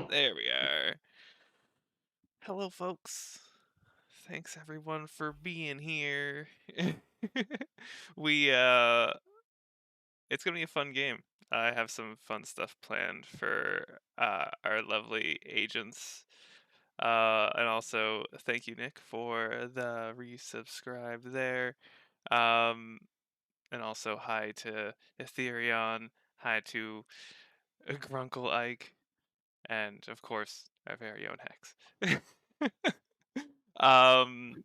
There we are. Hello, folks. Thanks everyone for being here. we It's gonna be a fun game. I have some fun stuff planned for our lovely agents. And also thank you, Nick, for the resubscribe there. Um, and also hi to Ethereon, hi to Grunkle Ike, and of course our very own Hex. um,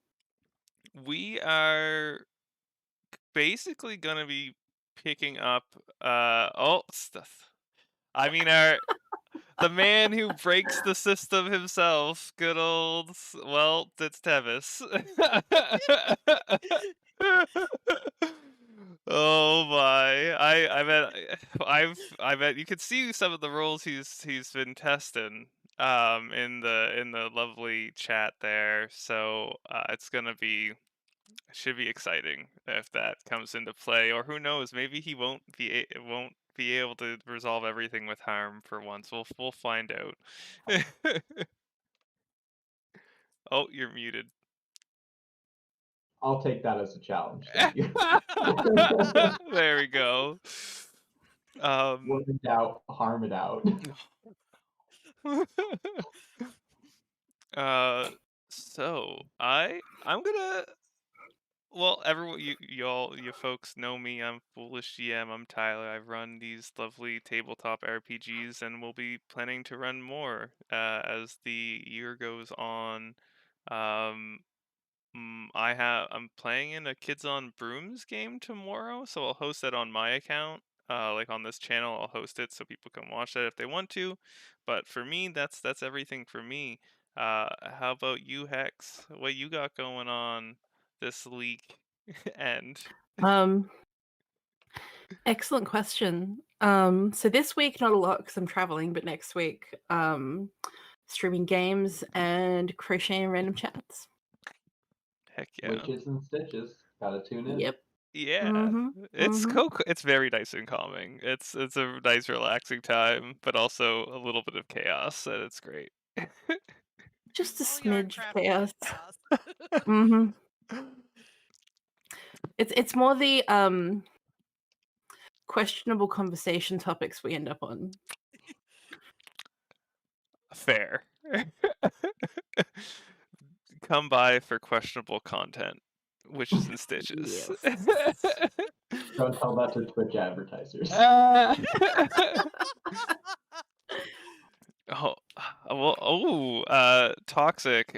we are basically gonna be picking up stuff. I mean the man who breaks the system himself, good old it's Tevis. Oh my! I bet you could see some of the roles he's been testing in the lovely chat there. So it's gonna be should be exciting if that comes into play, or who knows, maybe he won't be able to resolve everything with harm for once. We'll find out. Oh, you're muted. I'll take that as a challenge. Thank you. There we go. When in doubt, harm it out. So I'm gonna. Well, everyone, you folks know me. I'm Foolish GM. I'm Tyler. I run these lovely tabletop RPGs, and we'll be planning to run more as the year goes on. Um, I'm playing in a Kids on Brooms game tomorrow, so I'll host that on my account. Like on this channel, I'll host it so people can watch that if they want to. But for me, that's everything for me. How about you, Hex? What you got going on this week? And excellent question. So this week not a lot because I'm traveling, but next week streaming games and crocheting random chats. Heck yeah. Witches and Stitches. Gotta tune in. Yep. Yeah. It's it's very nice and calming. It's a nice relaxing time, but also a little bit of chaos, and it's great. Just a Schoolyard smidge crafting chaos. chaos. It's more the questionable conversation topics we end up on. Fair. Come by for questionable content, Witches and Stitches. Don't tell that to Twitch advertisers. Toxic.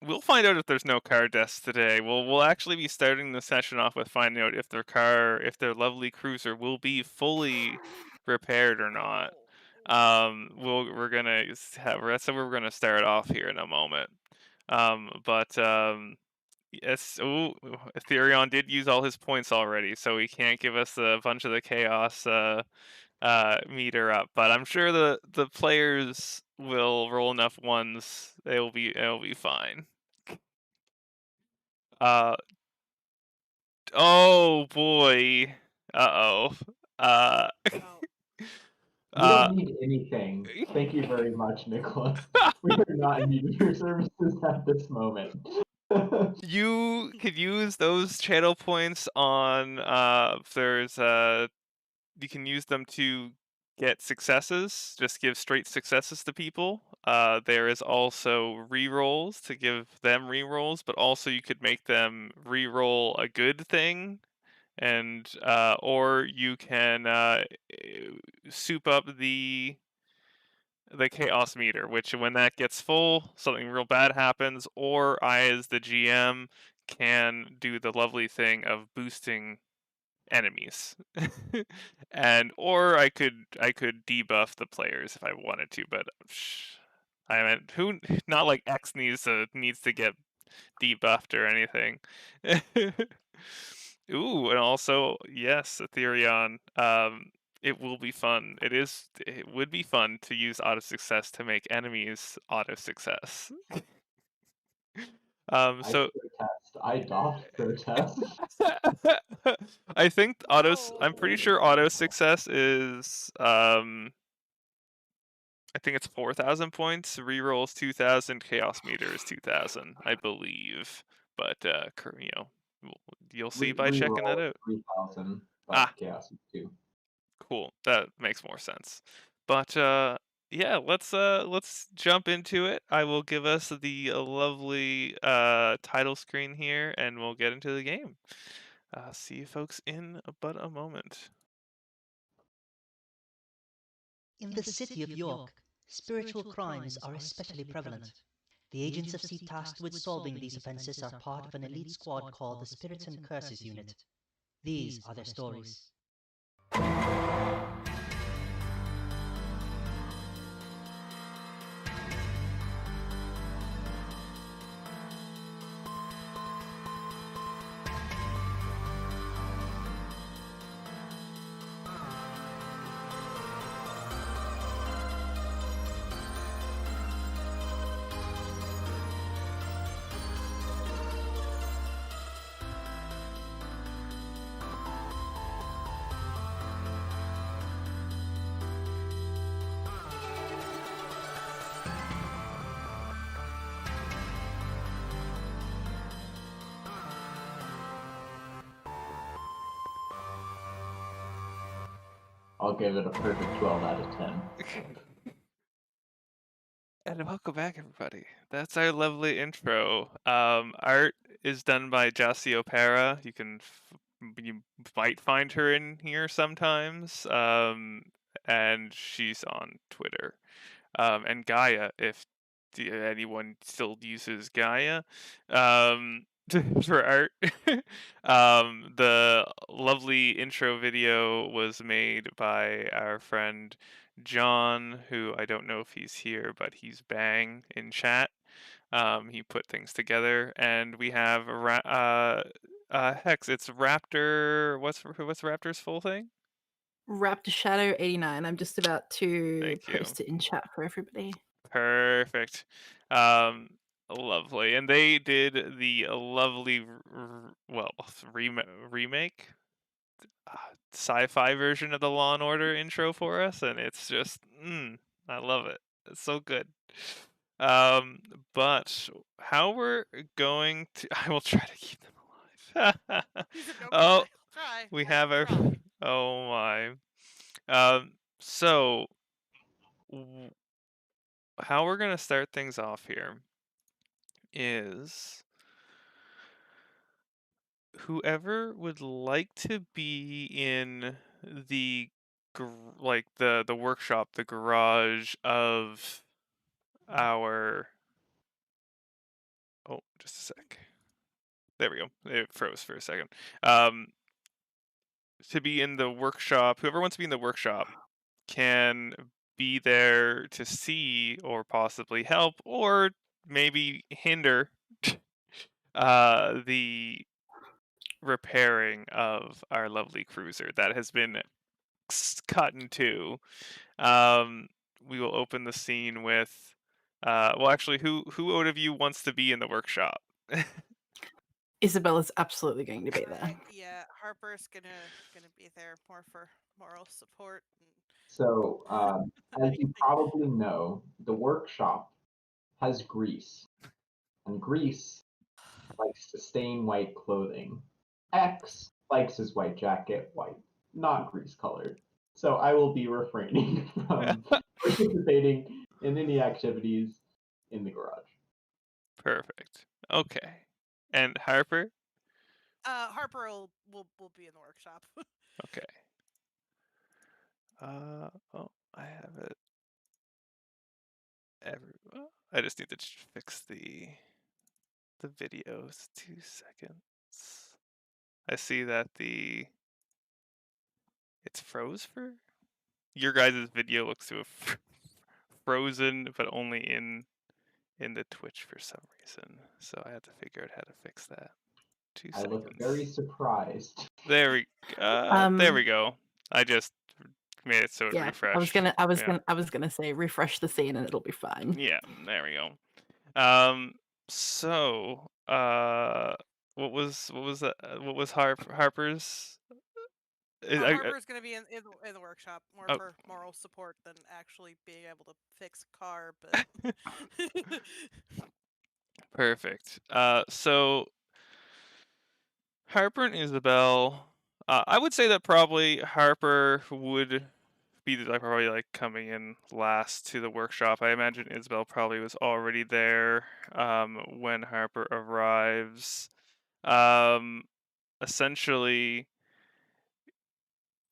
We'll find out if there's no car deaths today. We'll actually be starting the session off with finding out if their lovely cruiser will be fully repaired or not. we're gonna have that's how we're gonna start off here in a moment. But yes, ooh, Ethereon did use all his points already, so he can't give us a bunch of the chaos meter up. But I'm sure the players will roll enough ones; it'll be fine. Uh oh boy. Uh-oh. Uh Oh. We uh don't need anything. Thank you very much, Nicholas. We are not in need of your services at this moment. You could use those channel points on there's you can use them to get successes, just give straight successes to people. There is also rerolls to give them rerolls, but also you could make them reroll a good thing, and or you can soup up the chaos meter, which when that gets full, something real bad happens, or I, as the GM, can do the lovely thing of boosting enemies. And or I could debuff the players if I wanted to, but I mean, who not like X needs to get debuffed or anything. Ooh, and also yes, Ethereon. It will be fun. It would be fun to use auto success to make enemies auto success. I So protest. I doth protest. I think I'm pretty No. sure auto success is I think it's 4,000 points, rerolls 2,000, chaos meter is 2,000, I believe. But you'll see by checking that Reroll out. 3,000, but Ah, chaos is 2. cool. That makes more sense. But yeah, let's jump into it. I will give us the lovely title screen here and we'll get into the game. See you folks in but a moment. In the city of York, spiritual crimes are especially prevalent. The agents of C tasked with solving these offenses are part of an elite squad called the Spirits and Curses Unit. These are their stories. I'll give it a perfect 12 out of 10. And welcome back, everybody. That's our lovely intro. Art is done by Jassy Opera. You might find her in here sometimes. And she's on Twitter. And Gaia, if anyone still uses Gaia, for art. The lovely intro video was made by our friend John, who I don't know if he's here, but he's Bang in chat. He put things together, and we have Hex. It's Raptor. What's Raptor's full thing? Raptor Shadow 89. I'm just about to Thank you. post it in chat for everybody. Perfect. Lovely. And they did the lovely, remake, sci-fi version of the Law and Order intro for us, and it's just, I love it. It's so good. Um, but how we're going to, I will try to keep them alive. He said, "No, Oh, try. we I have our, try." oh my. So how we're gonna start things off here is whoever would like to be in the the workshop, the garage of our just a sec. There we go. It froze for a second. To be in the workshop, whoever wants to be in the workshop can be there to see or possibly help or maybe hinder the repairing of our lovely cruiser that has been cut in two. We will open the scene with, well, actually, who out of you wants to be in the workshop? Isabella's absolutely going to be there. Yeah, Harper's gonna be there more for moral support. So, as you probably know, the workshop has grease, and grease likes to stain white clothing. X likes his white jacket white, not grease colored. So I will be refraining from participating in any activities in the garage. Perfect. Okay. And Harper? Harper will be in the workshop. Okay. Oh, I have it. I just need to fix the videos. 2 seconds. I see that it's froze for your guys' video looks to have frozen, but only in the Twitch for some reason. So I have to figure out how to fix that. 2 I seconds. look very surprised. There we go. I just made it so it refreshed. I was gonna say refresh the scene and it'll be fine. Yeah, there we go. So, what was that? What was Harper's? Harper's gonna be in the workshop more Oh. for moral support than actually being able to fix a car. But Perfect. So Harper and Isabel. I would say that probably Harper would be probably like coming in last to the workshop. I imagine Isabel probably was already there when Harper arrives. Essentially,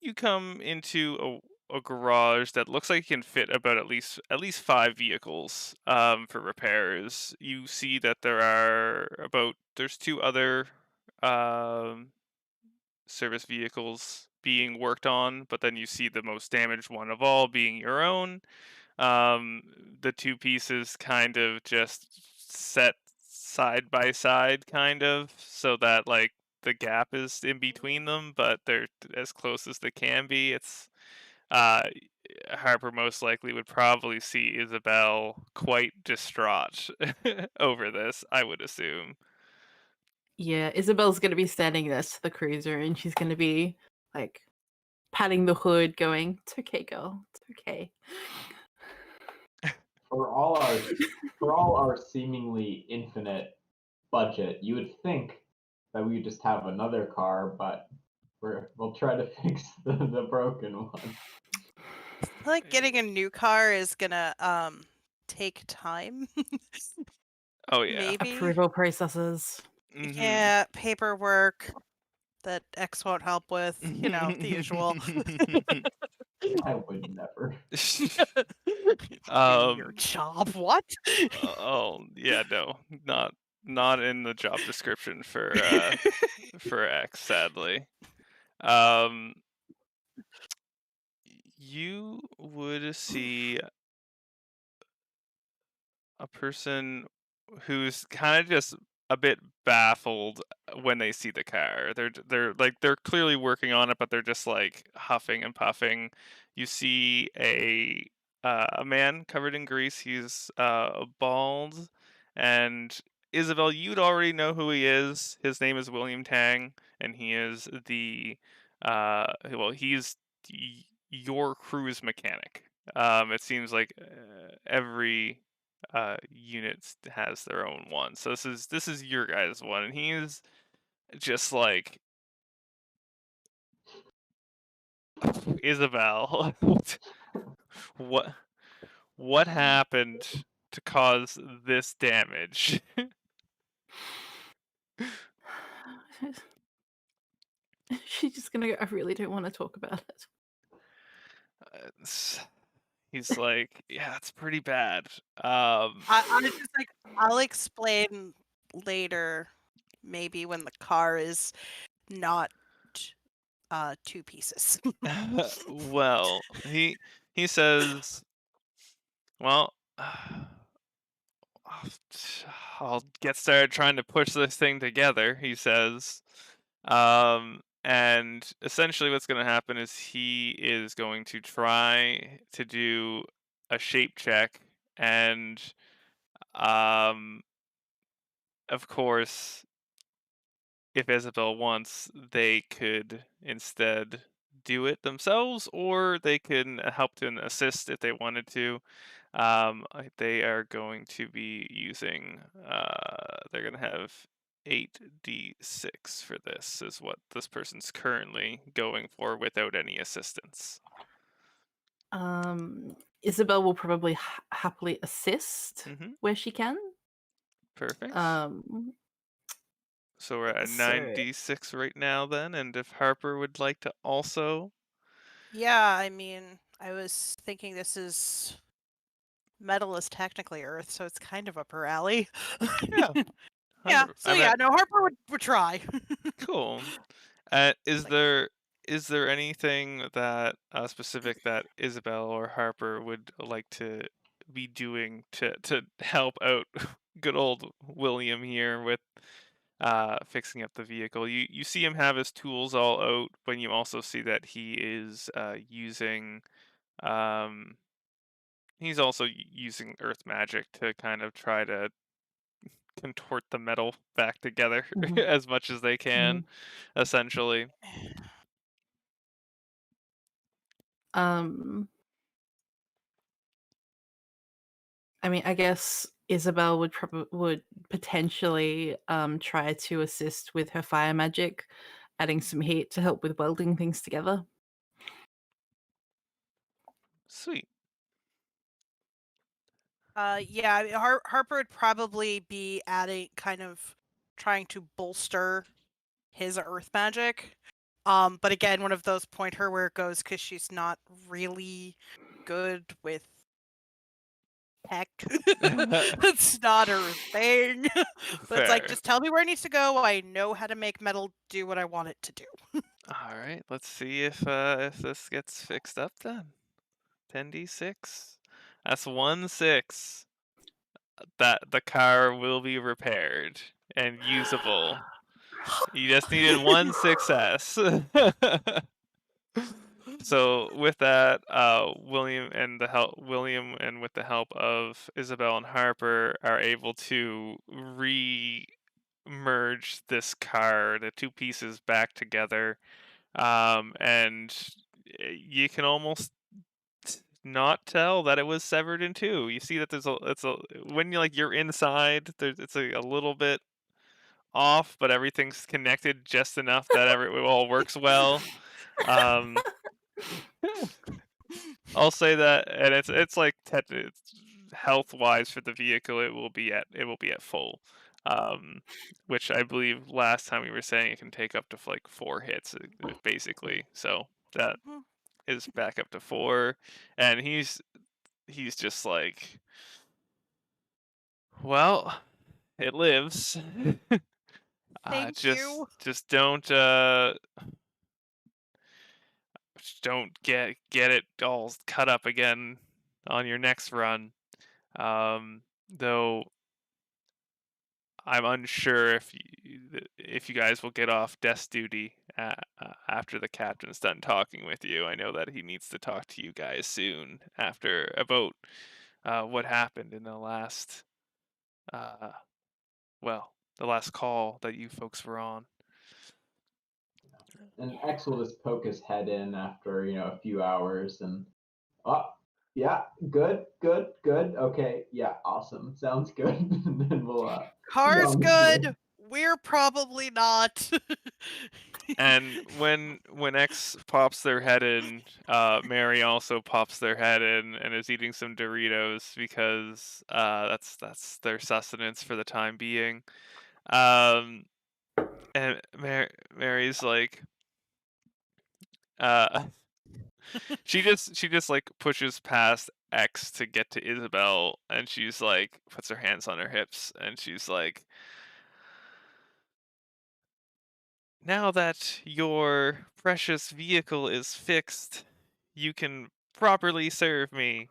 you come into a garage that looks like it can fit about at least 5 vehicles for repairs. You see that there's 2 other service vehicles being worked on, but then you see the most damaged one of all being your own. The 2 pieces kind of just set side by side, kind of, so that like the gap is in between them, but they're as close as they can be. It's Harper most likely would probably see Isabel quite distraught over this, I would assume. Yeah, Isabel's gonna be standing next to the cruiser and she's gonna be like patting the hood, going, "It's okay, girl. It's okay." For all our seemingly infinite budget, you would think that we would just have another car, but we'll try to fix the broken one. like getting a new car is gonna take time. Oh yeah. Maybe. Approval processes. Mhm. Yeah, paperwork that X won't help with. You know, the usual. I would never. Do your job. What? Oh yeah, no, not in the job description for X, sadly. You would see a person who's kind of just a bit baffled when they see the car. They're clearly working on it, but they're just like huffing and puffing. You see a man covered in grease. He's bald, and Isabel, you'd already know who he is. His name is William Tang, and he is he's your cruise mechanic. It seems like every unit has their own one. So this is your guys' one, and he's just like, Isabel, what happened to cause this damage? She's just gonna go, "I really don't want to talk about it." He's like, yeah, it's pretty bad. I'm just like, I'll explain later, maybe when the car is not 2 pieces. Well, he says, Well, I'll get started trying to push this thing together, he says. And essentially what's going to happen is he is going to try to do a shape check, and um of course, if Isabel wants, they could instead do it themselves, or they can help to assist if they wanted to. They are going to be using. They're going to have 8d6 for this, is what this person's currently going for without any assistance. Isabel will probably happily assist Mm-hmm. where she can. Perfect. Um, So we're at so 9d6 right now, then, and if Harper would like to also. Yeah, I mean, I was thinking metal is technically Earth, so it's kind of up her alley. Yeah. Yeah, so I meant no, Harper would try. cool. It's Is like, there anything that specific that Isabel or Harper would like to be doing to help out good old William here with fixing up the vehicle? You see him have his tools all out, but you also see that he is using um he's also using earth magic to kind of try to contort the metal back together mhm, as much as they can, mhm. essentially. Um, I mean, I guess Isabel would potentially try to assist with her fire magic, adding some heat to help with welding things together. Sweet. yeah, I mean, Harper would probably be kind of trying to bolster his Earth magic. But again, one of those point her where it goes because she's not really good with tech. It's not her thing. But it's like, Fair. just tell me where it needs to go. I know how to make metal do what I want it to do. All right, let's see if this gets fixed up then. 10d6. That's 1 6. That the car will be repaired and usable. You just needed 1 success. So with that, William and with the help of Isabel and Harper are able to merge this car, the two pieces back together, and you can almost not tell that it was severed in two. You see that it's a when you're inside, it's a little bit off, but everything's connected just enough that it all works well. Um, I'll say that, and it's like health wise for the vehicle, it will be at full. Which I believe last time we were saying it can take up to like 4 hits, basically. So that Mhm. is back up to 4, and he's just like, well, it lives. Thank you. Just don't get it all cut up again on your next run. Though I'm unsure if you guys will get off desk duty after the captain's done talking with you. I know that he needs to talk to you guys soon after about what happened in the last uh, the last call that you folks were on. And X will just poke his head in after a few hours, and oh yeah, good, good, good. Okay, yeah, awesome, sounds good. And then we'll be Car's on the way. good. We're probably not. And when X pops their head in, Mary also pops their head in and is eating some Doritos because that's their sustenance for the time being. Um, and Mary's like, uh, she just like pushes past X to get to Isabel, and she's like puts her hands on her hips, and she's like, now that your precious vehicle is fixed, you can properly serve me.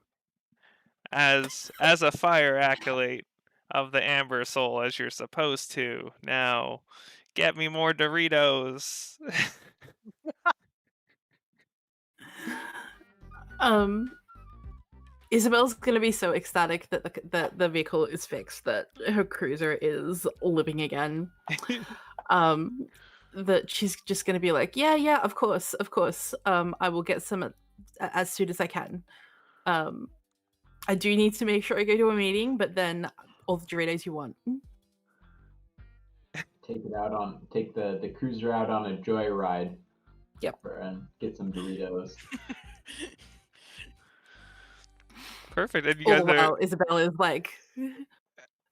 as a fire acolyte of the Amber Soul as you're supposed to. Now, get me more Doritos. Isabel's gonna be so ecstatic that the vehicle is fixed, that her cruiser is living again. That she's just gonna be like, yeah, of course. I will get some as soon as I can. I do need to make sure I go to a meeting, but then all the Doritos you want. Take the cruiser out on a joyride. Yep. And get some Doritos. Perfect. And you All guys the are while, Isabel is like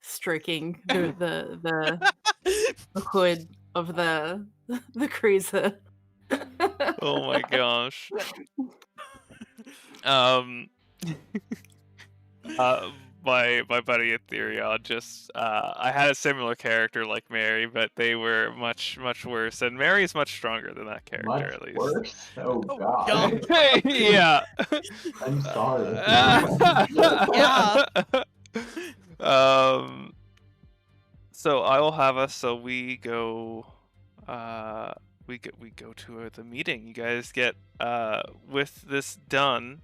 stroking the hood of the cruiser. Oh my gosh. My buddy Ethereon just I had a similar character like Mary, but they were much worse. And Mary's much stronger than that character, Much at least. worse? Oh Oh, god. Yeah. I'm sorry. Yeah. So I will have us. So we go. We go to the meeting. You guys get with this done.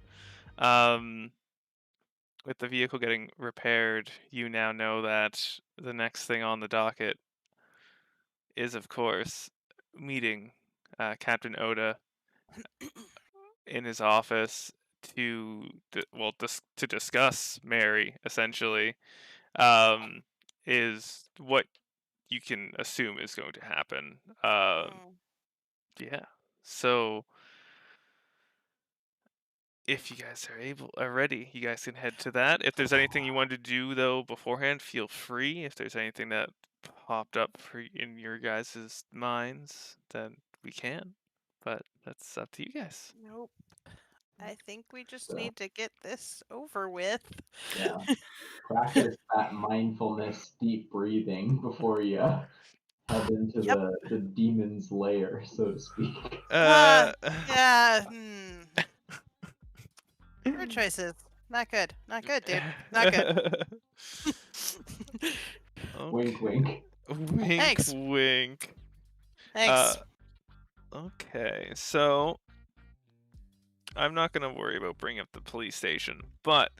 With the vehicle getting repaired, you now know that the next thing on the docket is, of course, meeting Captain Oda in his office to discuss Mary. Essentially, is what you can assume is going to happen. Yeah. So if you guys are ready, you guys can head to that. If there's anything you wanted to do though beforehand, feel free. If there's anything that popped up in your guys' minds, then we can. But that's up to you guys. Nope. I think we just So- need to get this over with. Yeah. Practice that mindfulness, deep breathing before you head into Yep. the demon's lair, so to speak. Yeah. Your choices. Not good. Not good, dude. Not good. Wink, wink. Wink, Thanks. wink. Thanks. Okay, so I'm not gonna worry about bringing up the police station, but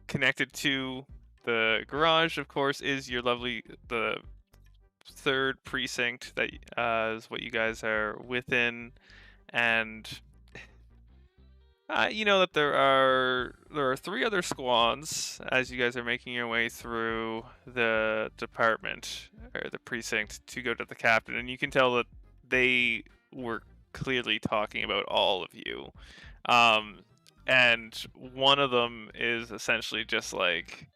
connected to the garage, of course, is the 3rd precinct that is what you guys are within, and you know that there are 3 other squads as you guys are making your way through the department or the precinct to go to the captain, and you can tell that they were clearly talking about all of you. And one of them is essentially just like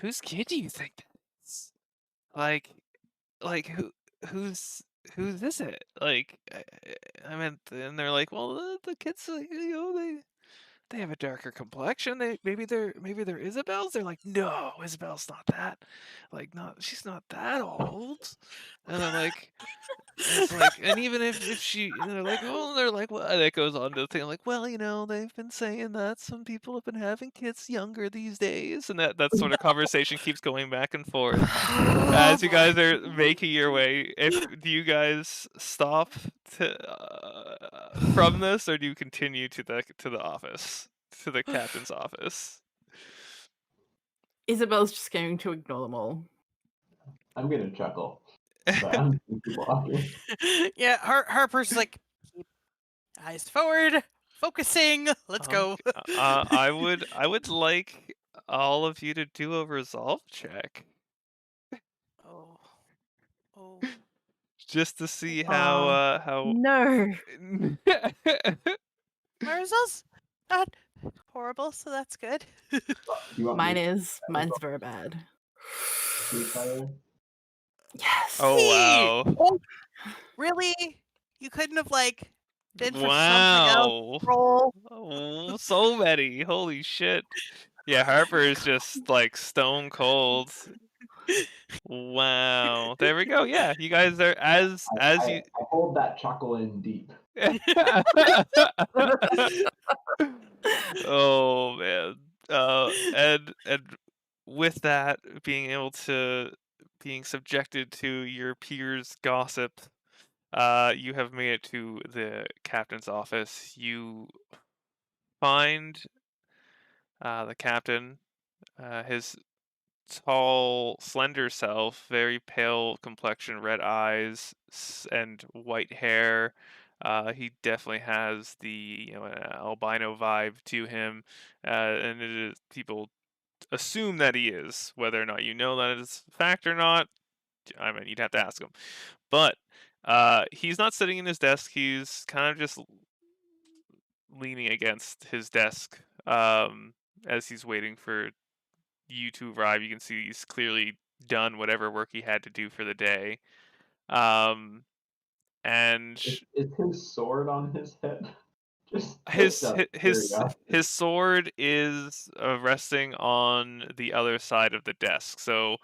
whose kid do you think that is? Who's is it? I mean, and they're like, well, the kids, they have a darker complexion. Maybe they're Isabel's. They're like, no, Isabel's not that. She's not that old. And they're like, it's like, and even if she, and they're like, well, and it goes on to the thing like, well, they've been saying that some people have been having kids younger these days, and that sort of conversation keeps going back and forth as you guys are making your way. Do you guys stop from this, or do you continue to the office, to the captain's office? Isabel's just going to ignore them all. I'm gonna chuckle. But I'm gonna keep walking. Yeah, Harper's like, keep eyes forward, focusing. Let's go. I would like all of you to do a resolve check. Oh. Just to see how No. My results not horrible, so that's good. Do you want me Mine's very bad. to, Tyler? Yes. Oh wow. Oh, really? You couldn't have been for something else? Wow. Roll. Oh, so many. Holy shit. Yeah, Harper is just stone cold. Wow. There we go. Yeah, you guys are I hold that chuckle in deep. Oh man. And with that, being subjected to your peers' gossip, you have made it to the captain's office. You find the captain, his tall, slender self, very pale complexion, red eyes, and white hair. He definitely has the albino vibe to him, and it is, people assume that he is. Whether or not you know that is fact or not, I mean, you'd have to ask him. But he's not sitting in his desk. He's kind of just leaning against his desk as he's waiting for you to arrive. You can see he's clearly done whatever work he had to do for the day. Um, and Is his sword on his head? Just his out of curiosity. his sword is resting on the other side of the desk. So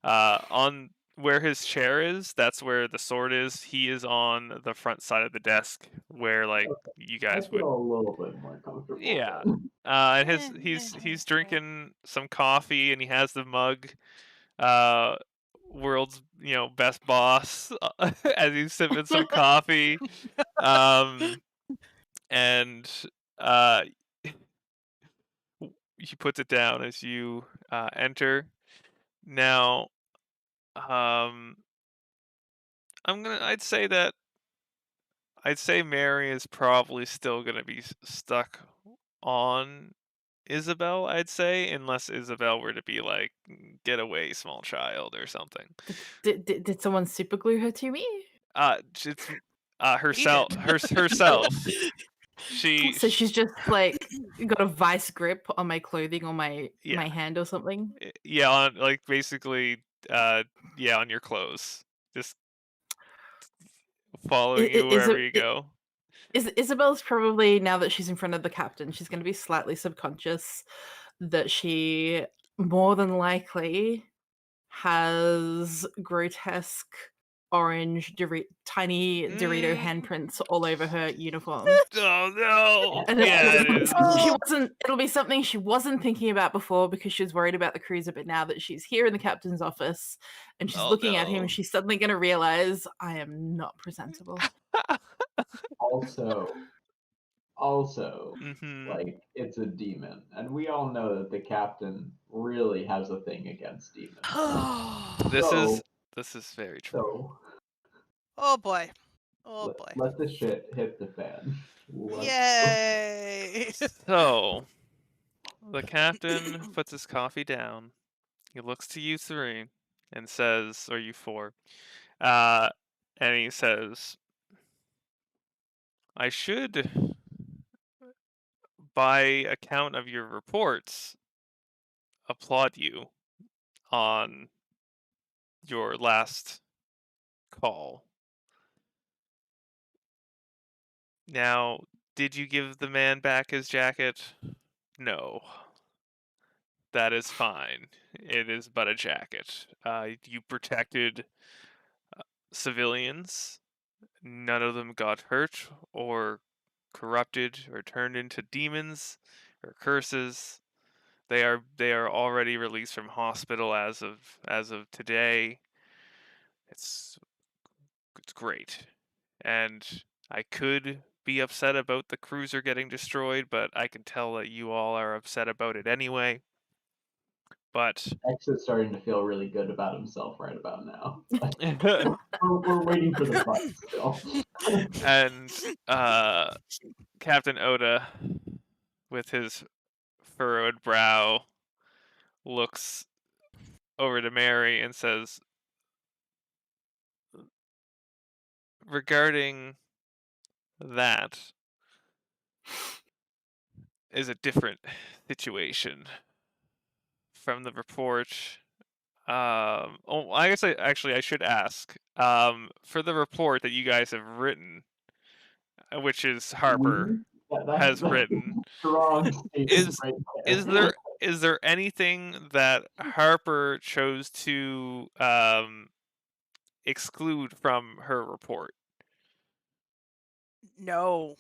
on where his chair is, that's where the sword is. He is on the front side of the desk where like Okay. you I guys would. feel a little bit more comfortable Yeah. then. And he's drinking some coffee and he has the mug. Uh, world's best boss as he's sipping some coffee. Um, and uh, he puts it down as you enter. Now, um, I'd say Mary is probably still gonna be stuck on Isabel, I'd say, unless Isabel were to be like, "Get away, small child," or something. Did someone super glue her to me? It's He did. herself. She, So she's just like got a vice grip on my clothing or my yeah, hand or something. yeah, on like basically, yeah, on your clothes, just following you Is wherever it you go. Isabel's probably, now that she's in front of the captain, she's going to be slightly subconscious that she more than likely has grotesque orange tiny Dorito Mm, handprints all over her uniform. oh no! And Yeah, it it'll be something is. it'll be something she wasn't thinking about before because she was worried about the cruiser, but now that she's here in the captain's office and she's Oh looking at him, no! she's suddenly going to realize I am not presentable. Also, also, Mm-hmm. like it's a demon, and we all know that the captain really has a thing against demons. This is So, this is very true. so Oh boy. Oh let, boy. let the shit hit the fan. Let's go. Yay. So the captain puts his coffee down. He looks to you three and says, or you four, uh, and he says, "I should, by account of your reports, applaud you on your last call. Now, did you give the man back his jacket? No. That is fine. It is but a jacket. You protected civilians. None of them got hurt or corrupted or turned into demons or curses. They are already released from hospital as of today. It's it's great. And I could be upset about the cruiser getting destroyed, but I can tell that you all are upset about it anyway. But X is starting to feel really good about himself right about now. We're waiting for the butt still. and Captain Oda, with his furrowed brow, looks over to Mary and says, "Regarding that, is a different situation from the report." Oh, I guess I should ask. For the report that you guys have written, which is Harper We has that's written, a strong statement is right is there. there is there anything that Harper chose to exclude from her report? No.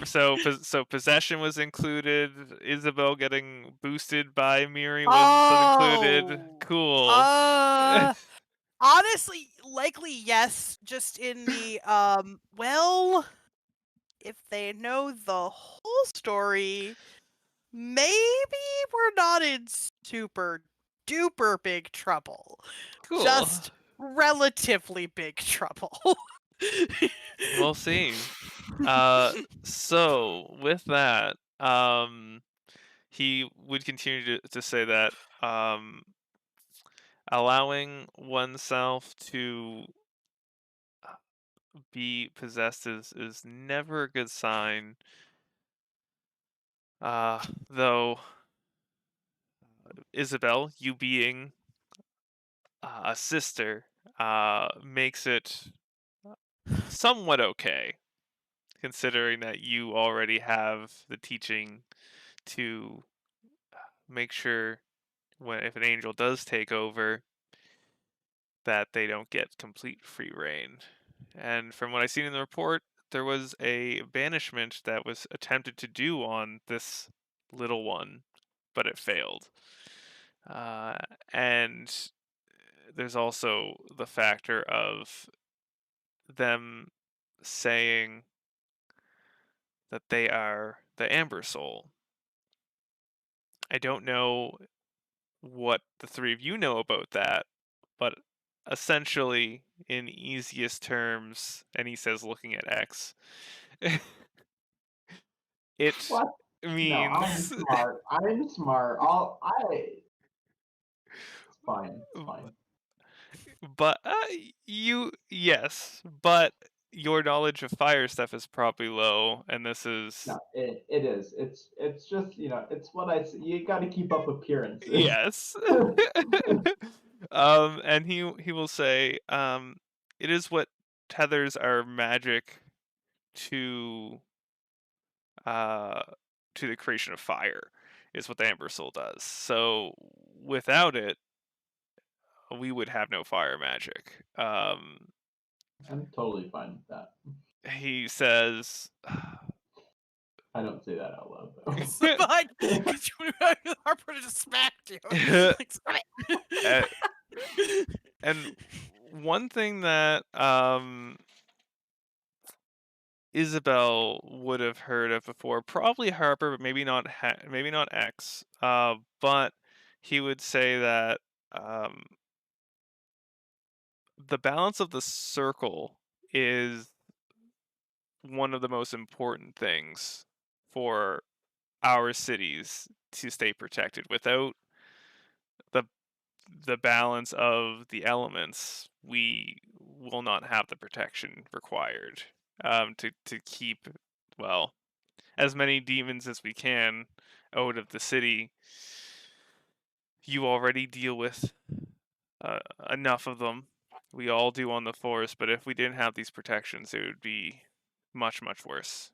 So possession was included. Isabel getting boosted by Miri was included. Oh. Cool. Honestly, likely yes, just in the well, if they know the whole story, maybe we're not in super duper big trouble. Cool. Just relatively big trouble. We'll see. So with that, he would continue to say that allowing oneself to be possessed is never a good sign. Though Isabel, you being a sister, makes it somewhat okay, considering that you already have the teaching to make sure when if an angel does take over, that they don't get complete free reign. And from what I've seen in the report, there was a banishment that was attempted to do on this little one, but it failed. Uh, and there's also the factor of them saying that they are the Amber Soul. I don't know what the three of you know about that, but essentially, in easiest terms, and he says looking at X, it What? No, I'm means smart. I'm smart. It's fine. It's fine. but yes, but your knowledge of fire stuff is probably low, and this is No, it is. It's just it's what you got to keep up appearances. yes. And he will say, it is what tethers our magic to uh to the creation of fire, is what the Amber Soul does. So without it, we would have no fire magic. I'm totally fine with that. He says, I don't say that out loud though. Slip behind because Harper just smacked you. Like, stop uh, it. and one thing that Isabel would have heard of before, probably Harper, but maybe not X. But he would say that um, the balance of the circle is one of the most important things for our cities to stay protected. Without the the balance of the elements, we will not have the protection required to keep, well, as many demons as we can out of the city. You already deal with enough of them. We all do on the force, but if we didn't have these protections, it would be much, much worse.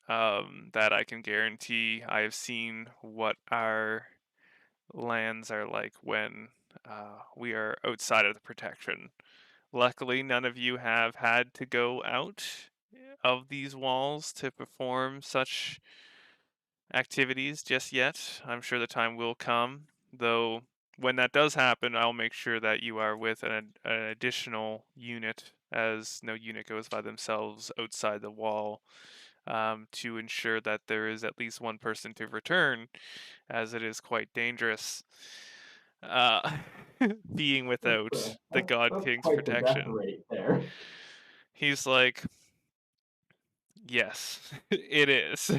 That I can guarantee. I have seen what our lands are like when we are outside of the protection. Luckily, none of you have had to go out of these walls to perform such activities just yet. I'm sure the time will come, though when that does happen, I'll make sure that you are with an additional unit, as no unit goes by themselves outside the wall, to ensure that there is at least one person to return, as it is quite dangerous uh, being without the God That's King's quite the death protection. rate there. He's like, yes, it is.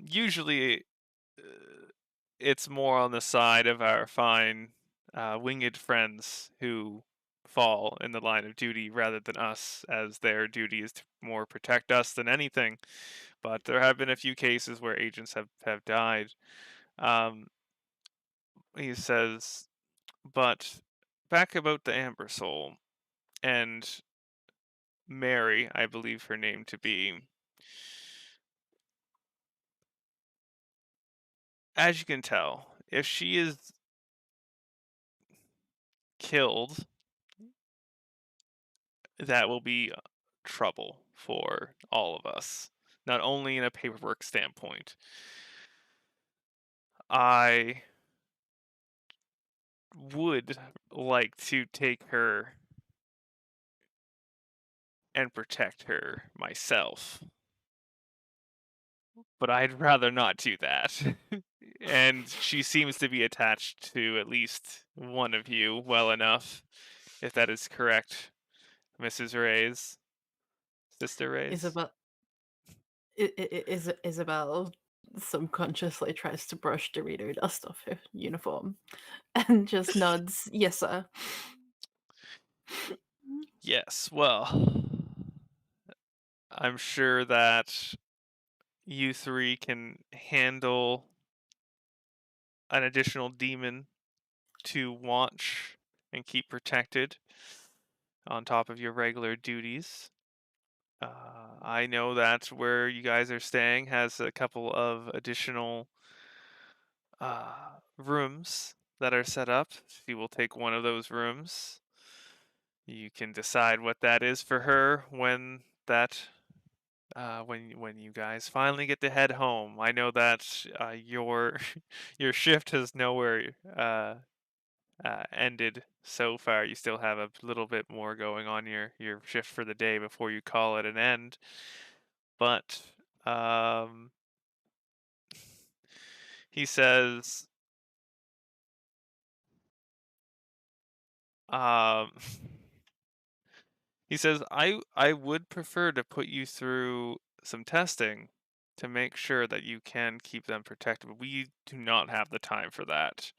Usually, it's more on the side of our fine winged friends who fall in the line of duty rather than us, as their duty is to more protect us than anything. But there have been a few cases where agents have died. Um, he says, but back about the Amber Soul and Mary, I believe her name to be. As you can tell, if she is killed, that will be trouble for all of us, not only in a paperwork standpoint. I would like to take her and protect her myself, but I'd rather not do that. And she seems to be attached to at least one of you well enough, if that is correct, Mrs. Reyes. Sister Reyes? Isabel, Isabel subconsciously tries to brush Dorito dust off her uniform and just nods, yes, sir. Yes, well, I'm sure that you three can handle an additional demon to watch and keep protected on top of your regular duties. I know that where you guys are staying has a couple of additional rooms that are set up. If you will take one of those rooms, you can decide what that is for her when when you guys finally get to head home. I know that your your shift has nowhere ended so far. You still have a little bit more going on your shift for the day before you call it an end. But um, he says, um, he says, I would prefer to put you through some testing to make sure that you can keep them protected. But we do not have the time for that.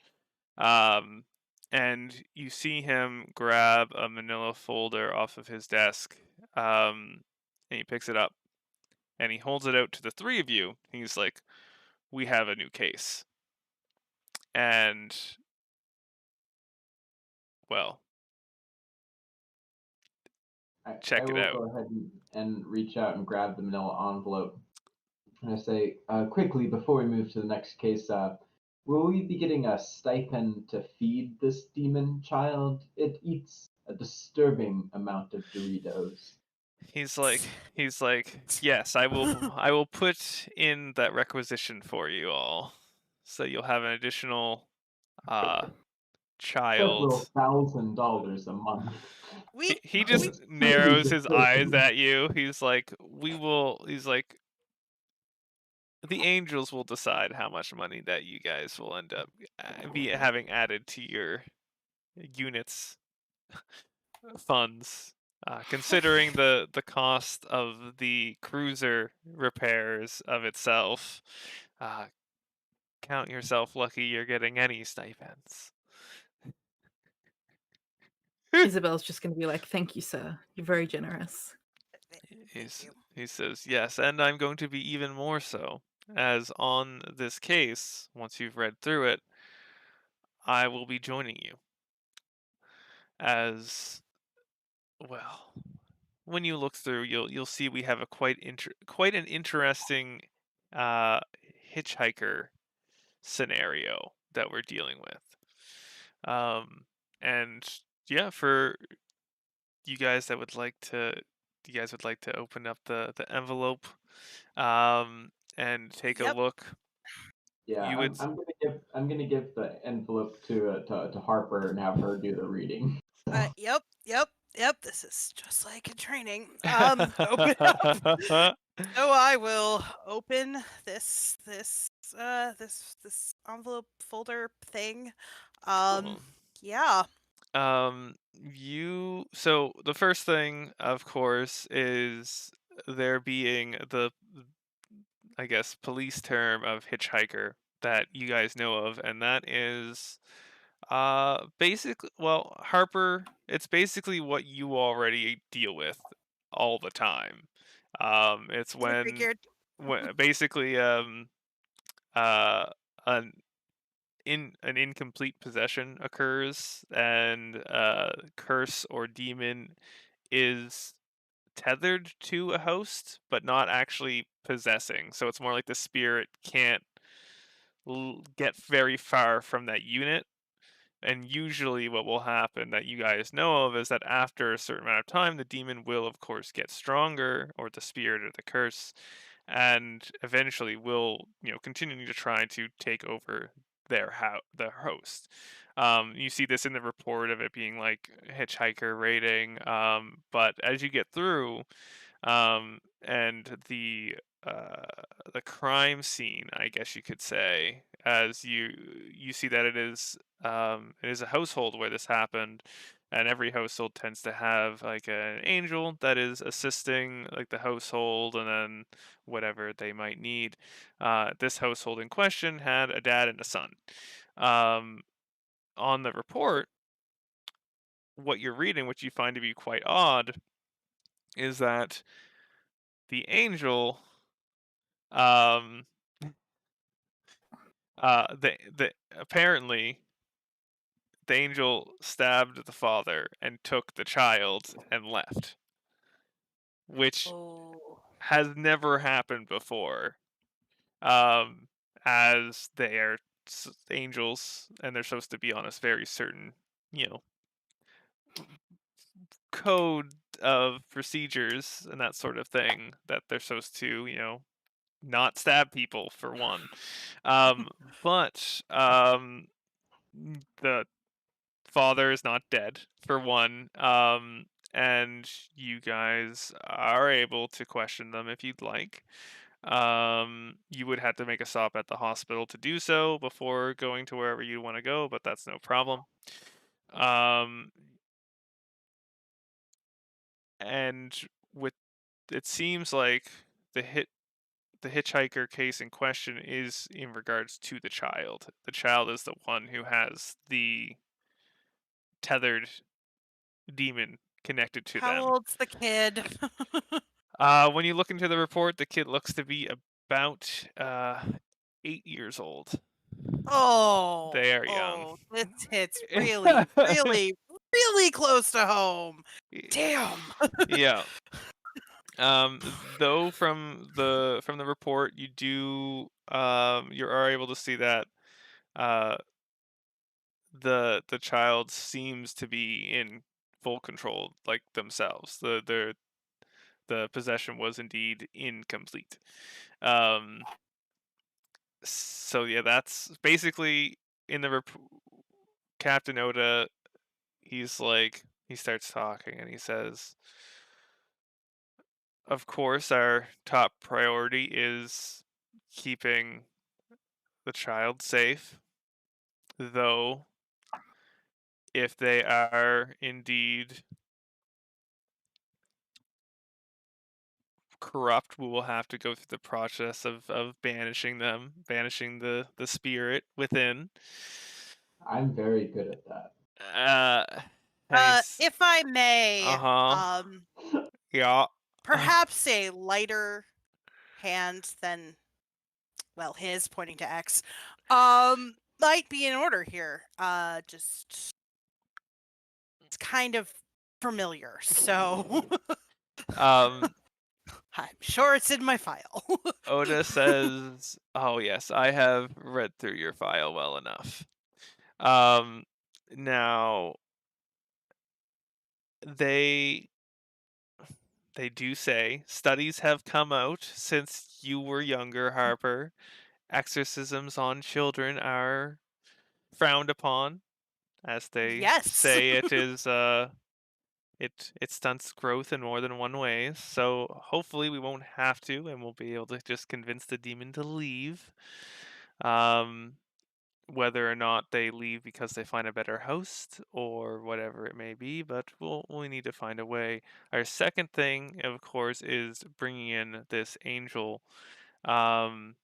Um, and you see him grab a manila folder off of his desk, and he picks it up and he holds it out to the three of you. He's like, "We have a new case." And, well, I check it will out. go ahead and reach out and grab the manila envelope. And I say, quickly, before we move to the next case, will we be getting a stipend to feed this demon child? It eats a disturbing amount of Doritos. He's like, he's like, "Yes, I will put in that requisition for you all, so you'll have an additional Several child." $1,000 a month. We He we just It's pretty narrows his eyes disturbing. at you. He's like, "We will." He's like, "The angels will decide how much money that you guys will end up be having added to your units funds." Considering the cost of the cruiser repairs of itself, uh, count yourself lucky you're getting any stipends. Isabel's just going to be like, thank you, sir. You're very generous. thank you. He says, "Yes, and I'm going to be even more so, as on this case, once you've read through it, I will be joining you. As well, when you look through, you'll see we have a quite an interesting uh, hitchhiker scenario that we're dealing with. And yeah, for you guys would like to open up the envelope and take a Yep. look. Yeah, You would I'm gonna give the envelope to Harper and have her do the reading. Yep. This is just like in training. Open up. So I will open this envelope folder thing. Um, Cool. yeah. So the first thing, of course, is there being the, I guess, police term of hitchhiker that you guys know of, and that is basically, well, Harper, it's basically what you already deal with all the time. It's I figured. when basically uh an an incomplete possession occurs and curse or demon is tethered to a host but not actually possessing, so it's more like the spirit can't get very far from that unit, And usually what will happen that you guys know of is that after a certain amount of time, the demon will, of course, get stronger, or the spirit or the curse, and eventually will, continue to try to take over the host. You see this in the report of it being like hitchhiker rating, but as you get through, and uh, the crime scene, I guess you could say, as you see that it is a household where this happened, and every household tends to have like an angel that is assisting like the household, and then whatever they might need. This household in question had a dad and a son. Um, on the report, what you're reading, which you find to be quite odd, is that the angel um the apparently the angel stabbed the father and took the child and left, which Oh. has never happened before. um as they are angels, and they're supposed to be on a very certain, you know code of procedures and that sort of thing, that they're supposed to, not stab people, for one. um but the father is not dead, for one. And you guys are able to question them if you'd like. You would have to make a stop at the hospital to do so before going to wherever you want to go, but that's no problem. Um, and with it seems like the hitchhiker case in question is in regards to the child. The child is the one who has the tethered demon connected to How them. old's the kid? When you look into the report, the kid looks to be about 8 years old. Oh, They are young. oh, this hits really, really, really close to home. Damn. Yeah. Though from the report, you are able to see that uh the child seems to be in full control, like themselves. The possession was indeed incomplete. Um, so yeah, that's basically in the Captain Oda. He starts talking and he says, "Of course, our top priority is keeping the child safe, though if they are indeed corrupt, we will have to go through the process of banishing them, banishing the spirit within." I'm very good at that. And he's, If I may, uh-huh, yeah. perhaps a lighter hand than, well, his pointing to X, might be in order here. Just it's kind of familiar, so um, I'm sure it's in my file. Oda says, "Oh yes, I have read through your file well enough." Um, Now they they do say studies have come out since you were younger, Harper. Exorcisms on children are frowned upon, as they Yes. say it stunts growth in more than one way. So hopefully we won't have to, and we'll be able to just convince the demon to leave. Um, Whether or not they leave because they find a better host or whatever it may be, but we need to find a way. Our second thing, of course, is bringing in this angel. Um,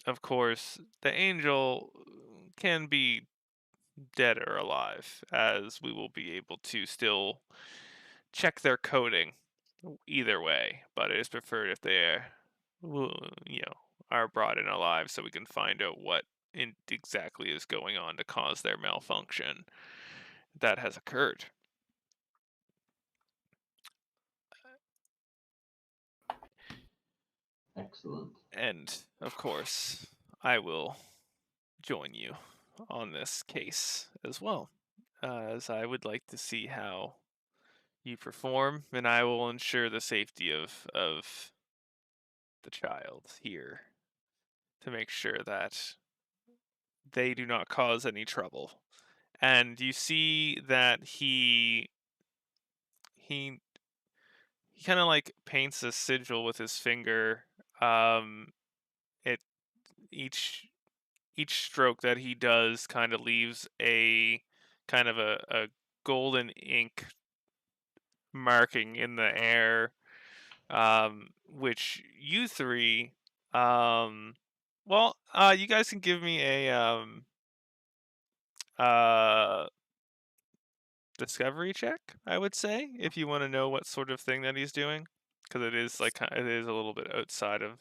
of course, the angel can be dead or alive, as we will be able to still check their coding either way, but it is preferred if they are, are brought in alive, so we can find out what exactly is going on to cause their malfunction that has occurred. Excellent. And of course, I will join you on this case as well, as I would like to see how you perform, and I will ensure the safety of the child here to make sure that they do not cause any trouble. And you see that he kind of like paints a sigil with his finger. It each stroke that he does kind of leaves a kind of a golden ink marking in the air, which you three, you guys can give me a uh discovery check, I would say, if you want to know what sort of thing that he's doing, because it is like it is a little bit outside of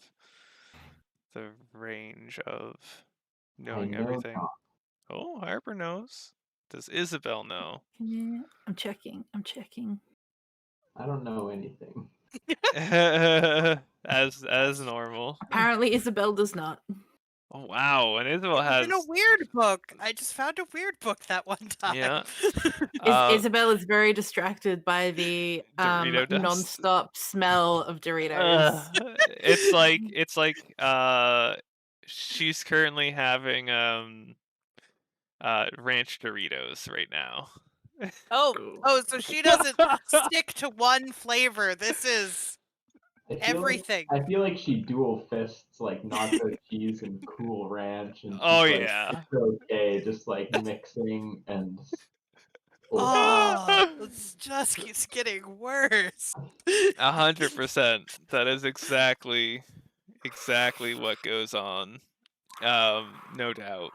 the range of I knowing know everything. not. Oh, Harper knows. Does Isabel know? Yeah, I'm checking. I'm checking. I don't know anything. as normal. Apparently, Isabel does not. Oh wow, and Isabel It's in a has weird book. I just found a weird book that one time. yeah. Isabel is very distracted by the Dorito dust. non-stop smell of Doritos. It's like she's currently having ranch Doritos right now. Oh, so she doesn't stick to one flavor. This is I feel everything. Like, I feel like she dual fists like nacho cheese and Cool Ranch, and she's Oh like, yeah. it's okay, just like mixing and. Oh, it just keeps getting worse. 100%. That is exactly what goes on. No doubt.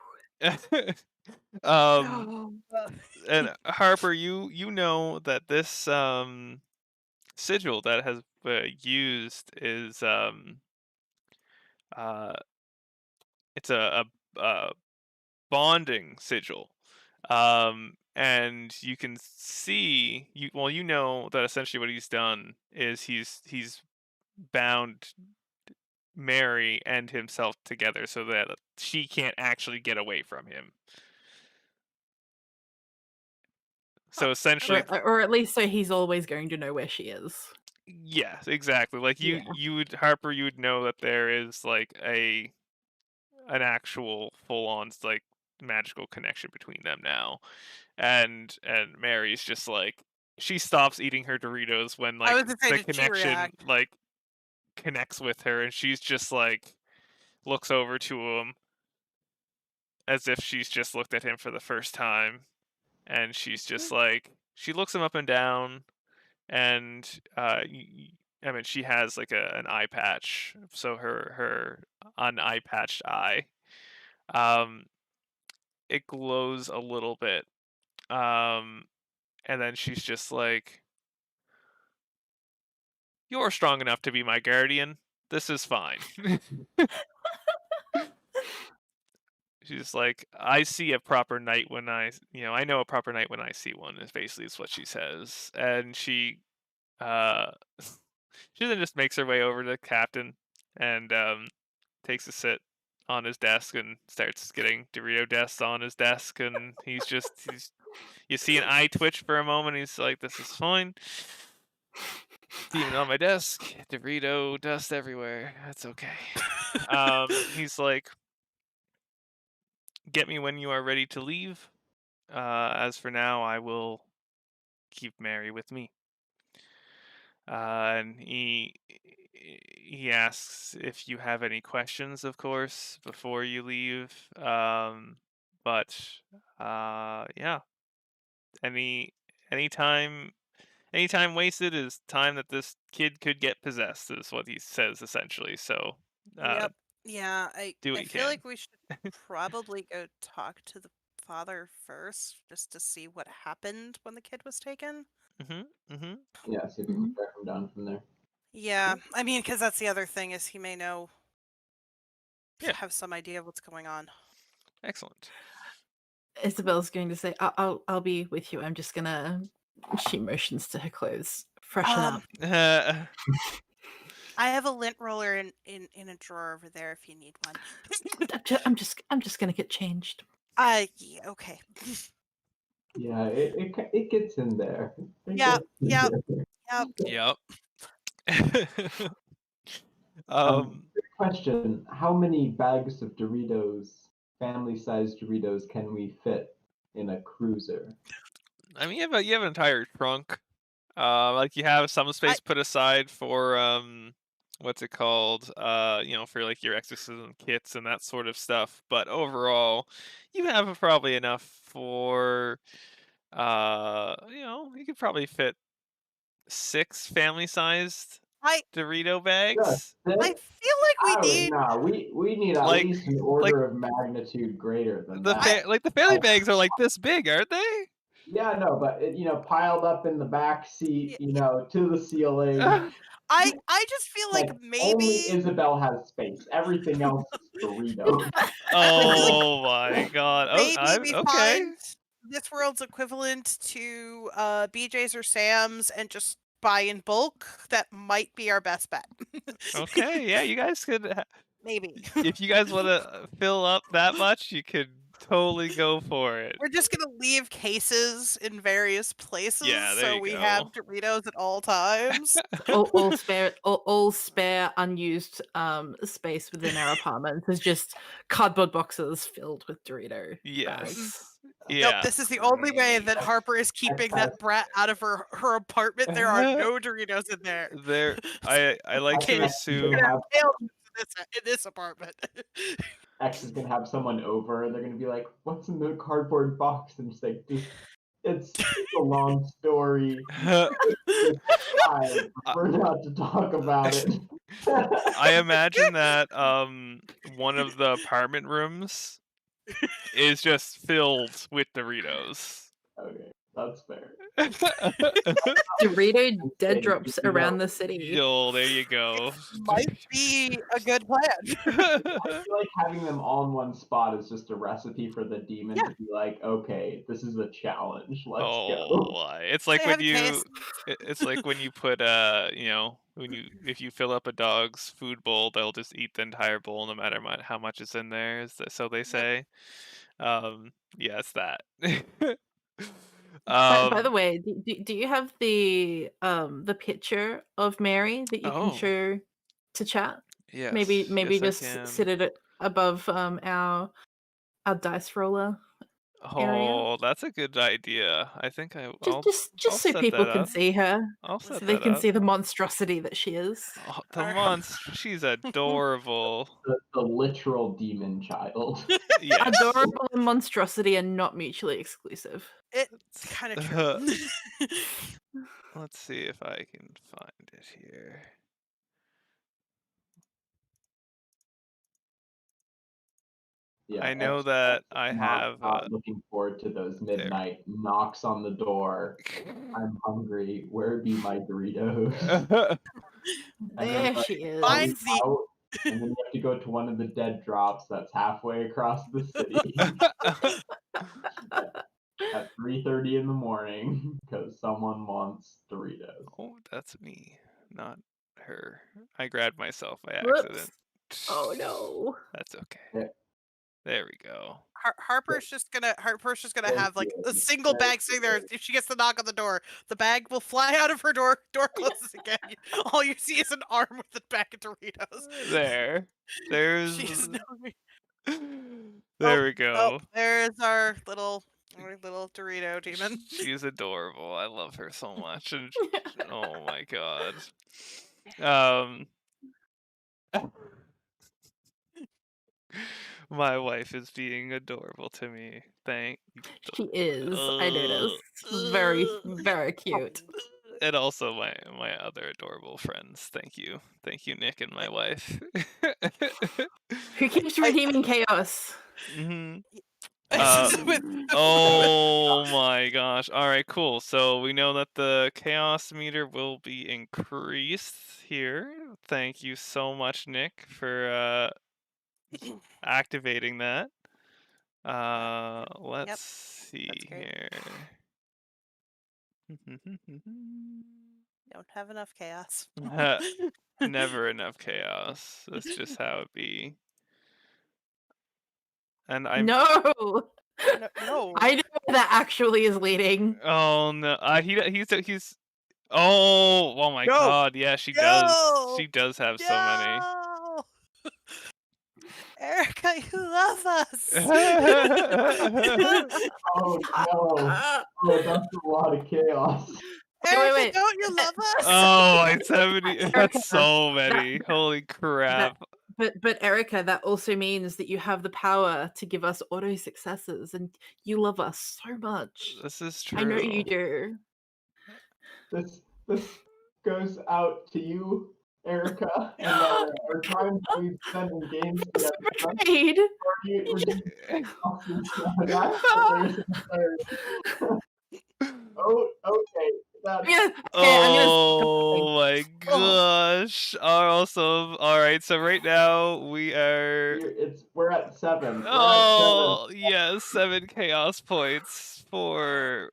And Harper, you know that this sigil that has used is uh it's a bonding sigil. And you can see you know that essentially what he's done is he's bound Mary and himself together so that she can't actually get away from him. So essentially, or at least so he's always going to know where she is. yes, exactly. Like Yeah. you would Harper, you would know that there is like an actual full on like magical connection between them now. And Mary's just like she stops eating her Doritos when I like was gonna say, the did she connection react? like connects with her, and she's just like looks over to him as if she's just looked at him for the first time, and she's just like she looks him up and down, and I mean she has like an eye patch, so her an eye patched eye, um it glows a little bit, um and then she's just like, "You're strong enough to be my guardian. This is fine." She's like, "I see a proper knight when I know a proper knight when I see one," is basically what she says. And uh, she then just makes her way over to the captain and takes a sit on his desk and starts getting Dorito dust on his desk. And you see an eye twitch for a moment. He's like, "This is fine. Demon on my desk, Dorito dust everywhere. That's okay." He's like, "Get me when you are ready to leave. As for now, I will keep Mary with me." And he asks if you have any questions, of course, before you leave. But yeah, any anytime anytime wasted is time that this kid could get possessed, is what he says essentially. So Yep. Yeah, do what I you feel can. like we should probably go talk to the father first, just to see what happened when the kid was taken. Yeah, see if we can track him down from there. Yeah, I mean, because that's the other thing is he may know, Yeah. have some idea of what's going on. Excellent. Isabel's going to say, I'll be with you. I'm just gonna." She motions to her clothes. Freshen up. I have a lint roller in a drawer over there if you need one. I'm just gonna get changed. Yeah, okay. Yeah, it gets in there. It Yep, gets in yep, there. Yep. Um, Good question. How many bags of Doritos, family-sized Doritos, can we fit in a cruiser? I mean, you have an entire trunk. Like you have some space put aside for what's it called? For like your exorcism kits and that sort of stuff. But overall, you have probably enough for you could probably fit 6 family-sized I Dorito Just bags. I six? feel like we need No, we need at Like least an like order of magnitude greater than the that. the family Like, bags are like this big, aren't they? yeah, no, but piled up in the back seat, to the ceiling. I just feel like Only maybe Isabel has space. Everything else is Dorito. I feel like Oh my god. Oh, maybe I we okay. find this world's equivalent to BJ's or Sam's and just buy in bulk. That might be our best bet. Okay, yeah, you guys could Maybe. if you guys want to fill up that much, you could totally go for it. We're just gonna leave cases in various places Yeah, there so you we have go. Doritos at all times. all spare unused space within our apartments is just cardboard boxes filled with Dorito bags. Yes. Nope, Yeah. this is the only way that Harper is keeping has- that brat out of her apartment. There are no Doritos in there. There I like to Kid, you assume can have tails in this apartment. X is gonna have someone over and they're gonna be like, "What's in the cardboard box?" And it's a long story. It's fine. We're not to talk about it. I imagine that one of the apartment rooms is just filled with Doritos. Okay, that's fair. Dorito dead Okay, drops around the city. Oh, there you go. Might be a good plan. I feel like having them all in one spot is just a recipe for the demon to be like, okay, this is a challenge. Let's go. It's like They when have a case. it's like when you put if you fill up a dog's food bowl, they'll just eat the entire bowl no matter how much is in there, so they say. Yeah, it's that. By the um way, do you have the picture of Mary that you can oh, show to chat? Maybe yes I just sit can. it above our dice roller area. Oh, that's a good idea. I think Just I'll so set people that can up. see her, I'll so set they that can up. see the monstrosity that she is. Oh, the Our- monster, she's adorable. The literal demon child. Yes. Adorable and monstrosity are not mutually exclusive. It's kind of true. Let's see if I can find it here. Yeah, I know X that I not, have not looking forward to those there. midnight knocks on the door. I'm hungry. Where be my Doritos? And then There like, she is. Find comes the out, and then you have to go to one of the dead drops that's halfway across the city at 3:30 in the morning because someone wants Doritos. Oh, that's me, not her. I grabbed myself by accident. Whoops. Oh no. That's okay. Yeah. There we go. Harper's just gonna Thank have like you. a single Thank bag sitting there. If she gets the knock on the door, the bag will fly out of her door. Door closes again. All you see is an arm with a bag of Doritos. There. There's She's there we Oh, go. there's our little Dorito demon. She's adorable. I love her so much. And oh my god. Um My wife is being adorable to me. Thank you. She is. I noticed. Very, very cute. And also my other adorable friends. Thank you. Thank you, Nick and my wife. Who keeps redeeming chaos? Mhm. With- Oh my gosh. All right, cool. So we know that the chaos meter will be increased here. Thank you so much, Nick, for activating that. Let's see That's great. here. Don't have enough chaos. Never enough chaos. That's just how it be. And I'm No. No. I know where that actually is leading. Oh no, he's. Oh my No. God! Yeah, she does. No. She does have so many. No. Erica, you love us. Oh no! Oh, that's a lot of chaos. Erica, wait. don't you love us? Oh, my 70. Erica, That's so many. Holy crap! But Erica, that also means that you have the power to give us auto successes, and you love us so much. This is true. I know you do. This goes out to you, Erica, and our time that we've spent in games I'm so together. betrayed. We're just awesome. That's hilarious. Oh, okay. That's Okay, I'm gonna stop Oh my gosh! Awesome. All right, so right now we are. we're at 7. Oh yes, 7 chaos points for.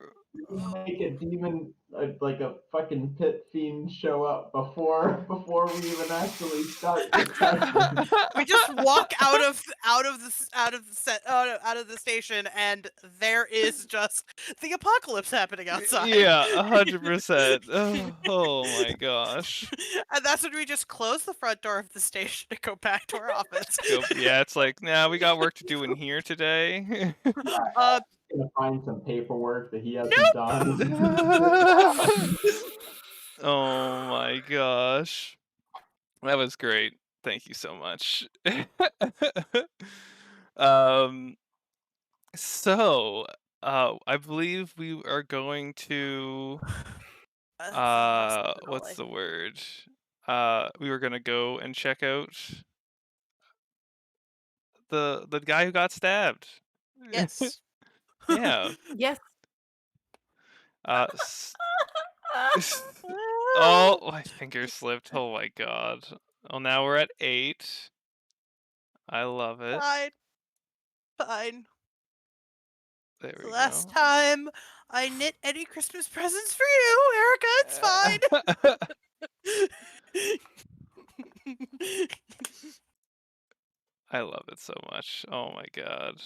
We make a demon like a fucking pit fiend show up before we even actually start the session. We just walk out of the station, and there is just the apocalypse happening outside. Yeah, 100%. Oh my gosh. And that's when we just close the front door of the station and go back to our office. Yeah, it's like, nah, we got work to do in here today. Gonna find some paperwork that he hasn't done. Oh my gosh. That was great. Thank you so much. um so I believe we are going to what's the word? We were gonna go and check out the guy who got stabbed. Yes. Yeah. Yes. Oh, my finger slipped. Oh my God. Oh, now we're at 8. I love it. Fine. Fine. There It's we the last go. time I knit any Christmas presents for you, Erica. It's fine. I love it so much. Oh my God.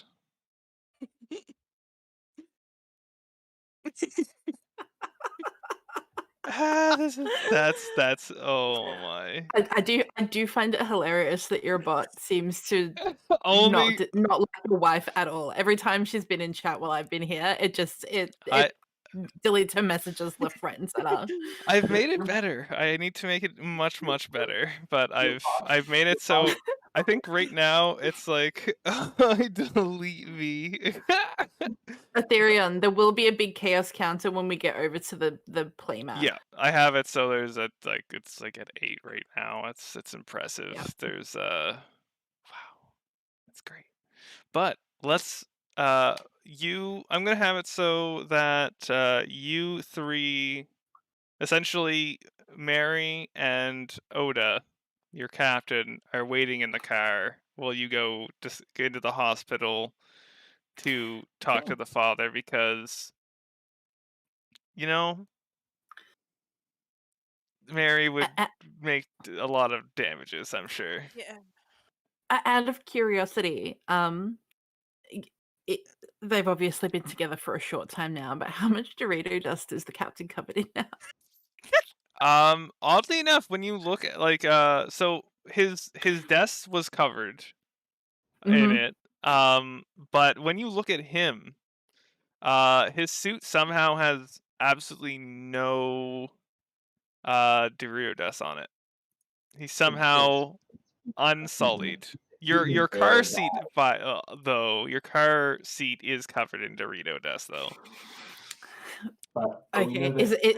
That's oh my. I do find it hilarious that your bot seems to Only not like your wife at all. Every time she's been in chat while I've been here, it deletes her messages left, right, and center. I've made it better. I need to make it much better, but I've made it so I think right now it's like delete me. Ethereum, there will be a big chaos counter when we get over to the play map. Yeah, I have it. So there's it's like at 8 right now. It's impressive. Yeah. There's wow, that's great. But let's I'm gonna have it so that you three, essentially Mary and Oda, your captain, are waiting in the car while you go into the hospital to talk to the father because Mary would make a lot of damages, I'm sure. Yeah. Out of curiosity, they've obviously been together for a short time now, but how much Dorito dust is the captain covered in now? Oddly enough, when you look at so his desk was covered in it. But when you look at him, his suit somehow has absolutely no Dorito dust on it. He's somehow unsullied. Your car seat, though, your car seat is covered in Dorito dust, though. But Okay,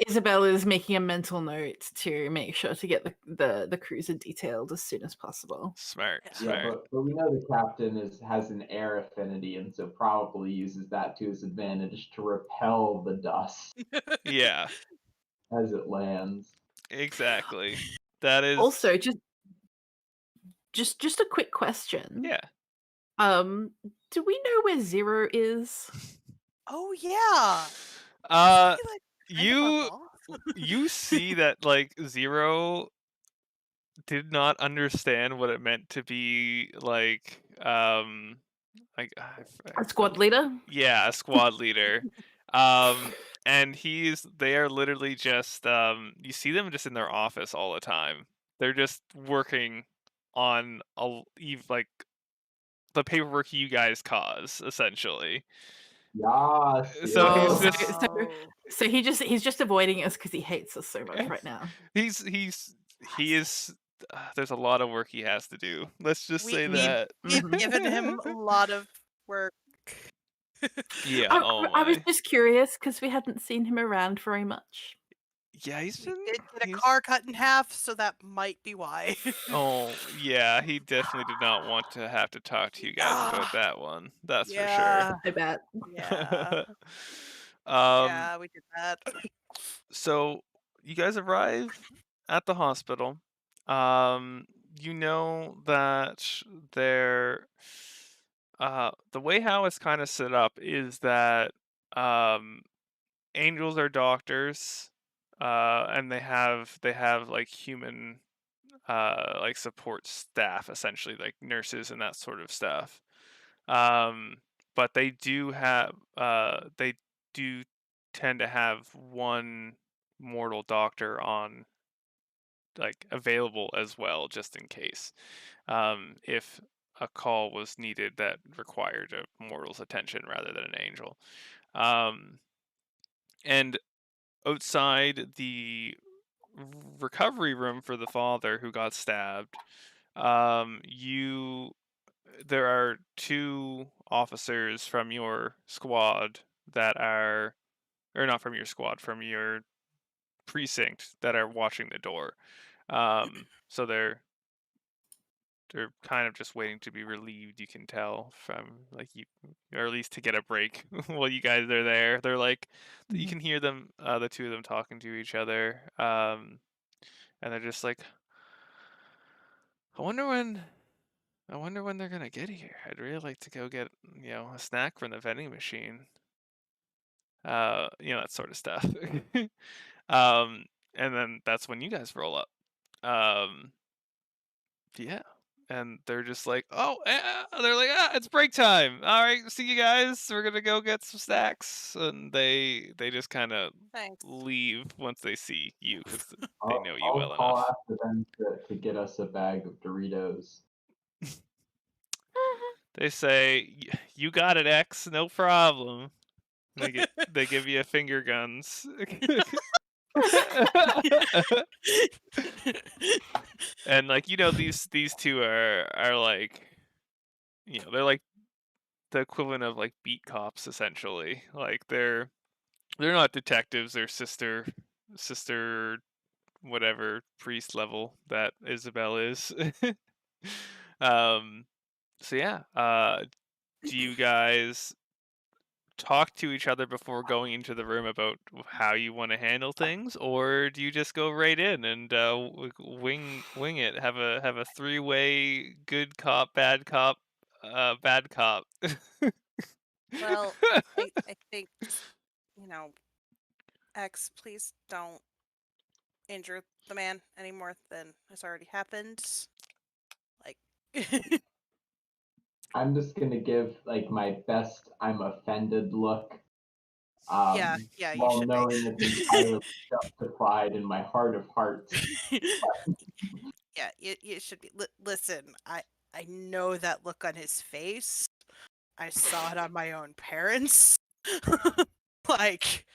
Isabella is making a mental note to make sure to get the cruiser detailed as soon as possible. Smart. Yeah, but we know the captain has an air affinity, and so probably uses that to his advantage to repel the dust. Yeah. As it lands. Exactly. That is also just a quick question. Yeah. Do we know where Zero is? Oh yeah. You see that Zero did not understand what it meant to be like A squad leader. yeah, a squad leader. Um, and they are literally just you see them just in their office all the time. They're just working on like the paperwork you guys cause, essentially. Yes, So he's Oh, so yes. just so so he's just avoiding us because he hates us so much right now. he is there's a lot of work he has to do. Let's just We say we've that. we've Mhm. given him a lot of work. Yeah, I, oh I was my. just curious because we hadn't seen him around very much. Yeah, We did get a he's car cut in half, so that might be why. oh yeah, he definitely did not want to have to talk to you guys about Ah, that one. That's for sure. yeah, I bet. yeah, um yeah, we did that. so you guys arrive at the hospital. Um, you know that there, the way how it's kind of set up is that um, angels are doctors, and they have like human like support staff, essentially like nurses and that sort of stuff. Um, but they do tend to have one mortal doctor on like available as well, just in case. If a call was needed that required a mortal's attention rather than an angel. Um, and outside the recovery room for the father who got stabbed, you there are two officers from your squad that are, or not from your squad, from your precinct that are watching the door. So they're kind of just waiting to be relieved. You can tell from like you, or at least to get a break while you guys are there. They're like, you Mhm. can hear them, the two of them talking to each other, and they're just like, I wonder when. I wonder when they're gonna get here. I'd really like to go get, a snack from the vending machine. That sort of stuff. um, and then that's when you guys roll up. Um, yeah, and they're just like, oh, they're like, it's break time. All right, see you guys. We're gonna go get some snacks, and they just kind of Thanks. leave once they see you because they I'll, know you I'll well call enough. after them to get us a bag of Doritos. They say, "You got it, X. No problem." They give you finger guns. And like these two are like, they're like the equivalent of like beat cops, essentially. Like they're not detectives, they're sister whatever priest level that Isabel is. um so yeah, do you guys talk to each other before going into the room about how you want to handle things, or do you just go right in and wing it? Have a three-way good cop, bad cop. Well, I think just, you know, X, please don't injure the man any more than has already happened. Like, I'm just gonna give like my best I'm offended look, yeah, yeah, you while should be. knowing it's entirely justified in my heart of hearts. Yeah, you should be. Listen, I know that look on his face. I saw it on my own parents. Like,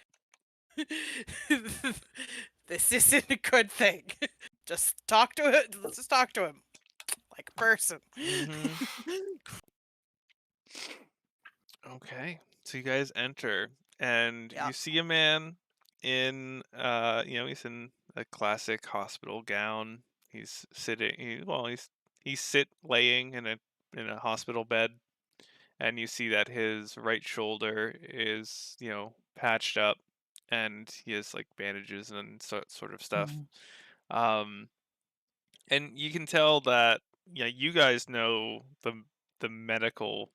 this isn't a good thing. Just talk to it. Let's just talk to him like a person. hmm Okay, so you guys enter, and Yeah. you see a man in, he's in a classic hospital gown. He's sitting. He's laying in a hospital bed, and you see that his right shoulder is, patched up, and he has like bandages and sort of stuff. Mhm. Um, and you can tell that, you guys know the medical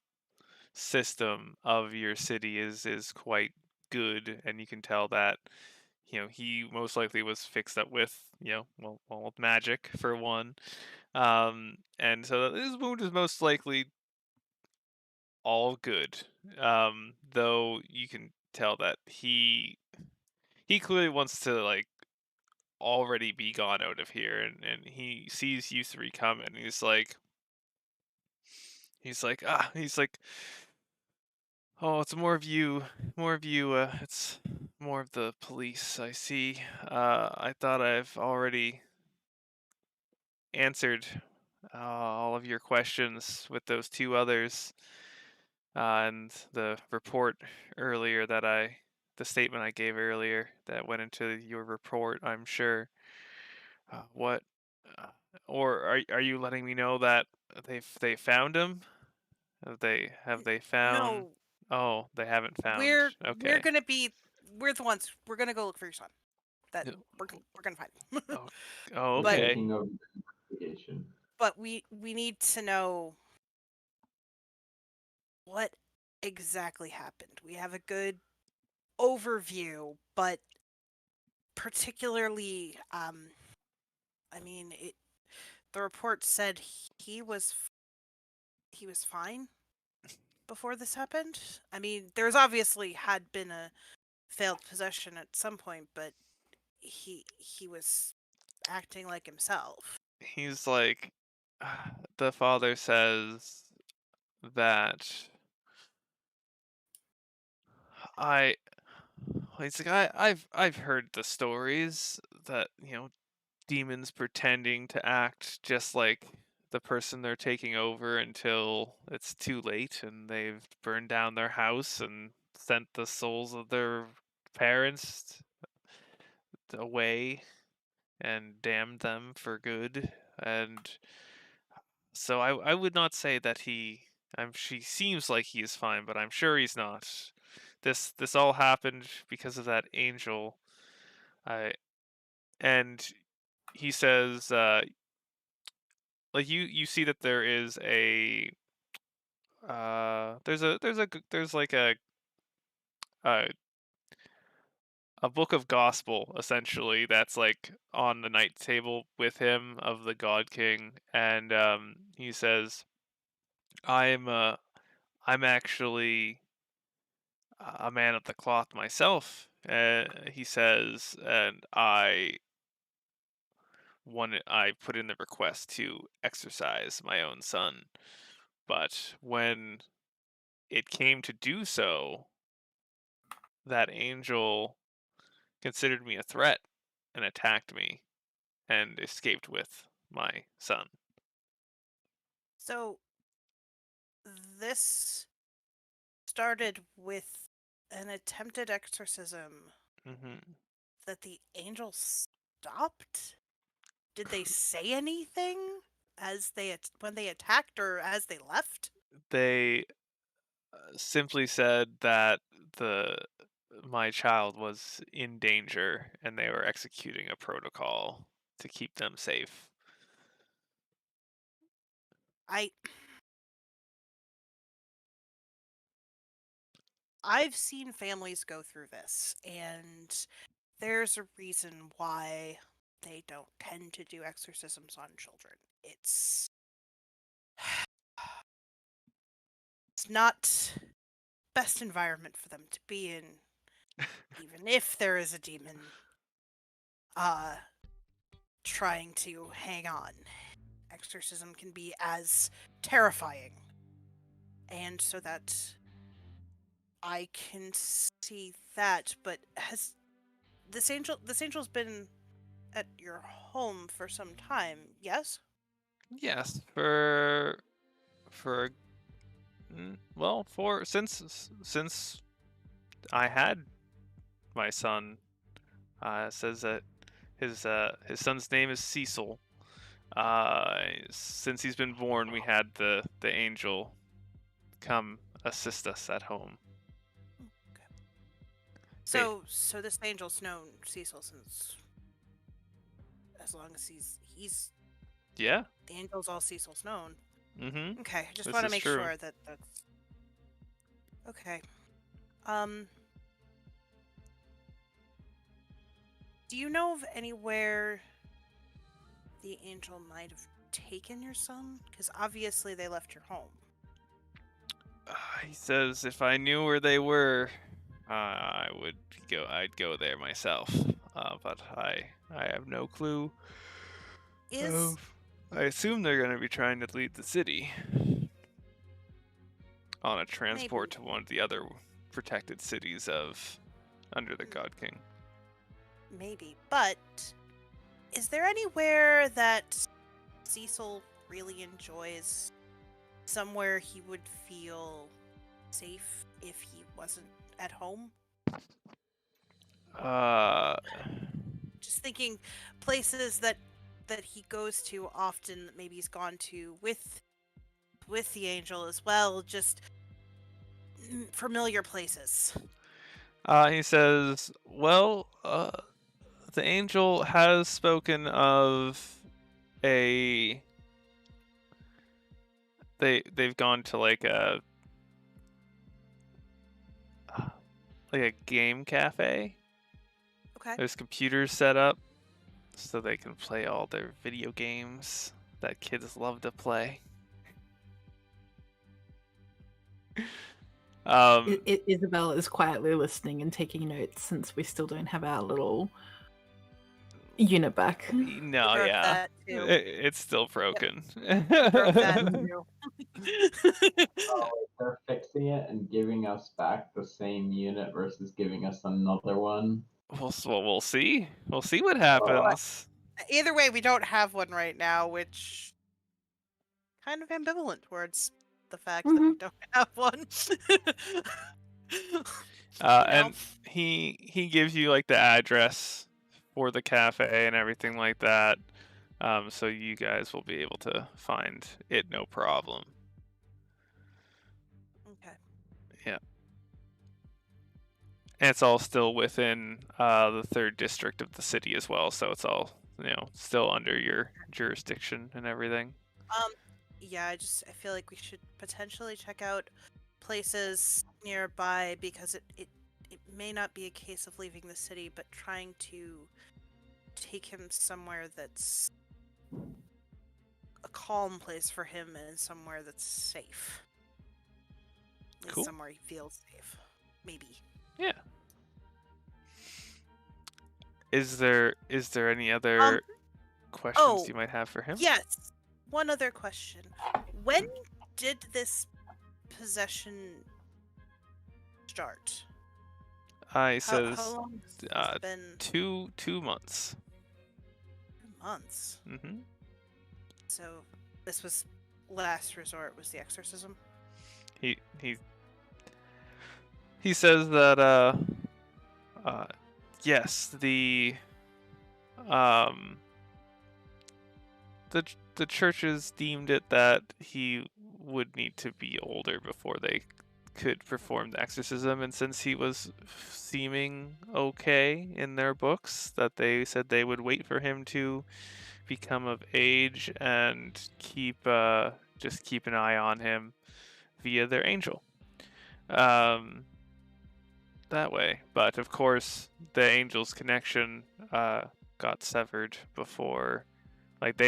system of your city is quite good, and you can tell that, he most likely was fixed up with, with magic for one. And so his wound is most likely all good. Though you can tell that he clearly wants to like already be gone out of here, and he sees you three coming. He's like, oh, it's more of you, more of you. It's more of the police. I see. I thought I've already answered all of your questions with those two others, and the report earlier the statement I gave earlier that went into your report. I'm sure. What? Uh, or are you letting me know that they found him? Have they found? No, Oh, they haven't found. we're Okay. gonna be we're the ones. We're gonna go look for your son. That Yeah. we're gonna find him. Oh, oh, We're But okay. taking over the investigation. but we need to know what exactly happened. We have a good overview, but particularly, I mean, the report said he was fine before this happened. I mean, there's obviously had been a failed possession at some point, but he was acting like himself. He's like, the father says that I. He's like, I've heard the stories that demons pretending to act just like the person they're taking over until it's too late and they've burned down their house and sent the souls of their parents away and damned them for good. And so I would not say that she seems like he is fine, but I'm sure he's not. This all happened because of that angel. I and he says like you see that there is there's like a a book of gospel essentially that's like on the night table with him of the God King, and he says, I'm I'm actually a man of the cloth myself, he says, and I put in the request to exorcise my own son, but when it came to do so, that angel considered me a threat and attacked me and escaped with my son. So this started with an attempted exorcism Hmm. that the angel stopped. Did they say anything when they attacked or as they left? They simply said that the my child was in danger and they were executing a protocol to keep them safe. I I've seen families go through this, and there's a reason why they don't tend to do exorcisms on children. It's not best environment for them to be in, even if there is a demon uh trying to hang on. Exorcism can be as terrifying. And so that I can see that, but has this angel's been at your home for some time, yes? Yes, for well, for since I had my son. Says that his son's name is Cecil. Since he's been born, we had the angel come assist us at home. Okay. Ba- So this angel's known Cecil since as long as he's yeah. the angel's all Cecil's known. Mm-hmm. Okay, I just This want to is make true. sure that that's okay. Um, do you know of anywhere the angel might have taken your son? Because obviously they left your home. He says if I knew where they were, I'd go there myself. But I have no clue. Is I assume they're going to be trying to leave the city on a transport maybe to one of the other protected cities of under the Hmm. God King. maybe, but is there anywhere that Cecil really enjoys? Somewhere he would feel safe if he wasn't at home? Uh, Just thinking places that he goes to often that maybe he's gone to with the angel as well, just familiar places. he says, well, the angel has spoken of a they've gone to like a game cafe. Okay. There's computers set up so they can play all their video games that kids love to play. Isabella is quietly listening and taking notes since we still don't have our little unit back. No, broke yeah, that too. it's still broken. Broke that too. Oh, they're fixing it and giving us back the same unit versus giving us another one. We'll see. We'll see what Oh, happens. Either way, we don't have one right now, which kind of ambivalent towards the fact that we don't have one. And he gives you like the address for the cafe and everything like that. So you guys will be able to find it no problem. Okay. Yeah. And it's all still within the 3rd district of the city as well, so it's all, still under your jurisdiction and everything. Yeah, I feel like we should potentially check out places nearby because it may not be a case of leaving the city, but trying to take him somewhere that's a calm place for him and somewhere that's safe. At least Cool. somewhere he feels safe. Maybe. Yeah. Is there any other questions you might have for him? Yes. One other question. When did this possession start? He says How long has it been? 2 months. 2 months. Mm-hmm. So this was last resort was the exorcism. He says that yes, the churches deemed it that he would need to be older before they could perform the exorcism, and since he was seeming okay in their books, that they said they would wait for him to become of age and keep an eye on him via their angel. That way. But of course, the angel's connection got severed before. Like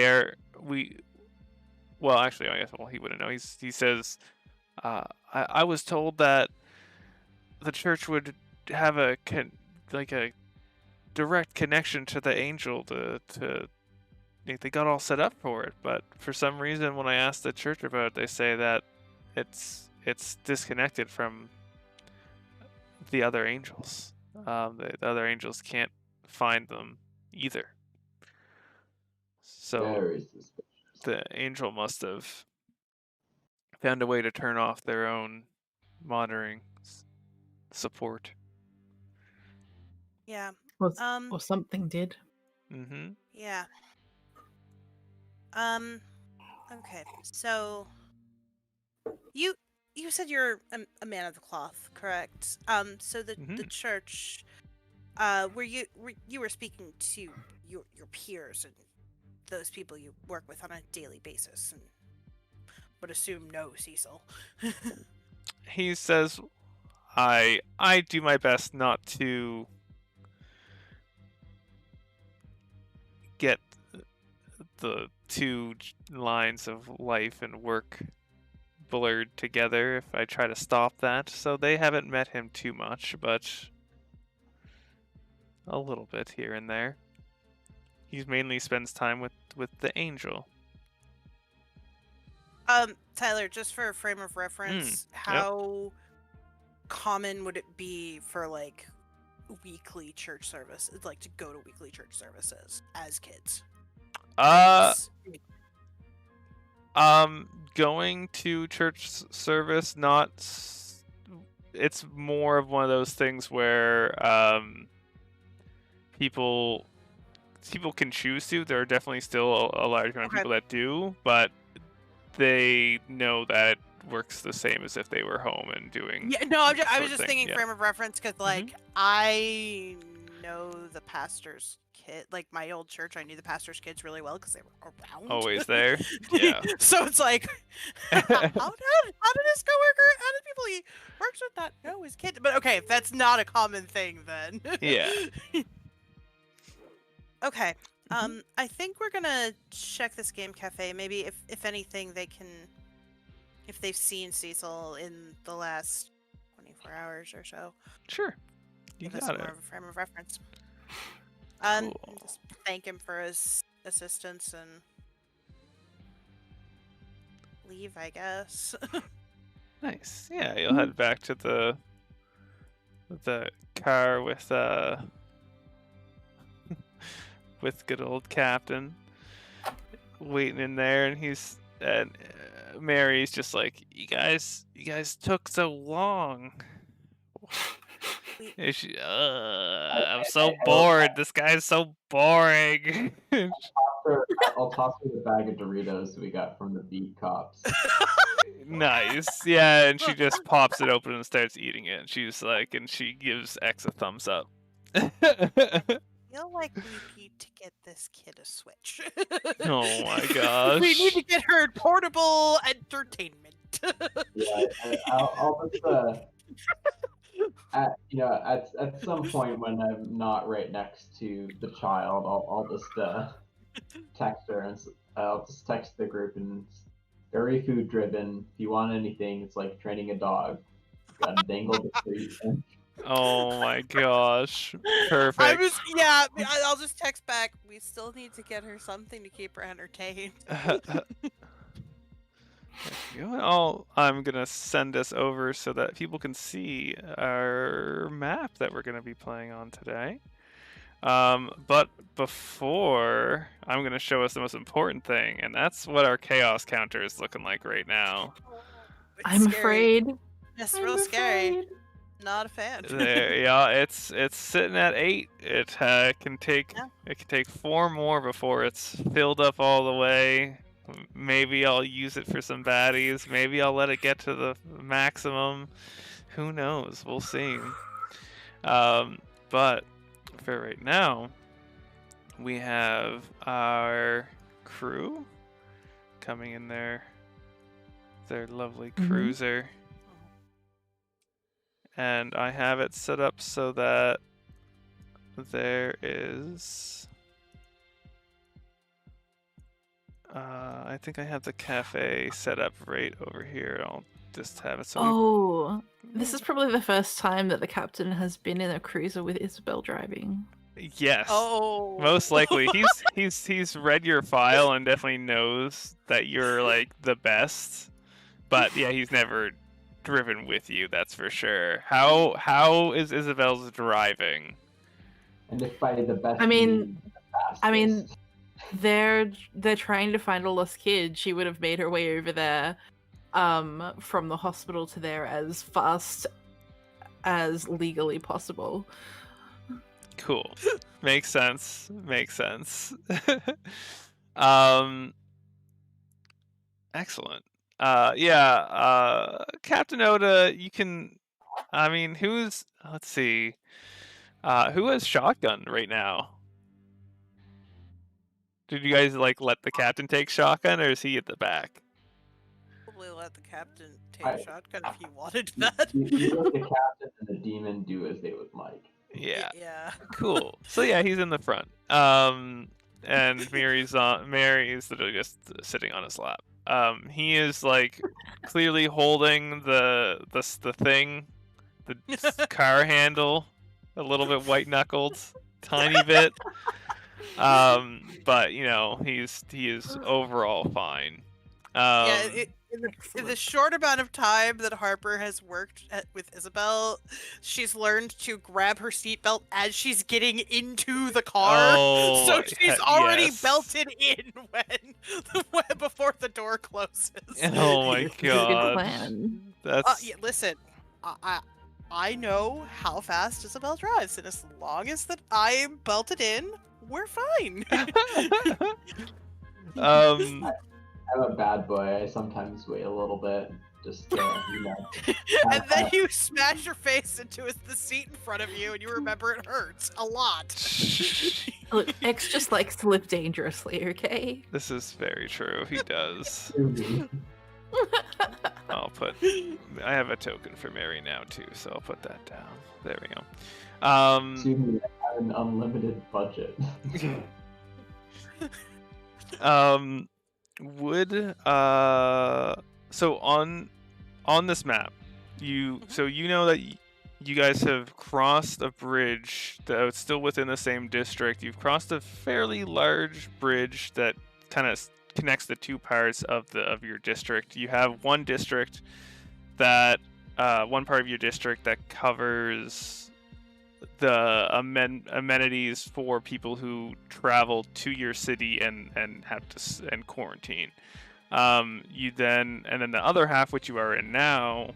well, actually, I guess he wouldn't know. He says, I was told that the church would have a direct connection to the angel to they got all set up for it, but for some reason when I asked the church about it, they say that it's disconnected from the other angels. The other angels can't find them either. So very suspicious. the angel must have found a way to turn off their own monitoring support. Yeah. Or something did. Mm-hmm. Yeah. Okay. So you said you're a man of the cloth, correct? So the church, were you were speaking to your peers and those people you work with on a daily basis, and would assume no, Cecil. He says, I do my best not to get the two lines of life and work blurred together if I try to stop that. So they haven't met him too much, but a little bit here and there. He mainly spends time with the angel. Tyler, just for a frame of reference, Yep. how common would it be for like weekly church service, like to go to weekly church services as kids? Going to church service, it's more of one of those things where people can choose to. There are definitely still a large amount of people that do, but they know that it works the same as if they were home and doing. Yeah, no, I was just thinking frame of reference because like I know the pastor's kid, like my old church, I knew the pastor's kids really well because they were around. Always there. Yeah. So it's like, how did his coworker? How did people he works with that know his kid? But okay, if that's not a common thing, then Yeah. Okay. I think we're gonna check this game cafe. Maybe if anything, they can, if they've seen Cecil in the last 24 hours or so. Sure. You give us got more it. of a frame of reference. Cool. Just thank him for his assistance and leave, I guess. Nice. Yeah, you'll head back to the car with with good old Captain waiting in there, and Mary's just like, you guys took so long. I'm so bored. This guy's so boring. I'll toss her the bag of Doritos we got from the beat cops. Nice. Yeah, and she just pops it open and starts eating it. And she's like, and she gives X a thumbs up. I feel like we need to get this kid a Switch. Oh my gosh. We need to get her portable entertainment. Yeah, I'll just at some point when I'm not right next to the child, I'll just text her and I'll just text the group and it's very food driven. If you want anything, it's like training a dog. Got to dangle the treat. Oh my gosh. Perfect. I'll just text back. We still need to get her something to keep her entertained. I'm gonna send us over so that people can see our map that we're gonna be playing on today. But before, I'm gonna show us the most important thing, and that's what our chaos counter is looking like right now. I'm afraid. It's real scary. Not a fan. Yeah, it's sitting at 8. It can take 4 more before it's filled up all the way. Maybe I'll use it for some baddies. Maybe I'll let it get to the maximum. Who knows? We'll see. But for right now, we have our crew coming in their lovely cruiser. And I have it set up so that there is... I think I have the cafe set up right over here. I'll just have it so this is probably the first time that the captain has been in a cruiser with Isabel driving. Yes. Oh. Most likely. He's read your file and definitely knows that you're like the best. But yeah, he's never driven with you, that's for sure. How is Isabel's driving? And if by the best, I mean, they're trying to find a lost kid. She would have made her way over there from the hospital to there as fast as legally possible. Cool. Makes sense. Excellent. Captain Oda, you can, let's see, who has shotgun right now? Did you guys let the captain take shotgun, or is he at the back? Probably let the captain take shotgun if he wanted that. You let the captain and the demon do as they would like. Yeah. Cool. So yeah, he's in the front. And Mary's literally just sitting on his lap. he is like clearly holding the thing, the car handle, a little bit white knuckled, tiny bit. But you know, he is overall fine. Yeah, in the Excellent. short amount of time that Harper has worked with Isabel, she's learned to grab her seatbelt as she's getting into the car. Oh, So she's already yes. belted in when before the door closes. Oh my This is a good god. plan. That's Yeah, listen, I know how fast Isabel drives, and as long as that I'm belted in, we're fine. I'm a bad boy. I sometimes wait a little bit, just And then you smash your face into the seat in front of you, and you remember it hurts a lot. Look, X just likes to live dangerously, okay? This is very true. He does. I have a token for Mary now too, so I'll put that down. There we go. Excuse me, I have an unlimited budget. So on this map, you know that you guys have crossed a bridge that's still within the same district. You've crossed a fairly large bridge that kind of connects the two parts of your district. You have one district that one part of your district that covers the amenities for people who travel to your city and have to and quarantine. You then the other half, which you are in now,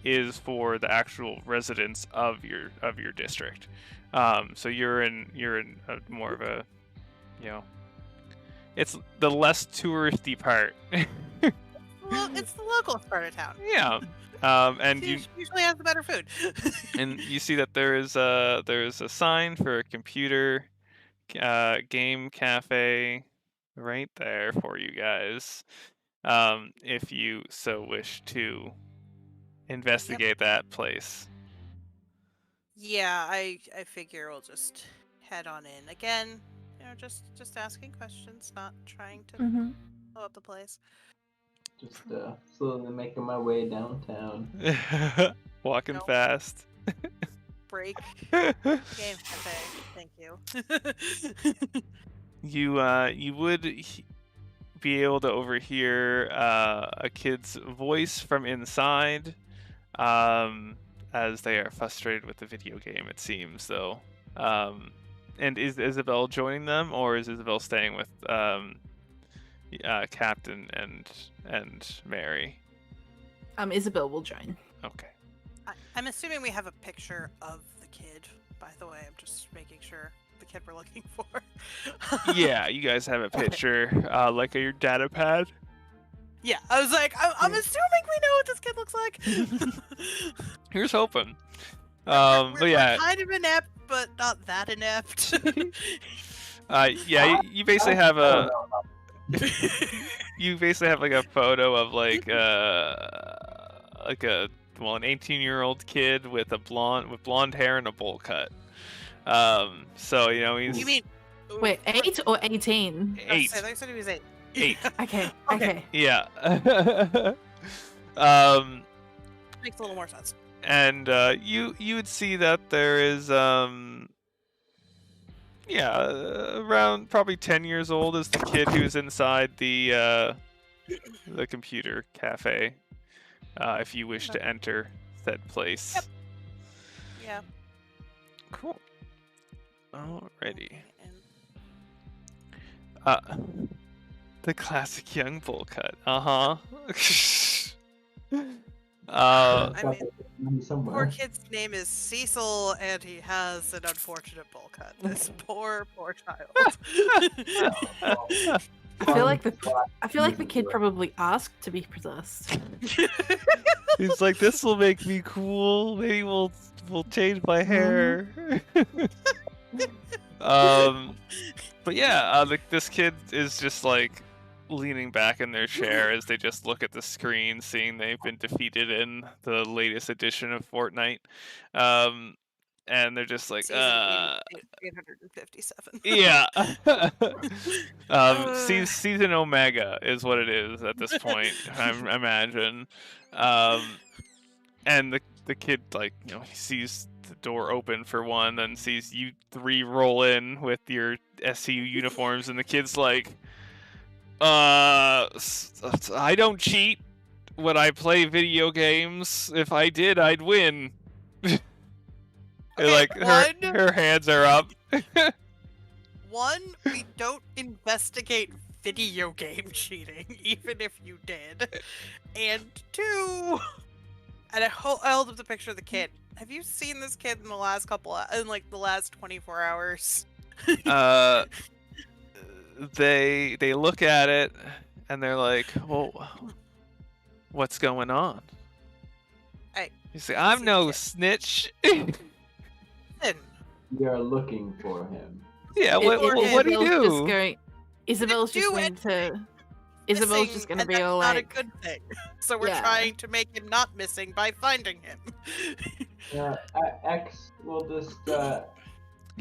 is for the actual residents of your district. So you're in more of a, you know, it's the less touristy part. Well, it's the local part of town. Yeah. And She usually has the better food. and you see that there is a sign for a computer game cafe right there for you guys, if you so wish to investigate that place. Yeah, I figure we'll just head on in. Again, just asking questions, not trying to Mm-hmm. blow up the place. Just slowly making my way downtown. Walking Nope. fast. Break. Game cafe. Thank you. You would be able to overhear a kid's voice from inside, as they are frustrated with the video game, it seems, though. And is Isabel joining them, or is Isabel staying with Captain and Mary? Isabel will join. Okay. I'm assuming we have a picture of the kid, by the way. I'm just making sure the kid we're looking for. Yeah, you guys have a picture, like your data pad. Yeah, I was like, I'm assuming we know what this kid looks like. Here's hoping. We're yeah, kind of inept, but not that inept. yeah, you basically have a like a photo of like an 18-year-old kid with blonde hair and a bowl cut. So you know he's. You mean? Wait, 8 or 18? 8? I said he was 8. 8. Okay. Yeah. Makes a little more sense. And you would see that there is around probably 10 years old is the kid who's inside the computer cafe, if you wish to enter said place. Yep. Yeah. Cool. Alrighty. The classic young bowl cut. Uh-huh. I mean, poor somewhere. kid's name is Cecil, and he has an unfortunate bowl cut. This poor child. I feel like the kid probably asked to be possessed. He's like, this will make me cool. Maybe we'll change my hair. But yeah, this kid is just like leaning back in their chair as they just look at the screen, seeing they've been defeated in the latest edition of Fortnite. and they're just like, Season 857. yeah. Uh. Season Omega is what it is at this point. I imagine. And the kid, like, he sees the door open for one, then sees you three roll in with your SCU uniforms, and the kid's like, I don't cheat when I play video games. If I did, I'd win. Okay, Like, her hands are up. One, we don't investigate video game cheating, even if you did. And two, and I hold up the picture of the kid. Have you seen this kid in the last the last 24 hours? They look at it and they're like, "Well, what's going on?" You say, "I'm no snitch." Listen, We are looking for him. Yeah, what do you do? Isabel's just going to. Isabel's just going to be all like. Not a good thing. So we're Yeah. trying to make him not missing by finding him. Yeah, X will just You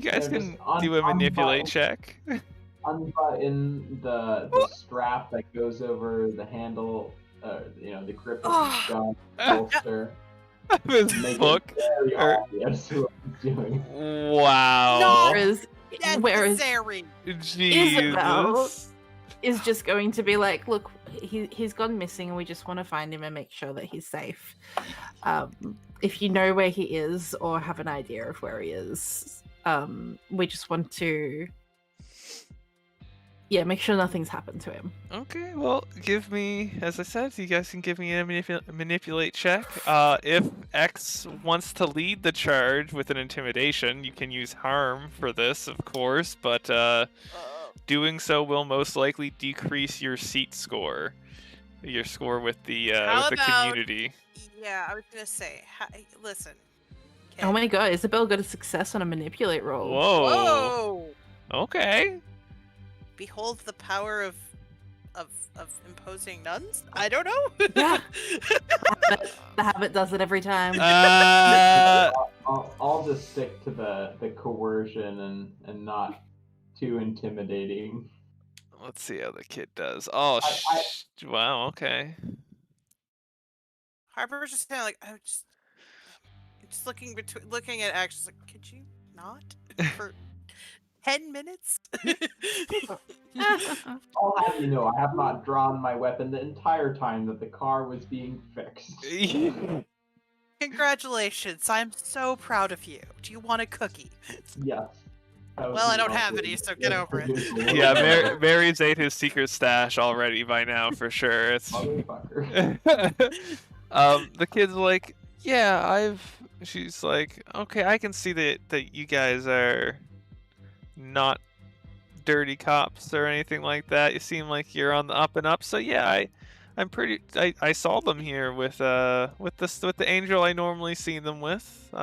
guys Yeah, can just do a manipulate unbutton- check. unbutton the strap that goes over the handle, the grip of his gun, holster. His Make book. it very or- obvious what he's doing. Wow. Whereas Necessary. Isabel Jesus. is just going to be like, look, he's gone missing and we just want to find him and make sure that he's safe. If you know where he is or have an idea of where he is, we just want to make sure nothing's happened to him. Okay, well, give me, as I said, you guys can give me a manipulate check. If X wants to lead the charge with an intimidation, you can use harm for this, of course, but doing so will most likely decrease your seat score. Your score with the community. Yeah, I was gonna say, listen. Oh my god, Isabel got a success on a manipulate roll. Whoa. Whoa! Okay. Behold the power of imposing nuns? I don't know. Yeah. The habit does it every time. I'll just stick to the coercion and not too intimidating. Let's see how the kid does. Oh, wow, okay. Harper's just kind of like, I'm just looking at actions like, could you not for 10 minutes? I'll have you know, I have not drawn my weapon the entire time that the car was being fixed. Congratulations, I'm so proud of you. Do you want a cookie? Yes. Well, I don't have any, so get over it. Yeah, Mary's ate his secret stash already by now, for sure. It's Motherfucker. the kid's like, yeah, she's like, okay, I can see that you guys are not dirty cops or anything like that. You seem like you're on the up and up. So yeah, I saw them here with the angel I normally see them with.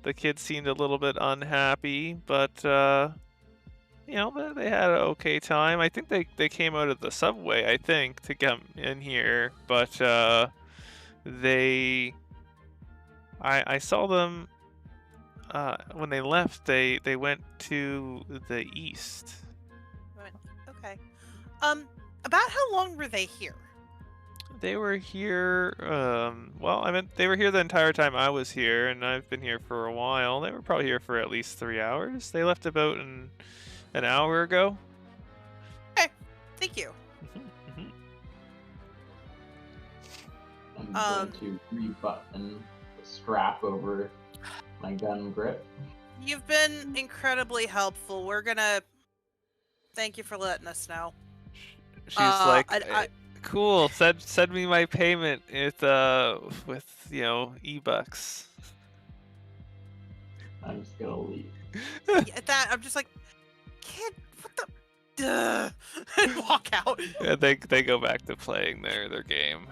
The kid seemed a little bit unhappy, but they had an okay time. I think they came out of the subway, I think, to come in here, but I saw them when they left. They went to the east. Okay. About how long were they here? They were here, they were here the entire time I was here, and I've been here for a while. They were probably here for at least 3 hours. They left about an hour ago. Okay, thank you. I'm going to rebutton the strap over my gun grip. You've been incredibly helpful. We're gonna thank you for letting us know. She's like, cool. Send me my payment with e-bucks. I'm just gonna leave. At that, I'm just like, kid, what the? Duh, and walk out. Yeah, they go back to playing their game.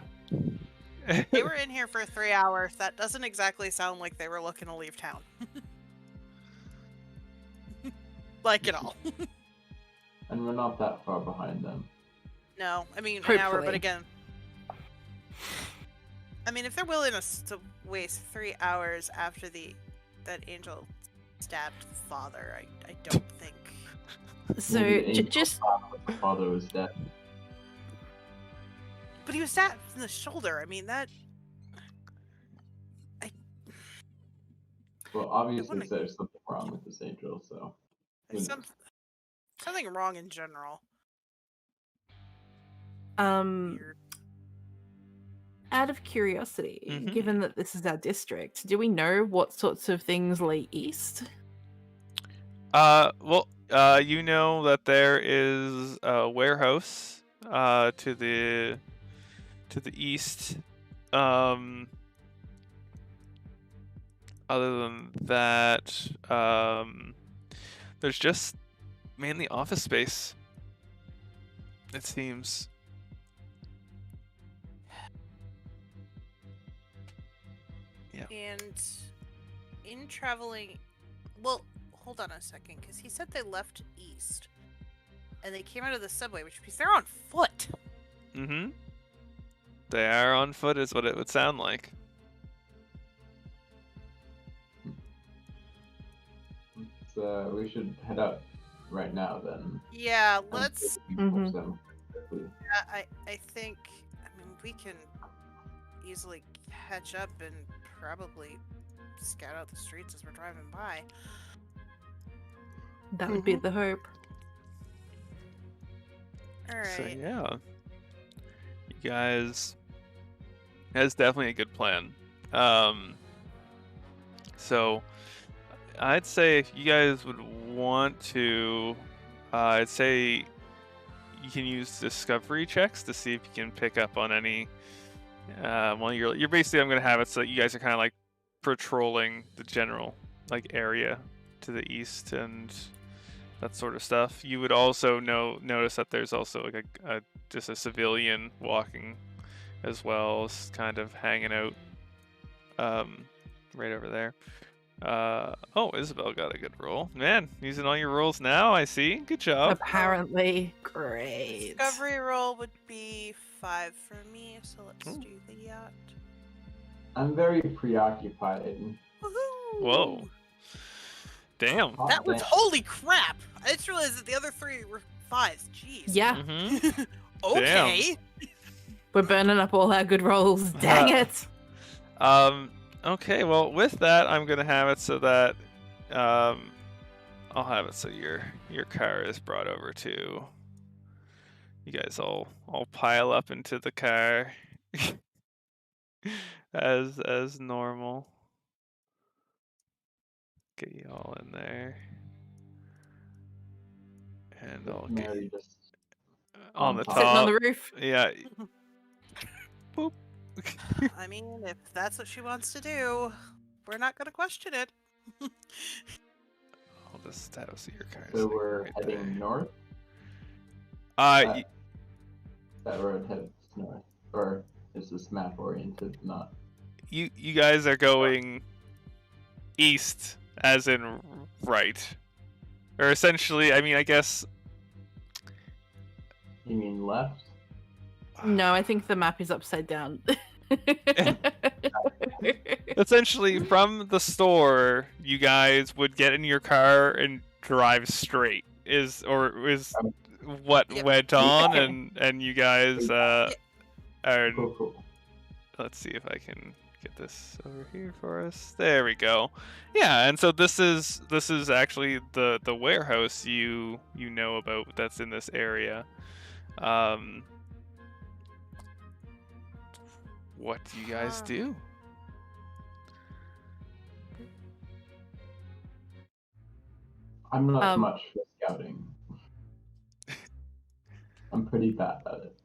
They were in here for 3 hours. That doesn't exactly sound like they were looking to leave town. Like at all. And we're not that far behind them. No, I mean an hour, but Hopefully. again, I mean if they're willing to waste 3 hours after the that Angel stabbed the father. I don't think. So Maybe the angel just thought that the father was dead. But he was stabbed in the shoulder. I mean that. Well, obviously wouldn't- there's something wrong with this angel, so who There's knows? something wrong in general. Weird. out of curiosity, Mhm. given that this is our district, do we know what sorts of things lay east? Well, you know that there is a warehouse to the east. Other than that, there's just mainly office space, it seems. Yeah. And in traveling, well, hold on a second, because he said they left east, and they came out of the subway, which means they're on foot. Mm-hmm. They are on foot, is what it would sound like. So we should head up right now then. Yeah, and let's. see if we can Mhm. catch them quickly. I think. I mean, we can easily catch up and probably scout out the streets as we're driving by. That would be the hope. All right. So yeah, you guys, that's definitely a good plan. So I'd say if you guys would want to, I'd say you can use discovery checks to see if you can pick up on any. Well, you're basically, I'm gonna have it so that you guys are kind of like patrolling the general like area to the east and that sort of stuff. You would also notice that there's also like a just a civilian walking as well, as kind of hanging out right over there. Oh, Isabel got a good roll. Man, using all your rolls now, I see. Good job. Apparently, great. Discovery roll would be 5 for me, so let's Ooh. do that. I'm very preoccupied. Woohoo! Whoa. Damn. Hot That was damn. holy crap! I just realized that the other 3 were 5s. Jeez. Yeah, Mm-hmm. Okay. we're burning up all our good rolls. Dang it! Okay, well, with that, I'm gonna have it so that I'll have it so your car is brought over to. You guys all pile up into the car as normal. Get you all in there, and I'll get Mary just on the top. Sitting on top. the roof. Yeah. Boop. I mean, if that's what she wants to do, we're not going to question it. I'll just have so your car is So like we're right heading there. north. Y- That road heads north, or is this map oriented? Not. you guys are going east, as in right, or essentially. I mean, I guess. You mean left? No, I think the map is upside down. Essentially, from the store, you guys would get in your car and drive straight. Is what Yep. went on, and you guys are. Cool. Let's see if I can get this over here for us. There we go. Yeah, and so this is actually the warehouse you know about that's in this area. What do you guys Huh. do? I'm not Um, much for scouting. I'm pretty bad at it.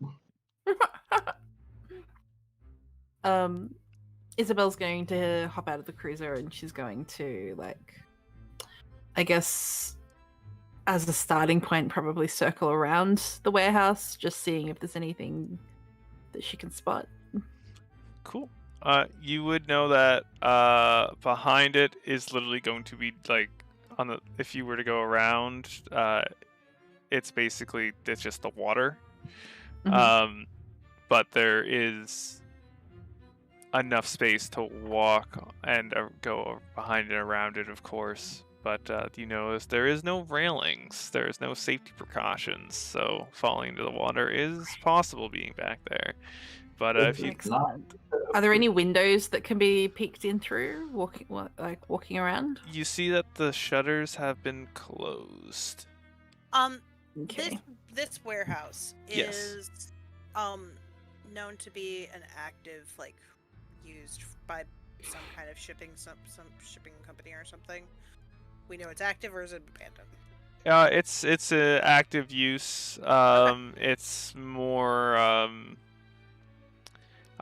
Isabel's going to hop out of the cruiser and she's going to, like, I guess, as a starting point, probably circle around the warehouse, just seeing if there's anything that she can spot. Cool. You would know that behind it is literally going to be like on the. If you were to go around, it's just the water. Mhm. But there is enough space to walk and go behind and around it, of course. But you notice there is no railings. There is no safety precautions. So falling into the water is possible being back there. But if you Excellent. Are there any windows that can be peeked in through, walking around? you see that the shutters have been closed. Okay. This warehouse Yes. is known to be an active, like, used by some kind of some shipping company or something. We know it's active, or is it abandoned? It's a active use. It's more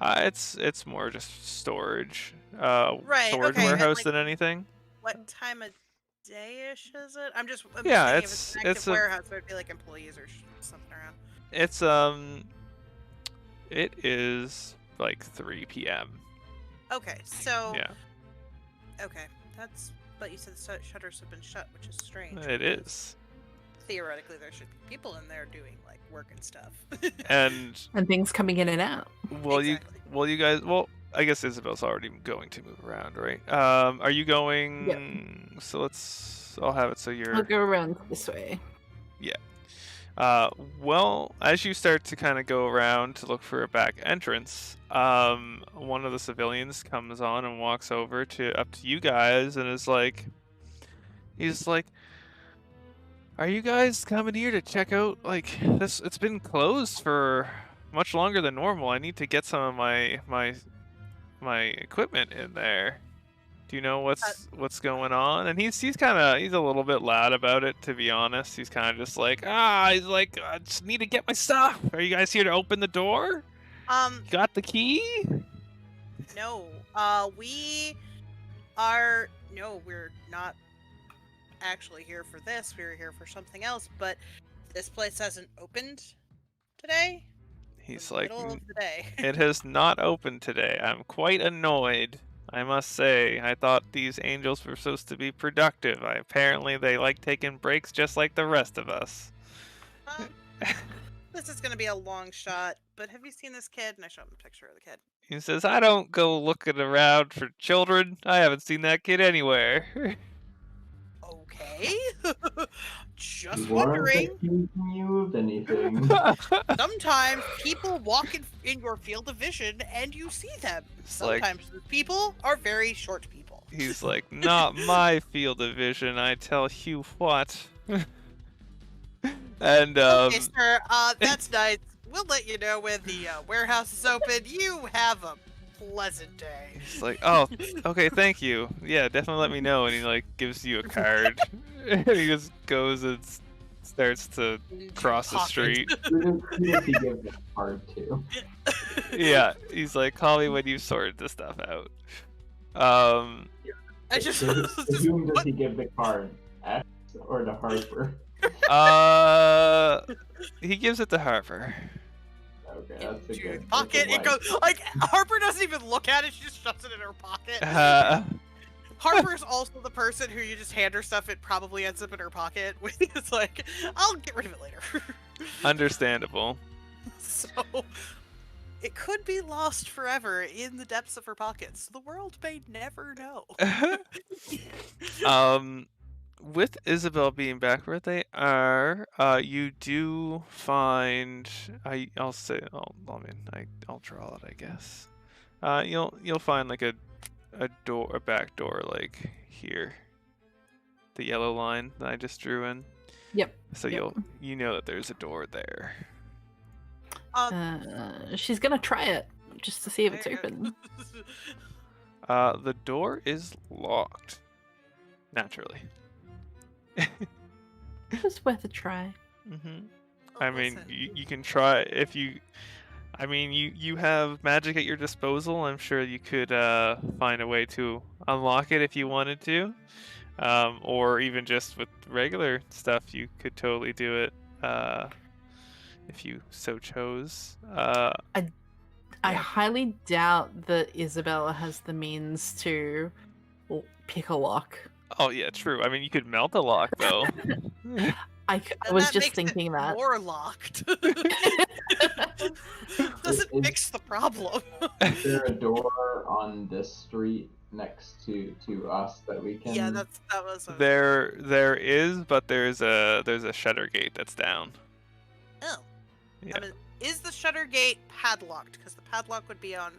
it's more just storage. Right, Storage okay, and, warehouse like, than anything. What time of day-ish is it? I'm just Yeah, thinking if it's an active it's a warehouse, there'd be like employees or something around. it's it is like 3 p.m. Okay, so Yeah, okay, but you said the shutters have been shut, which is strange. it because is. Theoretically, there should be people in there doing like work and stuff. And And things coming in and out. Exactly. you guys, I guess Isabel's already going to move around, right? Are you going? Yep. So I'll have it so I'll you're. go around this way. Well, as you start to kind of go around to look for a back entrance, one of the civilians comes on and walks over up to you guys and is like, he's like, "Are you guys coming here to check out like this? It's been closed for much longer than normal. I need to get some of my equipment in there. Do you know what's going on?" And he's a little bit loud about it, to be honest. He's kind of just like, I just need to get my stuff. Are you guys here to open the door? Got the key? No, we're not actually here for this. We were here for something else, but this place hasn't opened today. He's In the like, middle of the day. "It has not opened today. I'm quite annoyed. I must say, I thought these angels were supposed to be productive. Apparently they like taking breaks just like the rest of us." This is gonna be a long shot, but have you seen this kid? And I show him a picture of the kid. He says, "I don't go looking around for children. I haven't seen that kid anywhere." Okay. Just You weren't wondering. accusing you of anything. Sometimes people walk in your field of vision and you see them. It's like- Sometimes those people are very short people. He's like, "Not my field of vision, I tell you what." And Okay, sir, that's nice. We'll let you know when the warehouse is open. You have a pleasant day. he's like, "Oh, okay, thank you. Yeah, definitely let me know." And he like gives you a card. And he just goes and starts to cross the Pocket. street. Who does he give the card to? Yeah, he's like, "Call me when you sorted this stuff out." I just, To whom does he give the card? X or to Harper? He gives it to Harper. Okay, that's a into good the pocket. It goes like Harper doesn't even look at it. She just shoves it in her pocket. Harper's also the person who you just hand her stuff. It probably ends up in her pocket. It's like, I'll get rid of it later. Understandable. So it could be lost forever in the depths of her pockets. The world may never know. With Isabel being back where they are, you do find. I'll draw it, I guess. You'll find like a back door, like here. The yellow line that I just drew in. Yep. So Yep. you know that there's a door there. She's gonna try it just to see if it's There you go. open. The door is locked. Naturally. Just worth a try. Mm-hmm. Oh, I mean, listen. you can try if you. I mean, you have magic at your disposal. I'm sure you could find a way to unlock it if you wanted to, or even just with regular stuff, you could totally do it if you so chose. I highly doubt that Isabella has the means to pick a lock. Oh yeah, true. I mean, you could melt a lock though. I And was that just makes it thinking that. more locked. Doesn't Is fix the problem. there a door on this street next to us that we can? Yeah, that was. There is, but there's a shutter gate that's down. Oh. Yeah. I mean, is the shutter gate padlocked? Because the padlock would be on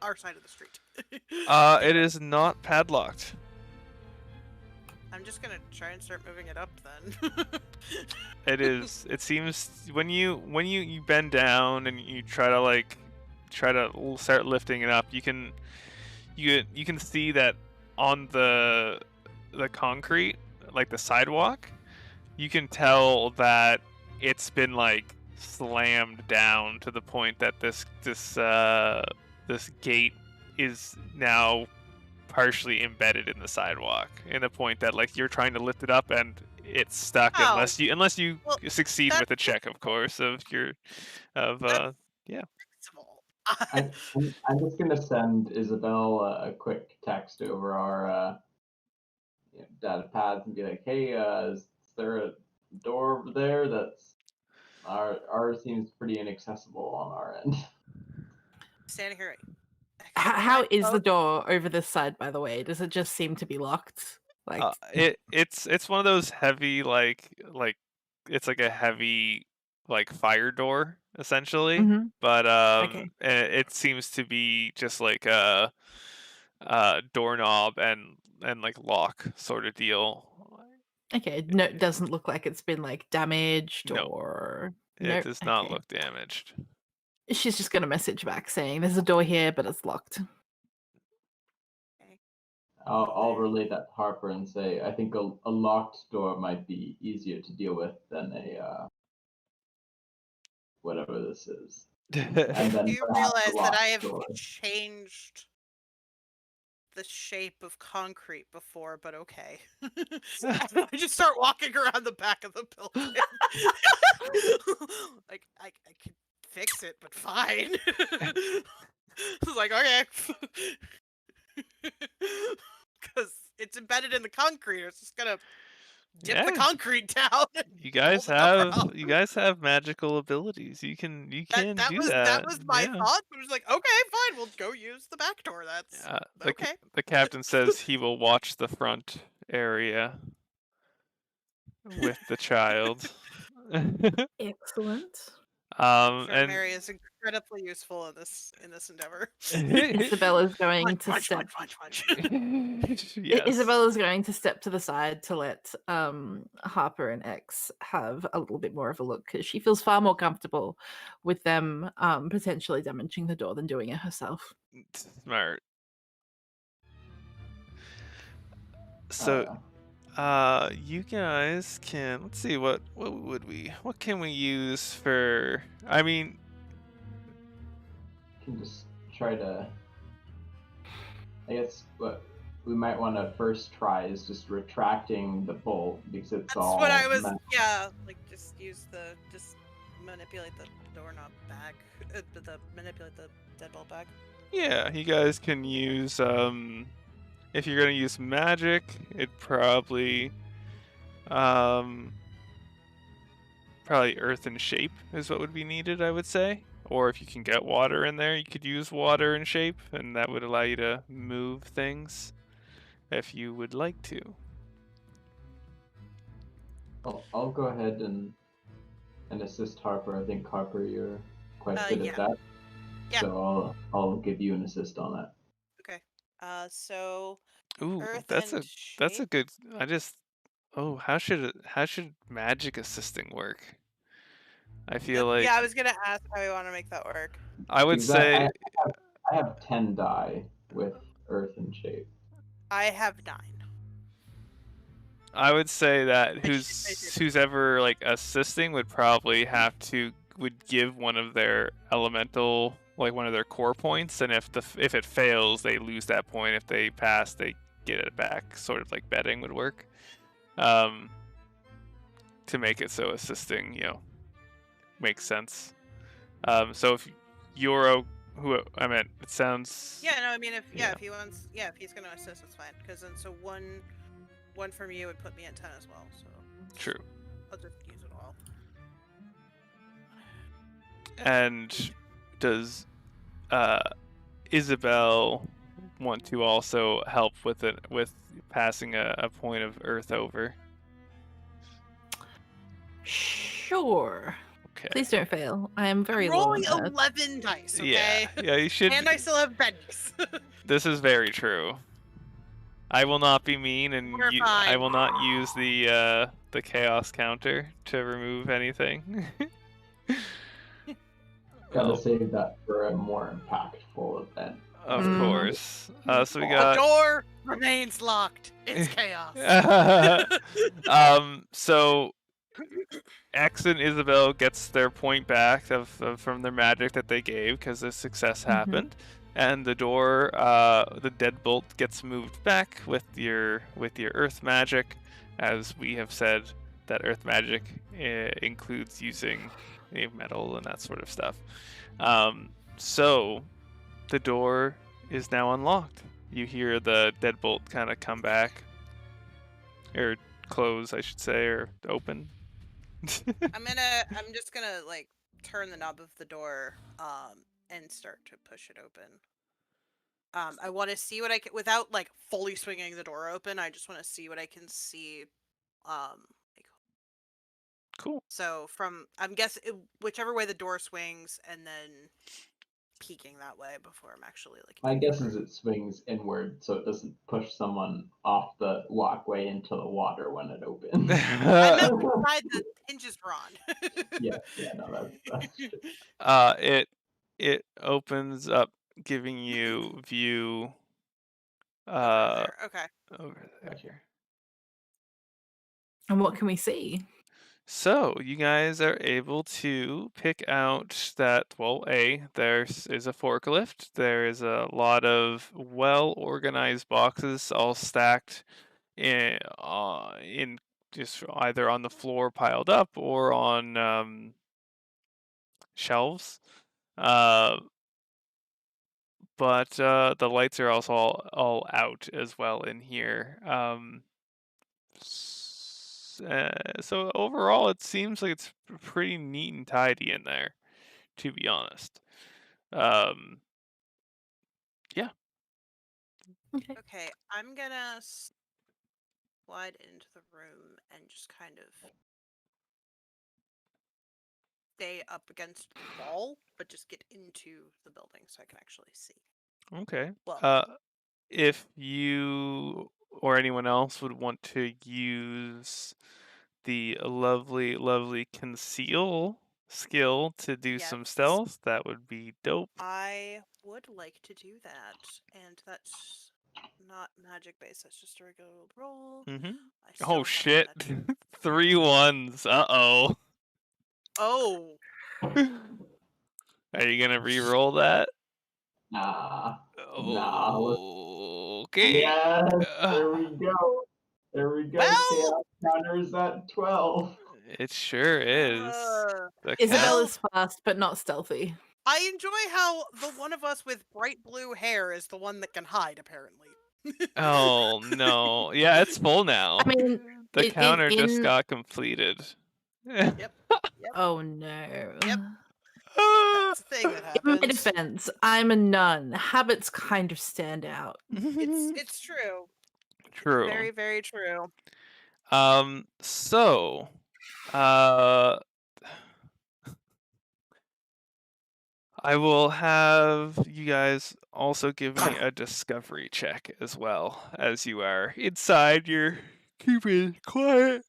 our side of the street. It is not padlocked. I'm just gonna try and start moving it up then. It is. It seems when you bend down and you try to start lifting it up, you can see that on the concrete, like the sidewalk, you can tell that it's been like slammed down to the point that this gate is now partially embedded in the sidewalk, in the point that like you're trying to lift it up and it's stuck Oh. unless you Well, succeed that- with a check, of course, of your yeah. Fixable. I'm just gonna send Isabel a quick text over our data pads and be like, hey, is there a door over there? That's ours seems pretty inaccessible on our end. Standing here. How is the door over this side, by the way? Does it just seem to be locked? Like, It's one of those heavy like it's like a heavy like fire door essentially, Mhm. but Okay. it seems to be just like a doorknob and like lock sort of deal. Okay, no, it doesn't look like it's been like damaged No. or It no. does not Okay. look damaged. She's just gonna message back saying there's a door here, but it's locked. I'll relay that to Harper and say I think a locked door might be easier to deal with than a whatever this is. And then You perhaps realize a that I locked have door. changed the shape of concrete before, but okay. I just start walking around the back of the building. Like I can fix it, but fine. It's like okay. Because it's embedded in the concrete. It's just gonna dip the Yeah. concrete down. And You guys pull the number out. have magical abilities. You can do That was my yeah. thought. I was like, okay, fine, we'll go use the back door. That's okay. The captain says he will watch the front area with the child. Excellent. Sure, And Mary is incredibly useful in this endeavor. Isabella's going to Punch, step. punch, punch, punch. yes. Isabella's going to step to the side to let Harper and X have a little bit more of a look because she feels far more comfortable with them potentially damaging the door than doing it herself. Smart. So you guys can let's see what can we use for I mean Can just try to. I guess what we might want to first try is just retracting the bolt because it's That's all. what I was. Yeah, like just manipulate the doorknob back. Manipulate the deadbolt back. yeah, you guys can use if you're gonna use magic, it probably earth and shape is what would be needed, I would say. Or if you can get water in there, you could use water and shape, and that would allow you to move things if you would like to. I'll go ahead and assist Harper. I think Harper, you're quite good Yeah. at that. Yeah. So I'll give you an assist on that. Okay. So. Ooh, Earth that's and a good. How should magic assisting work? I feel like Yeah, I was gonna ask how you want to make that work. I would Because say I have 10 die with earth and shape. I have 9. I would say that I should who's ever like assisting would probably would give one of their elemental like one of their core points, and if it fails, they lose that point. If they pass, they get it back. Sort of like betting would work. To make it so assisting, makes sense. So if you're it sounds. Yeah, no, I mean if Yeah. he wants, if he's gonna assist, it's fine. Because then so one from you would put me at 10 as well. So True. I'll just use it all. And does Isabel want to also help with passing a point of earth over? Sure. Okay. Please don't fail. I am very I'm low rolling on earth. 11 dice, Yeah, okay? you should. And I still have bennies. This is very true. I will not be mean, and We're I fine. will not use the chaos counter to remove anything. Gotta Oh, save that for a more impactful event. of Mm. course. So we The got. door remains locked. It's chaos. So X and Isabel gets their point back from their magic that they gave because the success happened, and the door, the deadbolt gets moved back with your earth magic, as we have said that earth magic includes using metal and that sort of stuff. So the door is now unlocked. You hear the deadbolt kind of come back, or close, I should say, or open. I'm just gonna like turn the knob of the door and start to push it open. I want to see what I can without like fully swinging the door open. I just want to see what I can see. Like, Cool. so I'm guessing whichever way the door swings, and then peeking that way before I'm actually like. My guess is it swings inward so it doesn't push someone off the walkway into the water when it opens. I meant which side the hinges were on. Yeah, no, that's true. It opens up, giving you view Over there. Okay. over there. And what can we see? So you guys are able to pick out that, well, there is a forklift. There is a lot of well-organized boxes all stacked in just either on the floor piled up or on shelves. But the lights are also all out as well in here. So overall, it seems like it's pretty neat and tidy in there, to be honest. Yeah. Okay. Okay, I'm gonna slide into the room and just kind of stay up against the wall, but just get into the building so I can actually see. Okay. Well, If you or anyone else would want to use the lovely conceal skill to do some yes, stealth, that would be dope. I would like to do that, and that's not magic based. That's just a regular old roll. Mm-hmm. I still Oh have shit! that. 3 1s. Uh-oh. Oh, Are you gonna re-roll that? Nah. Okay. Yes, there we go. There we go. Well- Chaos counters at 12. It sure is. The Isabel Well- is fast, but not stealthy. I enjoy how the one of us with bright blue hair is the one that can hide, apparently. Oh no. Yeah, it's full now. I mean, The in- counter just in- got completed. Yep. Oh no. Yep. That's the thing that In my happens. defense, I'm a nun. Habits kind of stand out. It's true. True. Very, very true. So I will have you guys also give me a discovery check as well, as you are inside. You're keeping quiet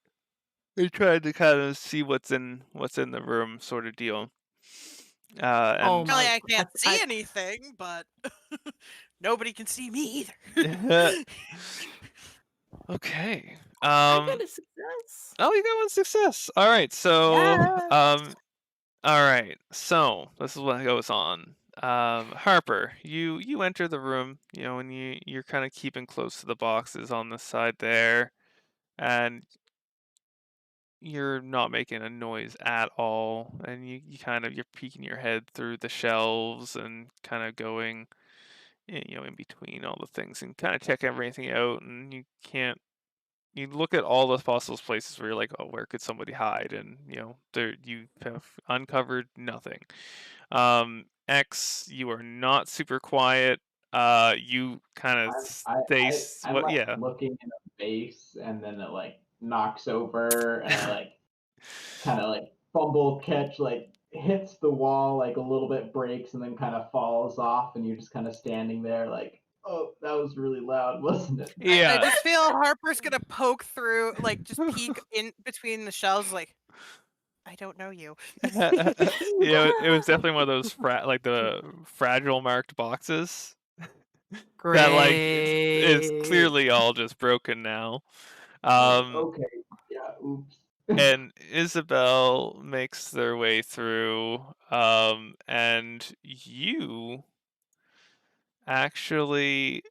and trying to kind of see what's in the room, sort of deal. Oh And Apparently, I can't I- see I- anything, but nobody can see me either. okay. I got a success. Oh, you got one success. All right. So Yes. all right. So this is what goes on. Harper, you enter the room, and you're kind of keeping close to the boxes on the side there, and you're not making a noise at all, and you're peeking your head through the shelves and kind of going in between all the things and kind of check everything out, and you look at all the possible places where you're like, oh, where could somebody hide, and you have uncovered nothing. X, you are not super quiet. You kind of stay. I'm What? like Yeah. looking in a vase, and then it like knocks over, and I like kind of like fumble catch, like hits the wall, like a little bit breaks, and then kind of falls off, and you're just kind of standing there, like, oh, that was really loud, wasn't it? I Yeah. just feel Harper's gonna poke through, like just peek in between the shells, like I don't know you. Yeah, it was definitely one of those like the fragile marked boxes that like is Great. clearly all just broken now. Like, Um, okay, yeah, oops. and Isabel makes their way through, and you actually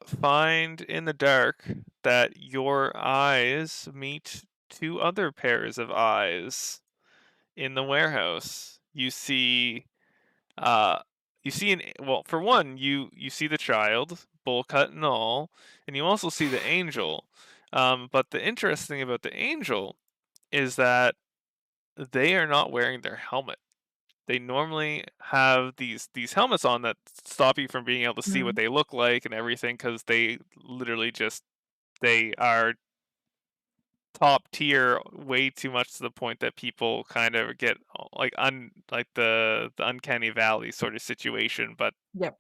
find in the dark that your eyes meet two other pairs of eyes in the warehouse. Uh, you see well, for one, you see the child, bowl cut and all, and you also see the angel. But the interesting thing about the angel is that they are not wearing their helmet. They normally have these helmets on that stop you from being able to see what Mhm. they look like and everything because they literally just they are top tier way too much to the point that people kind of get like like the uncanny valley sort of situation, but Yep.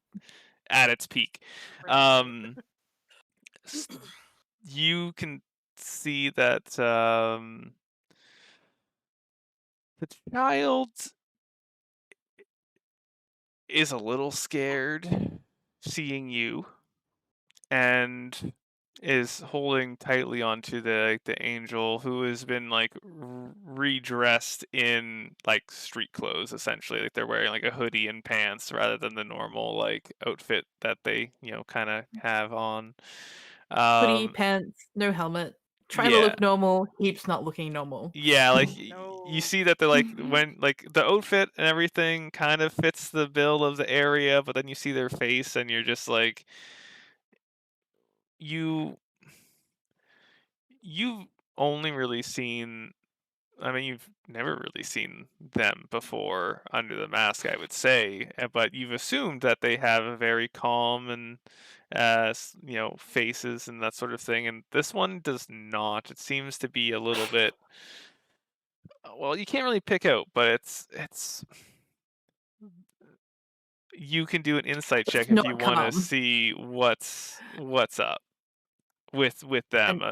at its peak. Um, s- you can see that the child is a little scared seeing you and is holding tightly onto the angel who has been like redressed in like street clothes essentially, like they're wearing like a hoodie and pants rather than the normal like outfit that they kind of have on. Hoodie, um pants, no helmet. Trying to yeah, look normal, keeps not looking normal. yeah, like you No. see that they're like when like the outfit and everything kind of fits the bill of the area, but then you see their face and you're just like you you've only really seen, I mean, you've never really seen them before under the mask, I would say, but you've assumed that they have a very calm and, faces and that sort of thing. And this one does not. It seems to be a little bit. Well, you can't really pick out, but it's. You can do an insight check It's if you not want to calm. see what's up with them.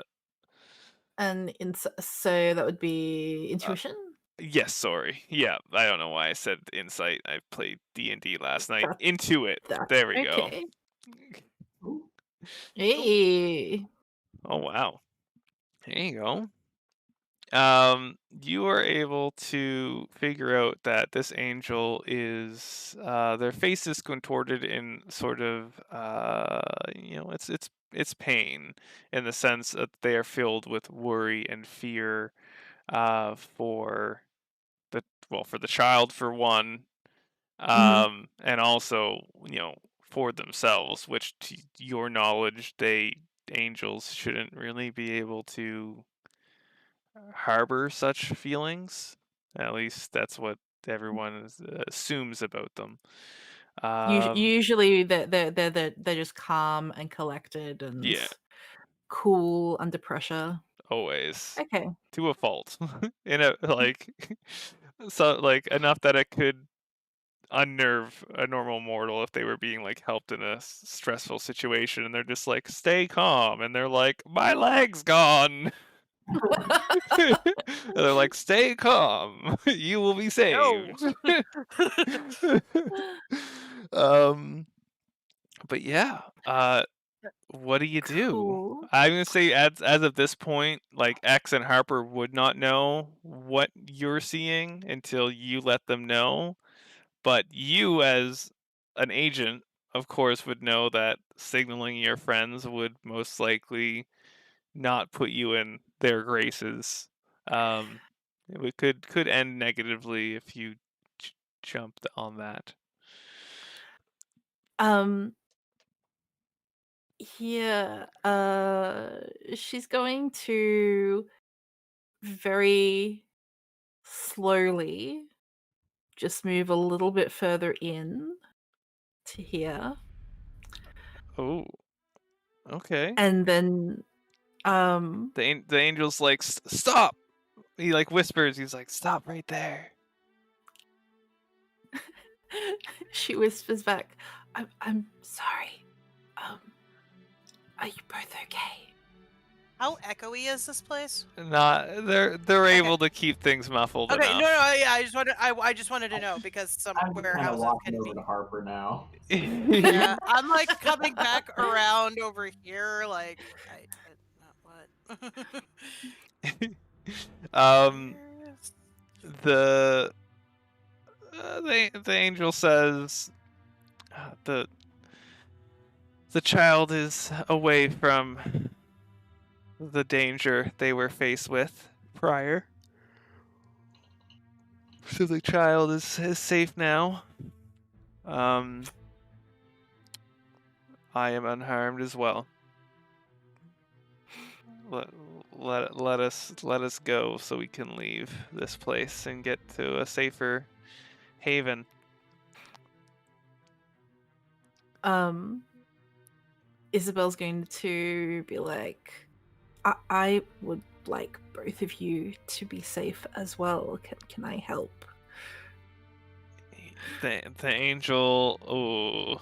And so that would be Uh, intuition. Yes, sorry. Yeah, I don't know why I said insight. I played D&D last night. That's Intuit. that's There we go. okay. Ooh, Hey. Oh wow. There you go. You are able to figure out that this angel is their face is contorted in sort of it's pain in the sense that they are filled with worry and fear for the for the child for one, Mhm. and also for themselves, which to your knowledge angels shouldn't really be able to harbor such feelings. At least that's what everyone assumes about them. um Usually they're just calm and collected and yeah, cool under pressure. always Okay. to a fault. In a like so like enough that it could unnerve a normal mortal if they were being like helped in a stressful situation and they're just like stay calm and they're like my leg's gone. And they're like stay calm, you will be No. saved. um but yeah, what do you do? Cool. I'm gonna say as of this point, like X and Harper would not know what you're seeing until you let them know. But you, as an agent, of course, would know that signaling your friends would most likely not put you in their graces. Um, could end negatively if you jumped on that. Um yeah, she's going to very slowly just move a little bit further in to here, Oh, okay. and then The angel's like, stop! He like whispers. He's like, stop right there. she whispers back, I'm sorry. Are you both okay? How echoey is this place? Not they're able to keep things muffled Okay, enough. no, yeah, I just wanted to know because some I'm just kind of warehouses walking can over be. to Harper now. Yeah, I'm like coming back around over here, like what? um, Where's- the the angel says the child is away from the danger they were faced with prior. So the child is safe now. I am unharmed as well. Let us go so we can leave this place and get to a safer haven. Isabel's going to be like, I would like both of you to be safe as well. Can I help? The angel. Ooh.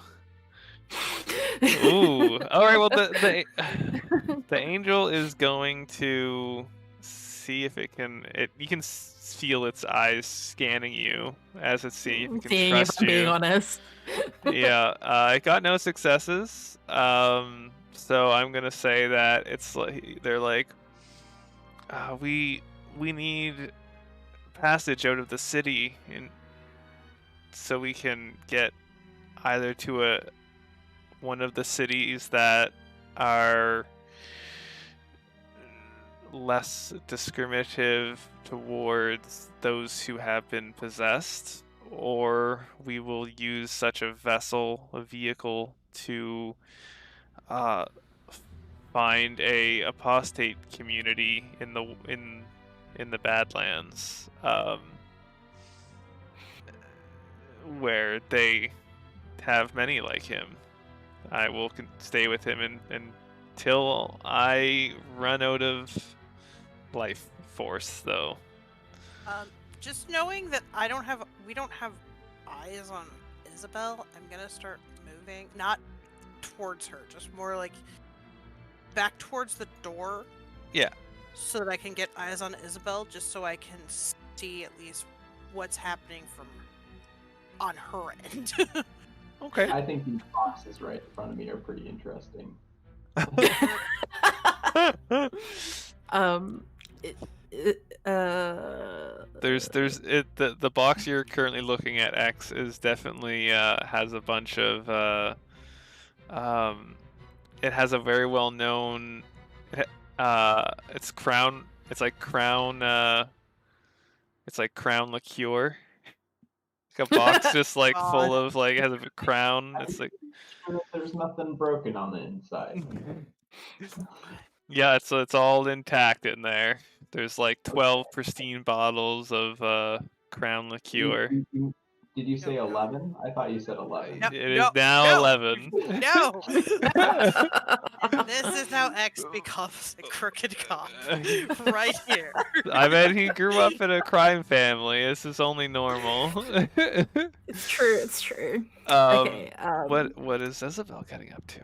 Ooh. All right. Well, the angel is going to see if it can. You can feel its eyes scanning you as it see if it can Seeing trust if I'm being you. honest. Yeah. I got no successes. So I'm gonna say that it's like they're like, we need passage out of the city, and so we can get either to one of the cities that are less discriminative towards those who have been possessed, or we will use such a vehicle to uh, find a apostate community in the Badlands, where they have many like him. I will stay with him until I run out of life force, though. Just knowing that we don't have eyes on Isabel, I'm gonna start moving, not towards her, just more like back towards the door. Yeah. So that I can get eyes on Isabel, just so I can see at least what's happening on her end. Okay. I think these boxes right in front of me are pretty interesting. The box you're currently looking at, X, is definitely has a bunch of it has a very well known it's like crown liqueur. Like a box just like full God. of like has a crown. It's like There's nothing broken on the inside. yeah, it's all intact in there. There's like 12 pristine bottles of crown liqueur. Did you say 11? I thought you said 11. No, It is now 11. No. This is how X becomes a crooked cop. Right here. I bet he grew up in a crime family. This is only normal. It's true. It's true. Okay. Okay. What is Isabel getting up to?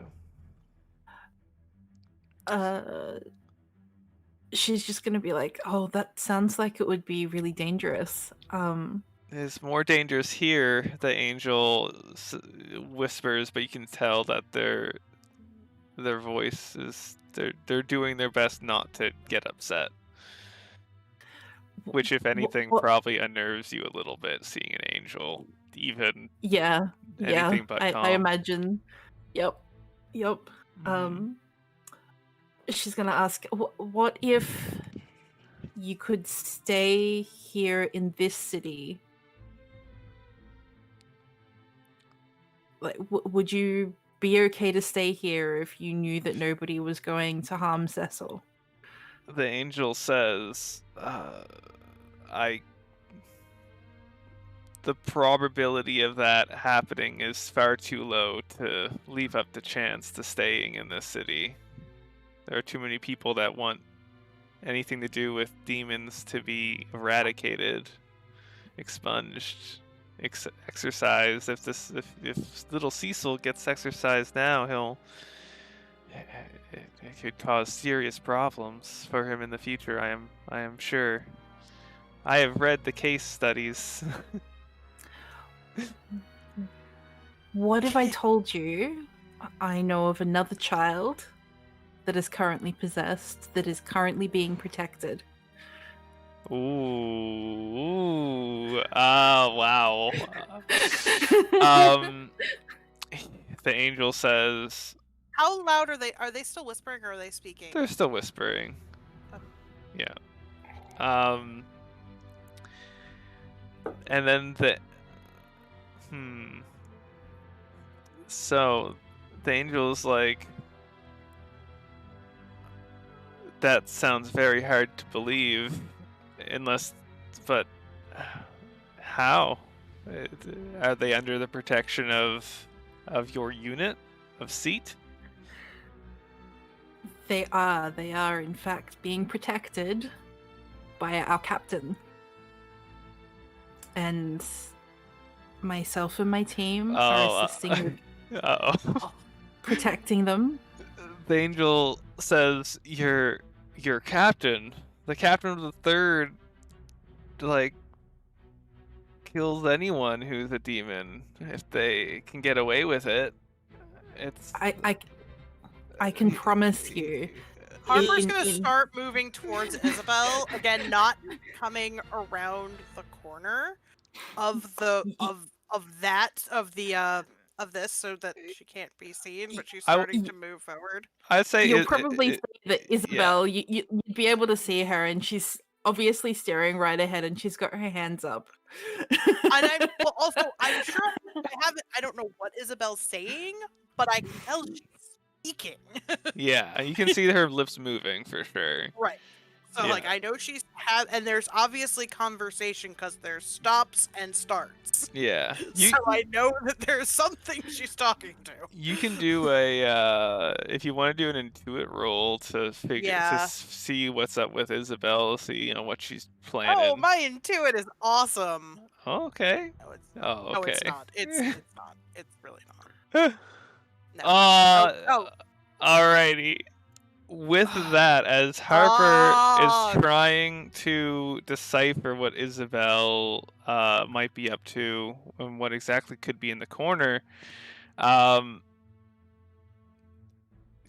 She's just gonna be like, "Oh, that sounds like it would be really dangerous." It's more dangerous here, the angel whispers, but you can tell that their voice is they're doing their best not to get upset. Which, if anything, probably unnerves you a little bit, seeing an angel, even anything but calm. I imagine. Yep. Mm-hmm. She's gonna ask, "What if you could stay here in this city? Like, would you be okay to stay here if you knew that nobody was going to harm Cecil?" The angel says, the probability of that happening is far too low to leave up the chance to staying in this city. There are too many people that want anything to do with demons to be eradicated, expunged, exercised. If little Cecil gets exercised now, it could cause serious problems for him in the future. I am sure. I have read the case studies. What if I told you I know of another child that is currently possessed, that is currently being protected? Ooh. Wow. The angel says How loud are they? Are they still whispering or are they speaking? they're still whispering. Okay. Yeah. And then so the angel's like, that sounds very hard to believe, but how? Are they under the protection of your unit of seat? They are in fact being protected by our captain. And myself and my team are assisting with protecting them. The angel says, your captain, the captain of the third, like, kills anyone who's a demon if they can get away with it. It's I can promise you. Harper's gonna start moving towards Isabel again, not coming around the corner of this, so that she can't be seen, but she's starting to move forward. I'd say you'll probably see that Isabel. Yeah. You'd be able to see her, and she's obviously staring right ahead, and she's got her hands up. And I'm sure I don't know what Isabel's saying, but I can tell she's speaking. Yeah, you can see her lips moving for sure. Right. So, like, I know she's and there's obviously conversation because there's stops and starts. Yeah. So I know that there's something she's talking to. You can do a, if you want to do an intuit roll to to see what's up with Isabel, see, what she's planning. Oh, my intuit is awesome. Oh, okay. No, it's okay. No, it's not. It's not. It's really not. No. Alrighty. With that, as Harper is trying to decipher what Isabel might be up to and what exactly could be in the corner,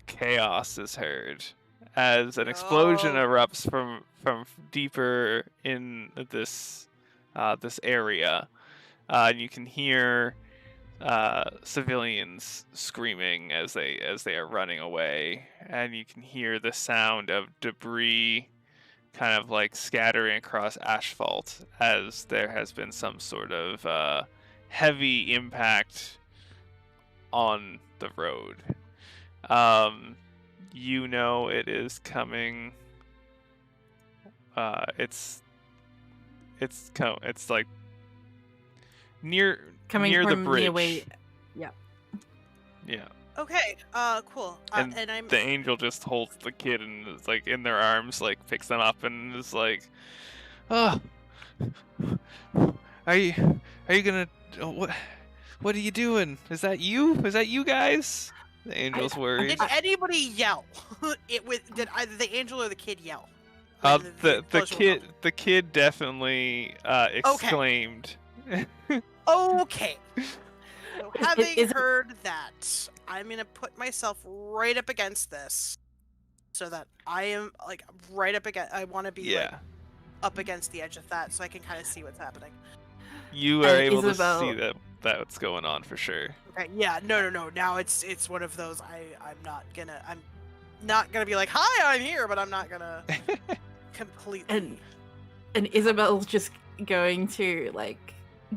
chaos is heard as an explosion erupts from deeper in this area, and you can hear civilians screaming as they are running away, and you can hear the sound of debris kind of like scattering across asphalt as there has been some sort of heavy impact on the road. It is coming. It's like near the bridge. Yeah. Okay. Cool. And I'm the angel just holds the kid and is like in their arms, like picks them up and is like, "Oh, are you gonna? What are you doing? Is that you? Is that you guys?" The angel's worried. Did anybody yell? Did either the angel or the kid yell? The kid definitely exclaimed. Okay. So having heard that, I'm gonna put myself right up against this, so that I am like right up against. I want to be up against the edge of that, so I can kind of see what's happening. You are able to see that's going on for sure. Okay. Yeah. No. Now it's one of those. I'm not gonna be like, "Hi, I'm here," but I'm not gonna completely. And Isabel's just going to like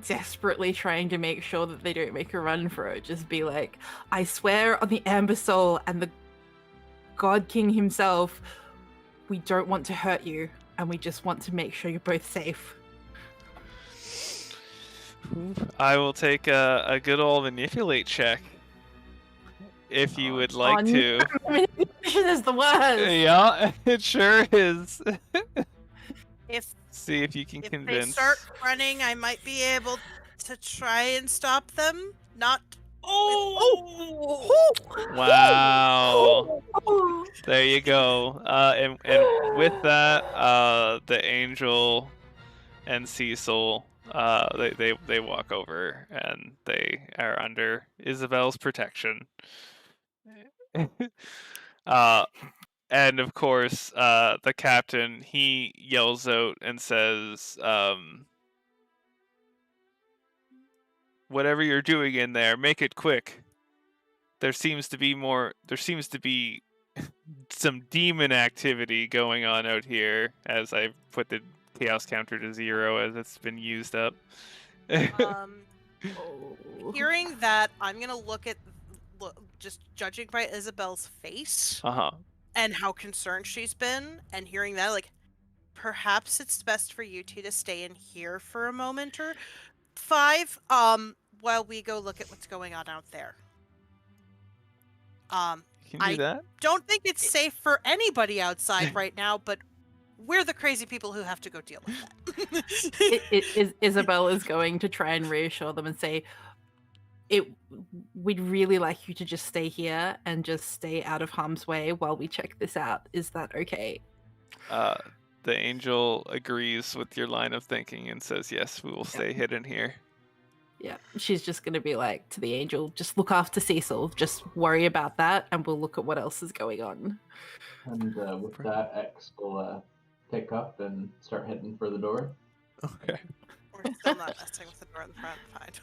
desperately trying to make sure that they don't make a run for it. Just be like, "I swear on the Amber Soul and the God King himself, we don't want to hurt you, and we just want to make sure you're both safe." I will take a good old manipulate check if you would Oh, like no. to. Manipulation is the worst. Yeah, it sure is. If See if you can if they start convince. running, I might be able to try and stop them. Not. Oh! Wow. Oh! There you go. And with that, the angel and Cecil, they walk over and they are under Isabel's protection. uh, and of course, the captain, he yells out and says, "Whatever you're doing in there, make it quick. There seems to be some demon activity going on out here," as I put the chaos counter to 0 as it's been used up. Oh. Hearing that, I'm gonna just judging by Isabel's face Uh-huh. and how concerned she's been, and hearing that, like, perhaps it's best for you two to stay in here for a moment or 5, while we go look at what's going on out there. You can do I that. don't think it's safe for anybody outside right now, but we're the crazy people who have to go deal with that. Isabel is going to try and reassure them and say, we'd really like you to just stay here and just stay out of harm's way while we check this out. Is that okay? The angel agrees with your line of thinking and says, "Yes, we will stay hidden here." Yeah, she's just going to be like to the angel, just look after Cecil, just worry about that, and we'll look at what else is going on. And with that, X will pick up and start heading for the door. Okay. We're still not messing with the door in the front.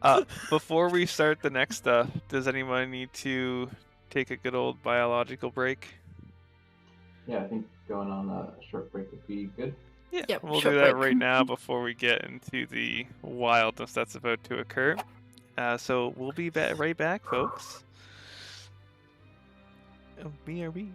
Fine. Before we start the next stuff, does anyone need to take a good old biological break? Yeah, I think going on a short break would be good. Yeah, Yep, we'll short do that break. right now before we get into the wildness that's about to occur. So we'll be right back, folks. BRB.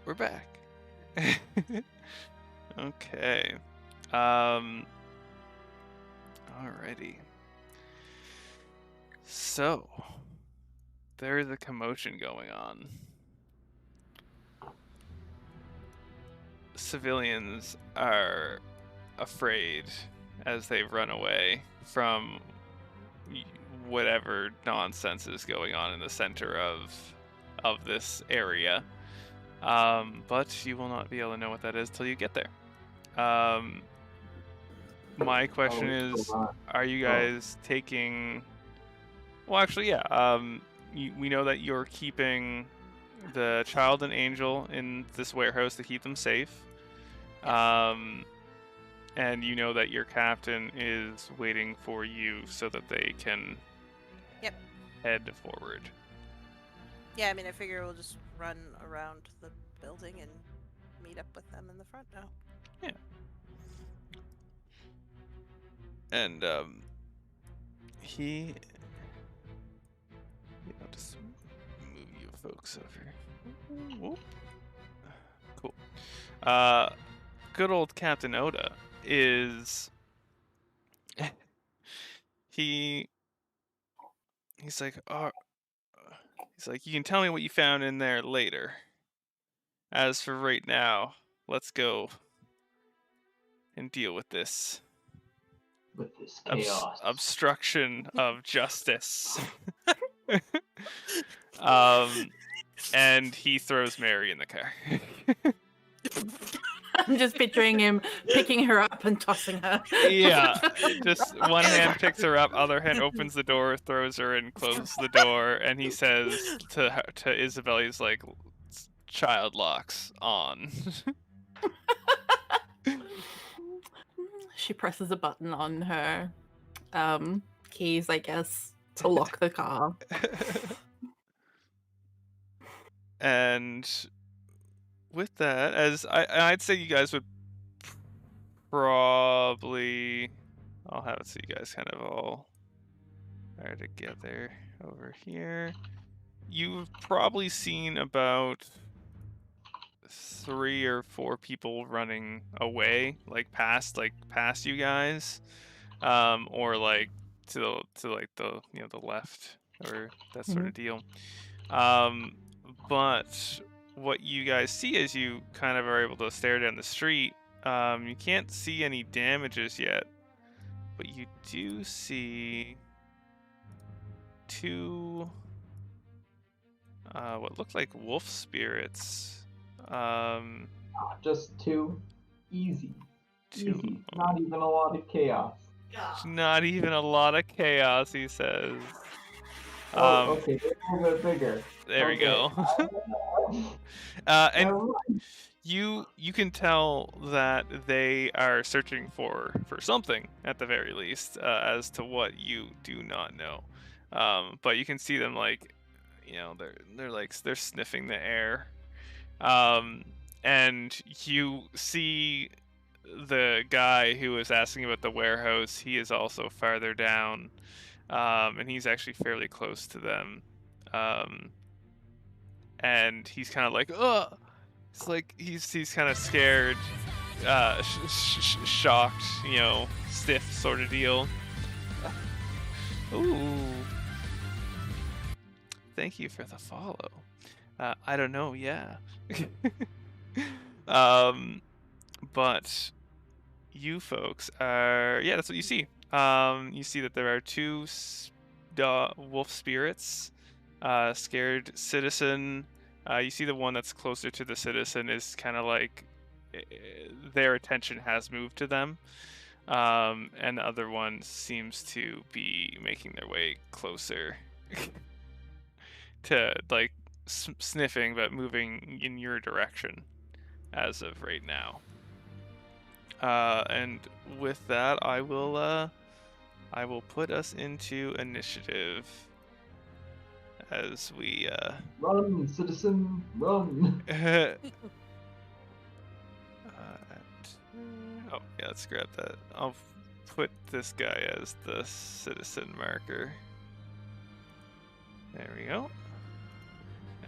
we're back. Okay. Alrighty. So, there is a commotion going on. Civilians are afraid as they run away from whatever nonsense is going on in the center of this area. But you will not be able to know what that is till you get there. My question is, are you guys taking... Well, actually, yeah. We know that you're keeping the child and angel in this warehouse to keep them safe. And you know that your captain is waiting for you so that they can head forward. Yeah, I mean, I figure we'll just run around the building and meet up with them in the front now. Yeah. And I'll just move you folks over. Whoop. Cool. Good old Captain Oda is he's like, oh, he's like, you can tell me what you found in there later. As for right now, let's go and deal with this. With this chaos. Obstruction of justice. And he throws Mary in the car. I'm just picturing him picking her up and tossing her. Yeah, just one hand picks her up, other hand opens the door, throws her in, closes the door, and he says to Isabel, he's like, child locks on. She presses a button on her keys, I guess, to lock the car. And with that, as I'd say you guys would probably... I'll have it so you guys kind of all are together over here. You've probably seen about 3 or 4 people running away, like past you guys, or like to like the the left or that sort of deal. But what you guys see as you kind of are able to stare down the street, you can't see any damages yet, but you do see 2 what look like wolf spirits. Just 2. Easy. 2. Easy. Not even a lot of chaos. Not even a lot of chaos, he says. Okay, they're a little bit bigger. There we go. And you can tell that they are searching for something at the very least, as to what you do not know. But you can see them like, they're sniffing the air. And you see the guy who was asking about the warehouse. He is also farther down, and he's actually fairly close to them. And he's kind of like, ugh. It's like he's kind of scared, shocked, stiff sort of deal. Ooh. Thank you for the follow. I don't know, yeah. But you folks are, yeah, that's what you see. You see that there are 2 wolf spirits, scared citizen. You see the one that's closer to the citizen is kind of like their attention has moved to them, and the other one seems to be making their way closer to like sniffing, but moving in your direction as of right now. And with that, I will put us into initiative as we Run, citizen, run. oh yeah, let's grab that. I'll put this guy as the citizen marker. There we go.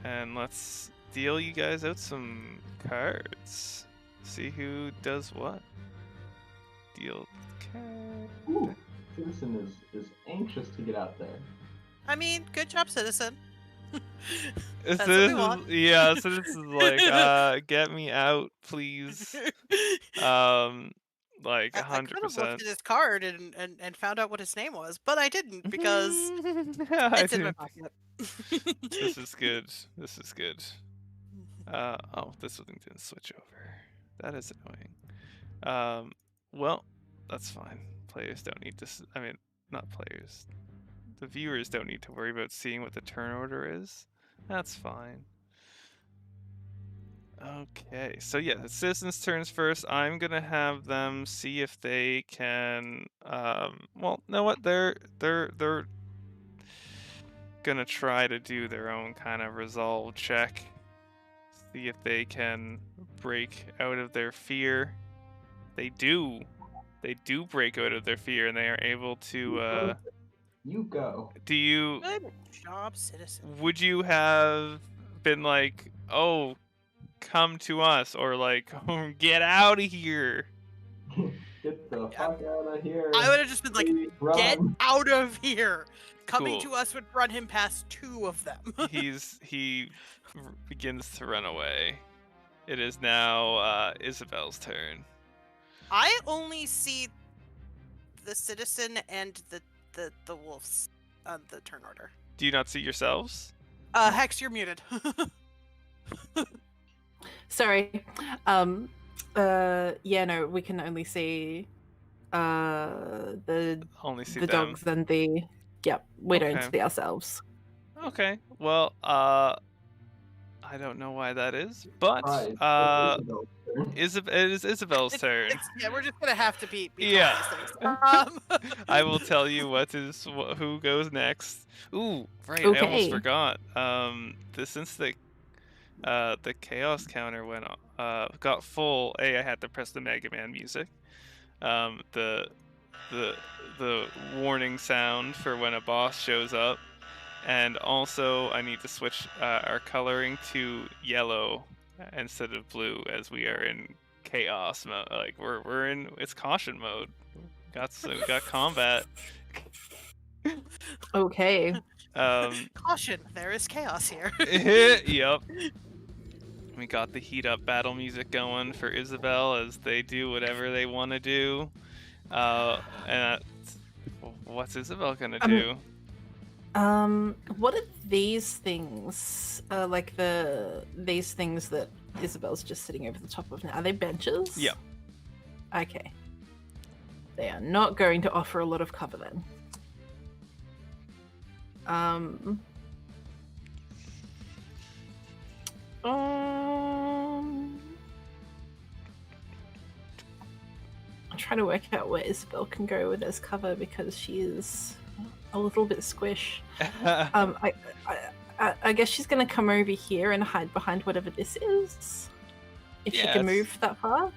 And let's deal you guys out some cards. See who does what. Deal card. Ooh, Citizen is anxious to get out there. I mean, good job, citizen. So That's what we want. Yeah, so this is like, get me out, please. Like I could have 100%. looked at his card and found out what his name was, but I didn't because I it's in my didn't. pocket. This is good. This is good. Oh, this one didn't switch over. That is annoying. Well, that's fine. Players don't need to. I mean, not players. The viewers don't need to worry about seeing what the turn order is. That's fine. Okay, so yeah, the citizens' turns first. I'm gonna have them see if they can. Well, know what? They're gonna try to do their own kind of resolve check. See if they can break out of their fear. They do. They do break out of their fear, and they are able to. You go. Do you? Good job, citizen. Would you have been like, oh, come to us, or like, get out of here? Get the fuck out of here. I would have just been like, Please get run. out of here. Coming Cool. to us would run him past 2 of them. He begins to run away. It is now Isabel's turn. I only see the citizen and the wolves on the turn order. Do you not see yourselves? Hex, you're muted. Sorry. Yeah, no, we can only see the Only see the them. dogs and the yep, we don't Okay. see ourselves. Okay. Well, I don't know why that is, but Right, it's Isabel's turn. it is Isabel's turn. Yeah, we're just gonna have to be Yeah. these things. I will tell you who goes next. Ooh, right. I almost Okay. forgot. Since the chaos counter got full. I had to press the Mega Man music. The warning sound for when a boss shows up, and also I need to switch our coloring to yellow instead of blue, as we are in chaos mode. Like we're in it's caution mode. We got combat. Okay. Caution, there is chaos here. Yep. We got the heat up battle music going for Isabel as they do whatever they want to do. And what's Isabel gonna do? What are these things? Like these things that Isabel's just sitting over the top of now. Are they benches? Yep. Okay. They are not going to offer a lot of cover then. I'm trying to work out where Isabel can go with this cover because she is a little bit squish. I guess she's gonna come over here and hide behind whatever this is. If she can move that far.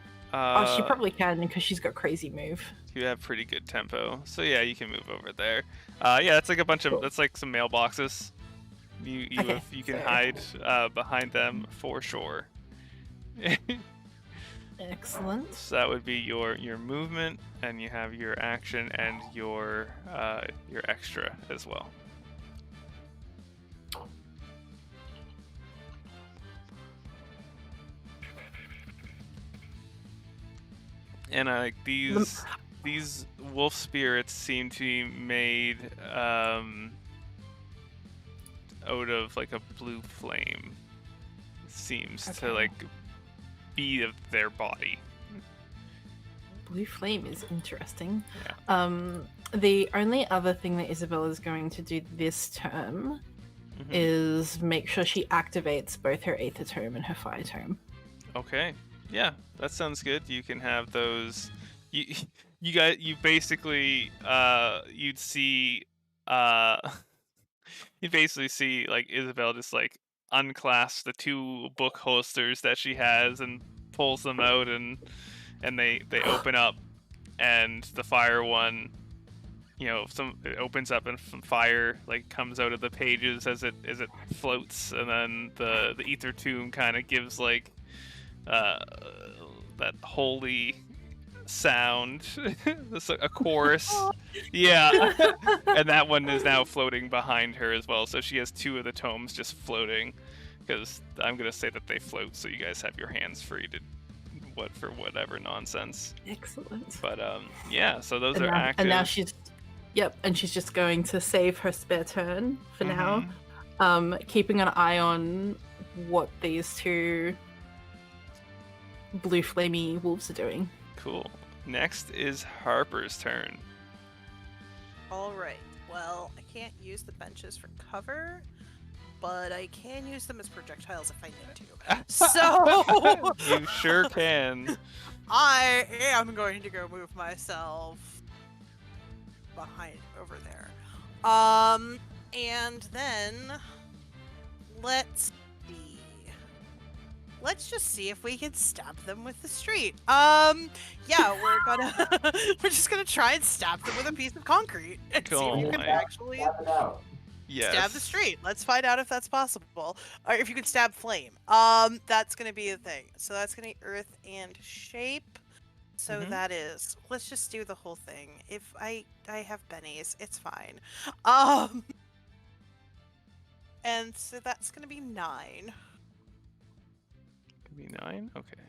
She probably can because she's got crazy move. You have pretty good tempo, so yeah, you can move over there. Yeah, it's like a bunch of that's like some mailboxes. You can hide behind them for sure. Excellent. So that would be your movement, and you have your action and your extra as well. And like these wolf spirits seem to be made out of like a blue flame. Seems to like be of their body. Blue flame is interesting. Yeah. The only other thing that Isabel is going to do this term is make sure she activates both her Aether Tome and her Fire Tome. Okay. Yeah, that sounds good. You can have those. You basically you'd see you basically see like Isabel just like unclasp the 2 book holsters that she has and pulls them out, and they open up, and the fire one it opens up and fire like comes out of the pages as it floats, and then the ether tomb kind of gives like that holy sound, a chorus. Yeah, and that one is now floating behind her as well. So she has 2 of the tomes just floating, because I'm gonna say that they float, so you guys have your hands free to for whatever nonsense. Excellent. But yeah, so those And are now, active. and now she's just going to save her spare turn for Mhm. now, keeping an eye on what these 2 blue flamey wolves are doing. Cool. Next is Harper's turn. All right. Well, I can't use the benches for cover, but I can use them as projectiles if I need to. So You sure can. I am going to go move myself behind over there. And then let's see. Let's just see if we can stab them with the street. Yeah, we're just gonna try and stab them with a piece of concrete and see if you can Cool. actually Stab it out. Yes. stab the street. Let's find out if that's possible. Or if you can stab flame. That's gonna be a thing. So that's gonna be earth and shape. So Mhm. that is. Let's just do the whole thing. If I have bennies, it's fine. And so that's gonna be 9. Could be 9. Okay.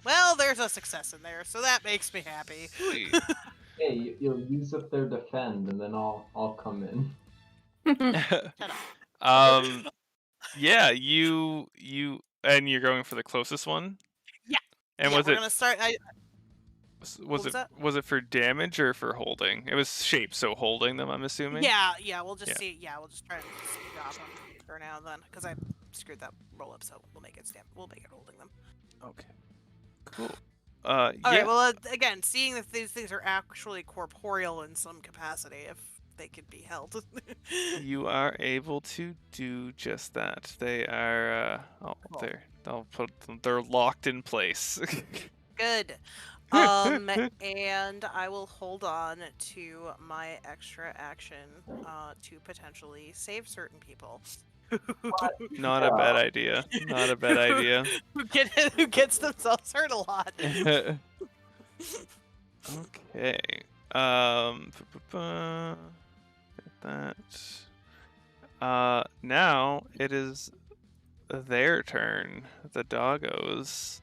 Well, there's a success in there, so that makes me happy. Sweet. Hey, you'll use up their defend, and then I'll come in. Shut up. Yeah, you and you're going for the closest one? Yeah. And Yeah, was we're it gonna start. was was that? for damage or for holding? It was shape, so holding them, I'm assuming. Yeah. We'll just Yeah. see. Yeah, we'll just try and stop them for now then, because I screwed that roll up, so we'll make it We'll make it holding them. Okay. Cool. All yeah. right. Well, again, seeing if these things are actually corporeal in some capacity, if they could be held. You are able to do just that. They are Cool. they're locked in place. Good. And I will hold on to my extra action to potentially save certain people. Not a bad idea. Not a bad idea. Who gets themselves hurt a lot. Okay. Get that. Now it is their turn. The doggos.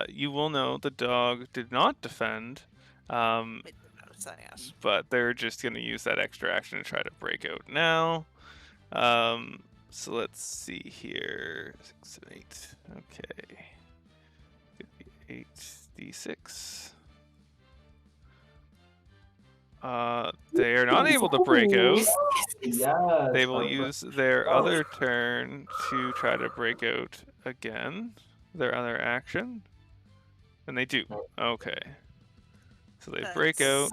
You will know the dog did not defend. Yes. But they're just gonna use that extra action to try to break out now. So let's see here. 6 and 8. Okay. Could be 8d6. They are not able to break out. Yes. They will use their other turn to try to break out again. Their other action. And they do. Okay. So they break out,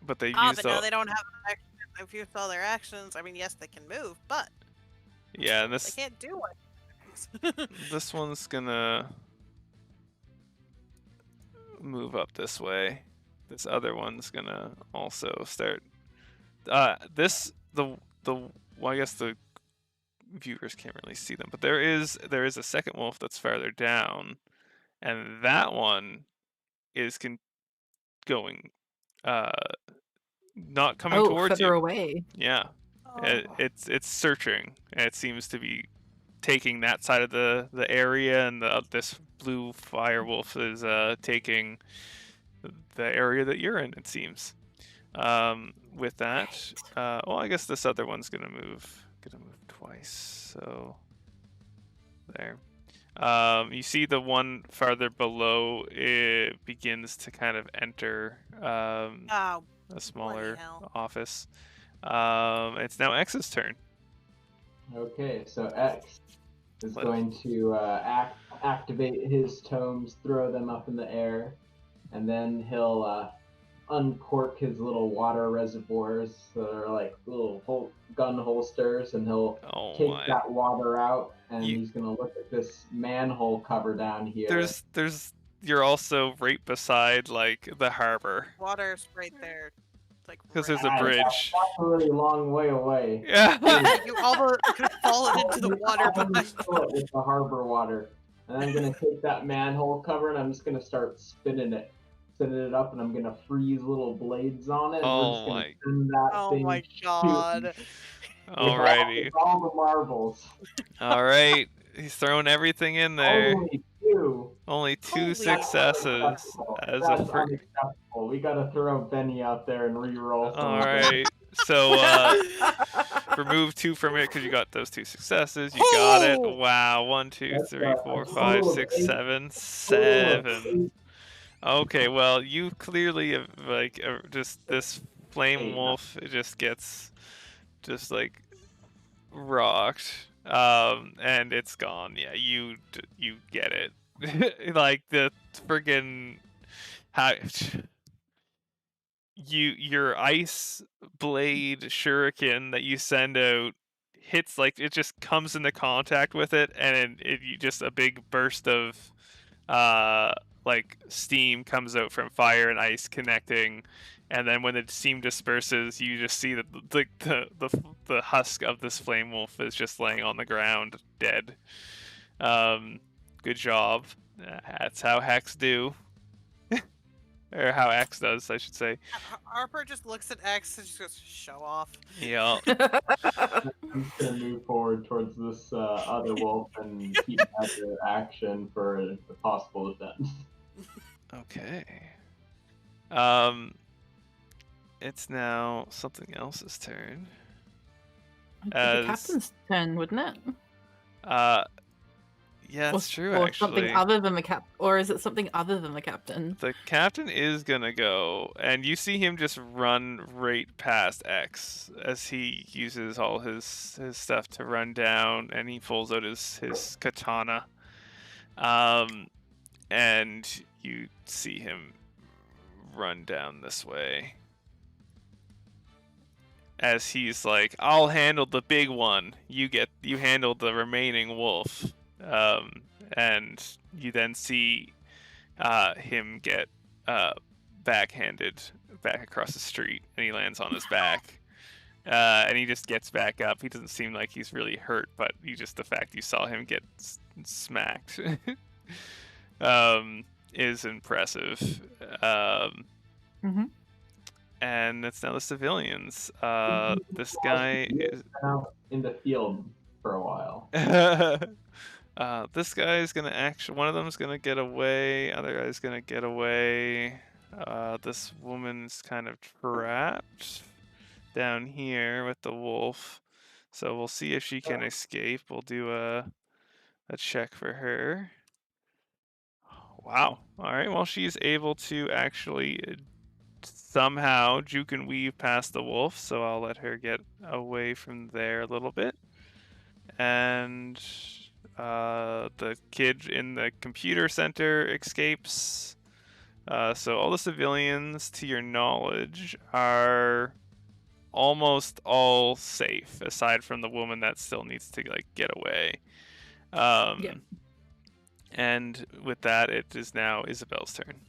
but they use but now they don't have action. If you all their actions, I mean, yes, they can move, but yeah, and they this can't do it. this one's gonna move up this way. This other one's gonna also start. Well, I guess the viewers can't really see them, but there is a second wolf that's farther down, and that one is going, not coming towards further you. away. Yeah, it's searching, and it seems to be taking that side of the area, and this blue fire wolf is taking the area that you're in, it seems. With that, well, I guess this other one's gonna move twice, so there. You see the one farther below, it begins to kind of enter a smaller hell. office. It's now X's turn. Okay, so X is Let- going to activate his tomes, throw them up in the air, and then he'll uncork his little water reservoirs that are like little gun holsters, and he'll take that water out, and he's gonna look at this manhole cover down here. There's you're also right beside like the harbor Water's right there. Like because right there's a Ah, there. bridge. that's a really long way away. Yeah. Yeah, you almost could have fallen into the water I'm gonna behind fill it with the harbor water, and I'm gonna take that manhole cover and I'm just gonna start spinning it up, and I'm gonna freeze little blades on it, and we're just Oh gonna my. send that Oh thing my shooting god. Alrighty. with all the marbles. All right. He's throwing everything in there. Only two. Only 2 Holy successes Unacceptable. as a That's free. unacceptable. We gotta throw Benny out there and re-roll some All of this. right. So remove 2 from it because you got those 2 successes. You got it. Oh! Wow. 1, 2, That's 3, 4, a 5, total of 6, 8. 7, Total of 7. 8. Okay. Well, you clearly have, like just this flame 8. wolf. It just gets just like rocked. And it's gone. Yeah. You get it. Like the friggin' how. Your ice blade shuriken that you send out hits, like it just comes into contact with it, and you just a big burst of like steam comes out from fire and ice connecting, and then when the steam disperses you just see that the husk of this flame wolf is just laying on the ground dead. Good job. That's how Hex do. Or how X does, I should say. Harper just looks at X and just goes, show off. Yeah. I'm just gonna move forward towards this other wolf and keep another action for the possible defense. Okay. It's now something else's turn. It'd be As- the captain's turn, wouldn't it? Yeah, it's true. Or Actually, something other than the cap, or is it something other than the captain? the captain is gonna go, and you see him just run right past X as he uses all his stuff to run down, and he pulls out his katana. And you see him run down this way. As he's like, I'll handle the big one. You handle the remaining wolf. And you then see him get backhanded back across the street, and he lands on his back. And he just gets back up. He doesn't seem like he's really hurt, but the fact you saw him get smacked is impressive. Mm-hmm. And it's now the civilians. This guy is Been out in the field for a while. this guy is gonna one of them is gonna get away, other guy's gonna get away. This woman's kind of trapped down here with the wolf, so we'll see if she can escape. We'll do a check for her. Wow. All right, well, she's able to actually somehow juke and weave past the wolf, so I'll let her get away from there a little bit. And the kid in the computer center escapes. So all the civilians, to your knowledge, are almost all safe, aside from the woman that still needs to get away. Yeah. And with that, it is now Isabel's turn.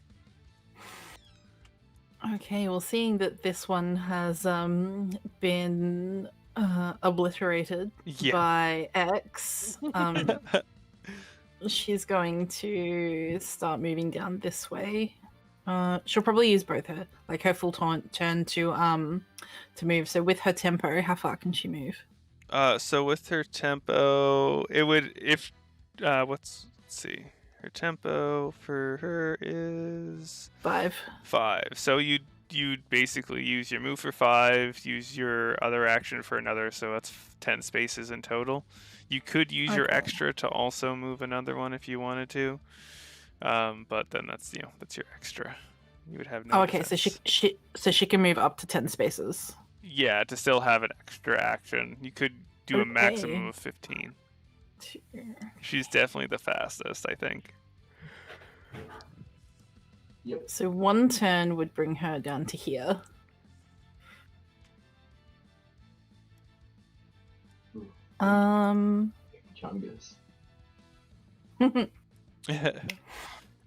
Okay, well, seeing that this one has been obliterated Yeah. by X, she's going to start moving down this way. She'll probably use both her full turn to move. So with her tempo, how far can she move? So with her tempo, it would let's see. Her tempo for her is 5. 5. So you'd basically use your move for 5, use your other action for another, so that's 10 spaces in total. You could use your Okay. extra to also move another one if you wanted to. But then that's your extra. You would have no Oh, okay, defense. so she can move up to 10 spaces. Yeah, to still have an extra action. You could do a maximum Okay. of 15. 2. She's definitely the fastest, I think. Yep. So one turn would bring her down to here. Chungus.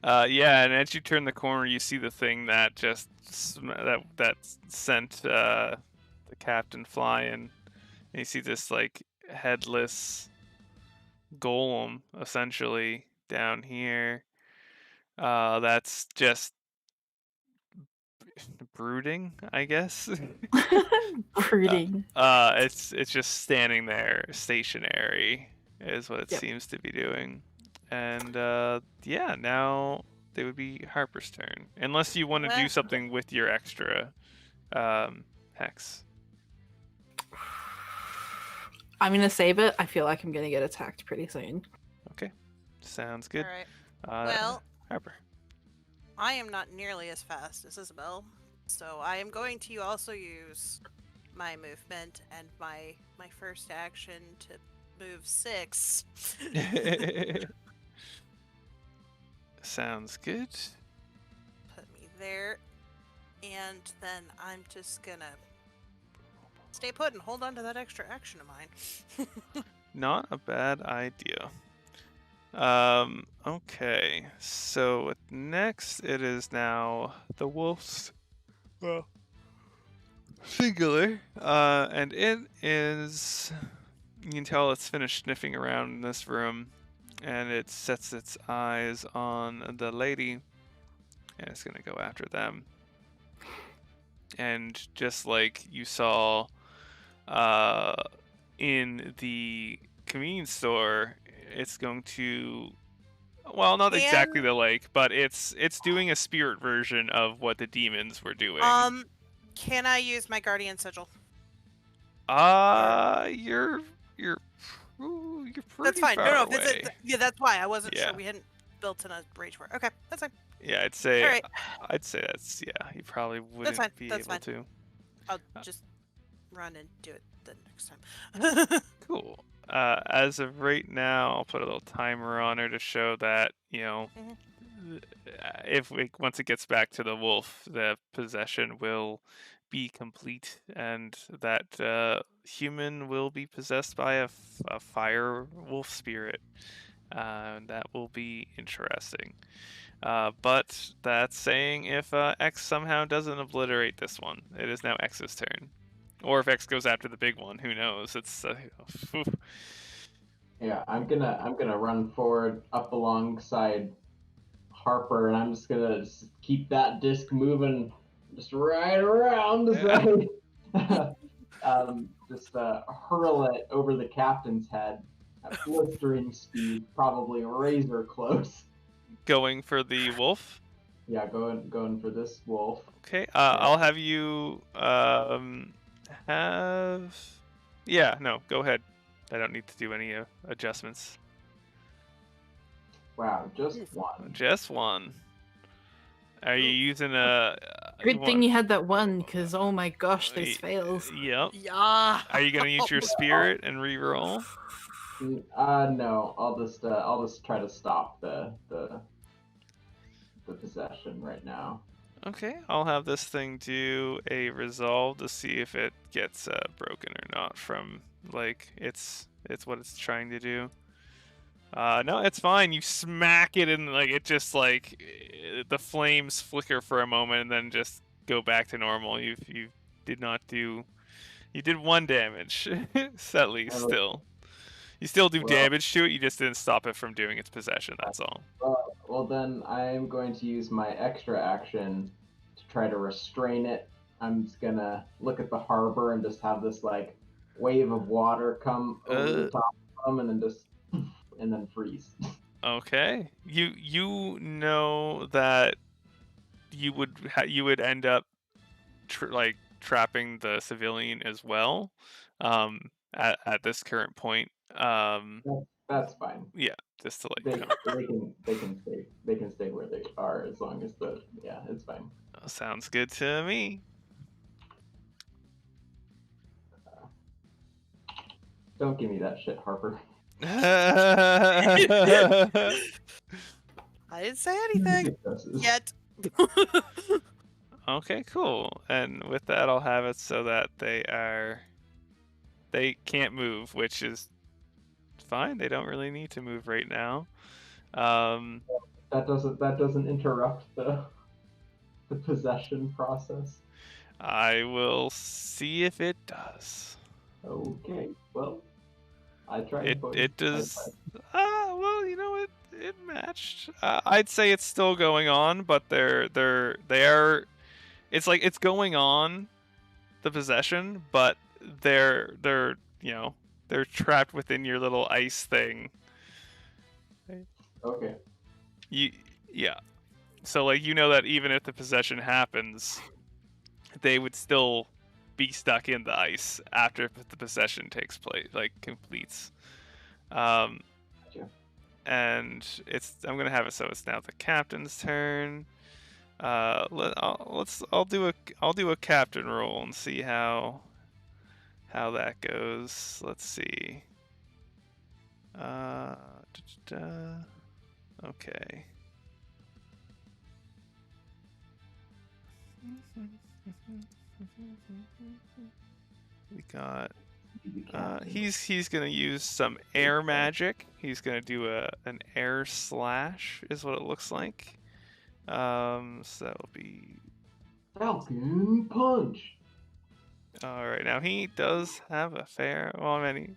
Yeah, and as you turn the corner, you see the thing that just that sent the captain flying. And you see this like headless golem essentially down here. That's just brooding, I guess. Brooding. It's just standing there, stationary, is what it Yep. seems to be doing. And yeah, now it would be Harper's turn, unless you want to do something with your extra hex. I'm gonna save it. I feel like I'm gonna get attacked pretty soon. Okay, sounds good. All right. Well, Harper. I am not nearly as fast as Isabel, so I am going to also use my movement and my first action to move 6. Sounds good. Put me there, and then I'm just gonna stay put and hold on to that extra action of mine. Not a bad idea. Okay, so next it is now the wolf's singular, and it is, you can tell it's finished sniffing around in this room, and it sets its eyes on the lady, and it's gonna go after them. And just like you saw in the convenience store, it's going to, well, not exactly the lake, but it's doing a spirit version of what the demons were doing. Can I use my guardian sigil? You're pretty That's fine. far No, away. yeah, that's why I wasn't sure. We hadn't built in a rage for it. Okay, that's fine. Yeah, I'd say. All right. I'd say that's, yeah. You probably wouldn't be able to. I'll just run and do it the next time. Cool. As of right now, I'll put a little timer on her to show that, you know, once it gets back to the wolf, the possession will be complete, and that human will be possessed by a fire wolf spirit. That will be interesting. But that's saying if X somehow doesn't obliterate this one, it is now X's turn. Or if X goes after the big one, who knows? It's yeah. I'm gonna run forward up alongside Harper, and I'm just gonna keep that disc moving, just right around the side. Just hurl it over the captain's head at blistering speed, probably razor close. Going for the wolf. Yeah, going for this wolf. Okay. I'll have you have. Yeah. No. Go ahead. I don't need to do any adjustments. Wow, just one. Just one. Are you using a? Good thing you had that one, because oh my gosh, those fails. Yep. Yeah. Are you gonna use your spirit and re-roll? No. I'll just try to stop the possession right now. Okay, I'll have this thing do a resolve to see if it gets broken or not from, like, it's what it's trying to do. No, it's fine. You smack it and, like, it just, like, the flames flicker for a moment and then just go back to normal. You did not do, you did 1 damage, at least, still. You still do damage to it, you just didn't stop it from doing its possession, that's all. Well, then I'm going to use my extra action to try to restrain it. I'm just gonna look at the harbor and just have this, like, wave of water come over the top of them and then freeze. Okay. You know that you would end up trapping the civilian as well, at this current point. That's fine. Yeah, just to they can stay where they are as long as it's fine. Sounds good to me. Don't give me that shit, Harper. I didn't say anything yet. Okay, cool. And with that, I'll have it so that they can't move, which is fine. They don't really need to move right now. That doesn't interrupt the possession process. I will see if it does. Okay, well, I tried It both. it does. Well, you know, it matched. I'd say it's still going on, but they are. It's like it's going on, the possession, but they're you know they're trapped within your little ice thing. Okay. You yeah. So like you know that even if the possession happens, they would still be stuck in the ice after the possession takes place, like completes. Um, Gotcha. and I'm gonna have it so it's now the captain's turn. I'll do a captain roll and see how that goes. Let's see. Uh, okay. We got. He's gonna use some air magic. He's gonna do an air slash, is what it looks like. So that'll be. Falcon punch. All right. Now he does have a fair. Well, I mean,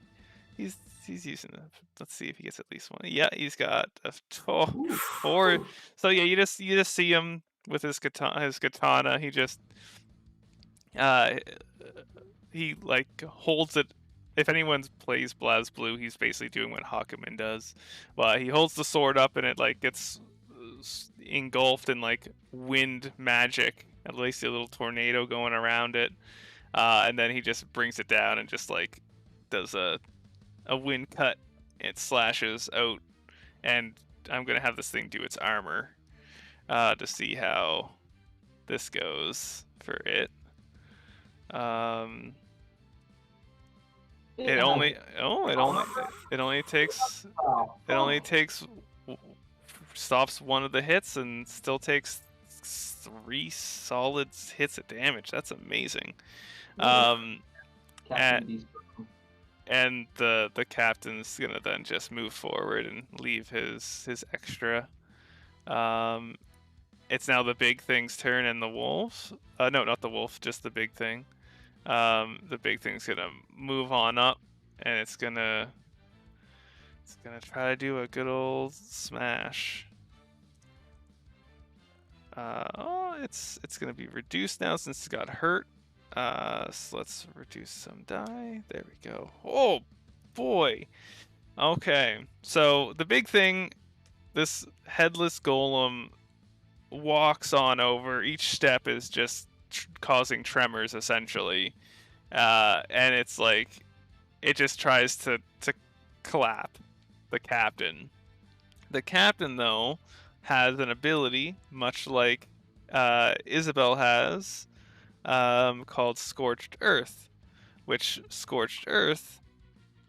he's using. Let's see if he gets at least one. Yeah, he's got a four. So yeah, you just see him with his katana. He just he like holds it. If anyone plays BlazBlue, he's basically doing what Hakumen does. Well, he holds the sword up and it like gets engulfed in like wind magic. At least a little tornado going around it, and then he just brings it down and just like does a wind cut. It slashes out, and I'm gonna have this thing do its armor to see how this goes for it. It only takes stops one of the hits and still takes 3 solid hits of damage. That's amazing. And the captain's gonna then just move forward and leave his extra. It's now the big thing's turn and the wolf. No, not the wolf, just the big thing. The big thing's gonna move on up, and it's gonna try to do a good old smash. It's gonna be reduced now since it got hurt. So let's reduce some die. There we go. Oh boy. Okay, so the big thing, this headless golem walks on over. Each step is just causing tremors essentially, and it's like it just tries to clap the captain. The captain though has an ability much like Isabel has, called Scorched Earth, which Scorched Earth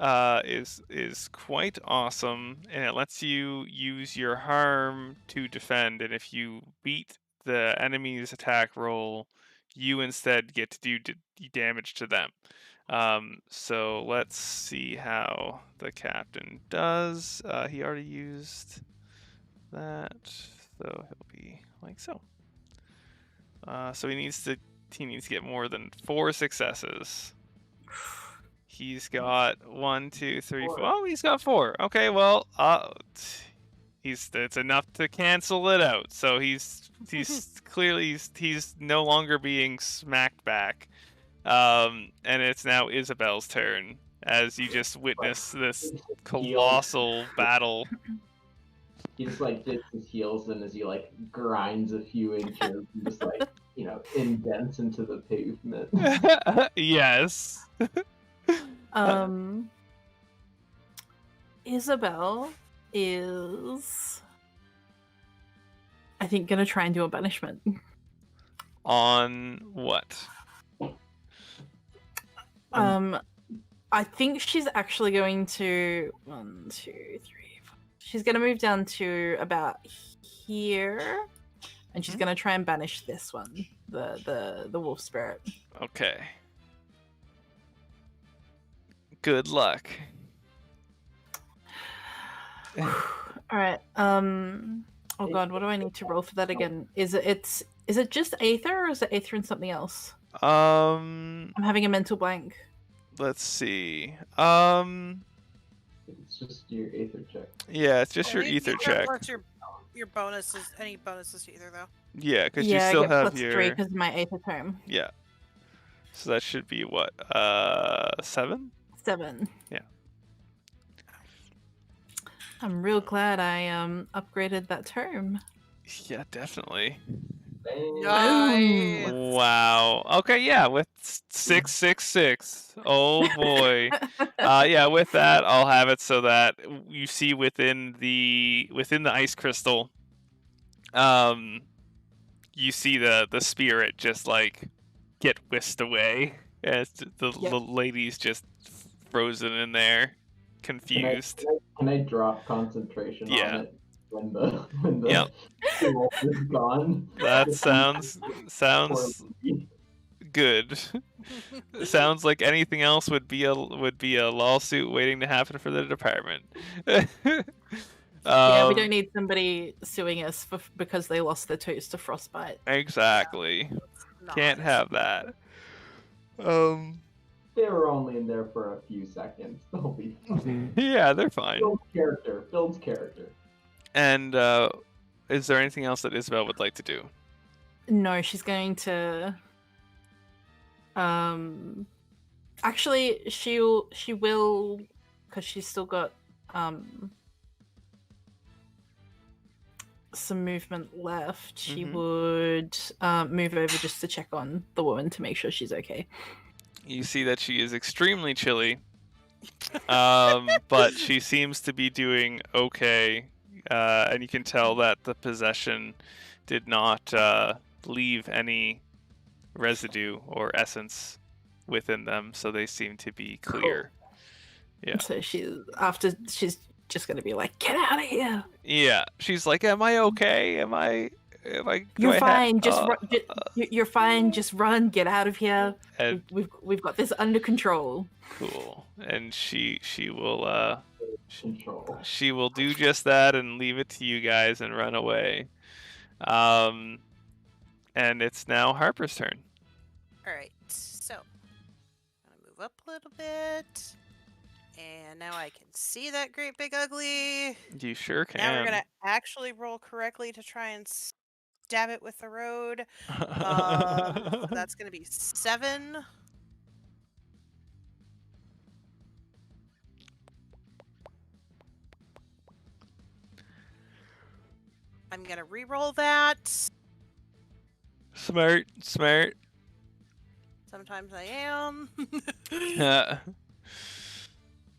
is quite awesome, and it lets you use your harm to defend. And if you beat the enemy's attack roll, you instead get to do damage to them. So let's see how the captain does. He already used that, so he'll be like so. So he needs to get more than 4 successes. He's got 1, 2, 3, 4. Oh, he's got 4. Okay, well, it's enough to cancel it out. So he's clearly he's no longer being smacked back. And it's now Isabel's turn as you just witness this colossal battle. He just like dips his heels in as he like grinds a few inches and just like indents into the pavement. Yes. Isabel is, I think, gonna try and do a banishment. On what? I think she's actually going to 1, 2, 3, 4. She's gonna move down to about here, and she's gonna try and banish this one, the wolf spirit. Okay. Good luck. All right. Oh god, what do I need to roll for that again? Is it just Aether or is it Aether and something else? I'm having a mental blank. Let's see. It's just your Aether check. Yeah, it's just your Ether Ether check. plus your bonuses, any bonuses to Ether though. Yeah, because you Yeah, still I get have plus your 3 because of my Aether term. yeah. So that should be what 7. 7. Yeah. I'm real glad I upgraded that term. Yeah, definitely. Nice. Wow. Okay, yeah, with 666. Oh boy. Yeah, with that, I'll have it so that you see within the ice crystal, you see the spirit just like get whisked away, as the lady's just frozen in there, confused. Can I drop concentration on Yeah. it when the Yep. wolf is gone? That sounds good. Sounds like anything else would be a lawsuit waiting to happen for the department. Yeah, we don't need somebody suing us because they lost their toes to frostbite. Exactly. Can't have that. They were only in there for a few seconds. They'll be fine. Yeah, they're fine. Builds character. And is there anything else that Isabel would like to do? No, she's going to actually she will because she's still got some movement left. She would move over just to check on the woman to make sure she's okay. You see that she is extremely chilly, but she seems to be doing okay, and you can tell that the possession did not leave any residue or essence within them, so they seem to be clear. Cool. Yeah. So she's just gonna be like, "Get out of here!" Yeah, she's like, "Am I okay? Am I? You're fine. You're fine. Just run. Get out of here. And we've got this under control." Cool. And she will she will do just that and leave it to you guys and run away. And it's now Harper's turn. All right, so I'm gonna move up a little bit. And now I can see that great big ugly. You sure can. Now we're gonna actually roll correctly to try and stab it with the road. So that's gonna be 7. I'm gonna re-roll that. Smart. Sometimes I am.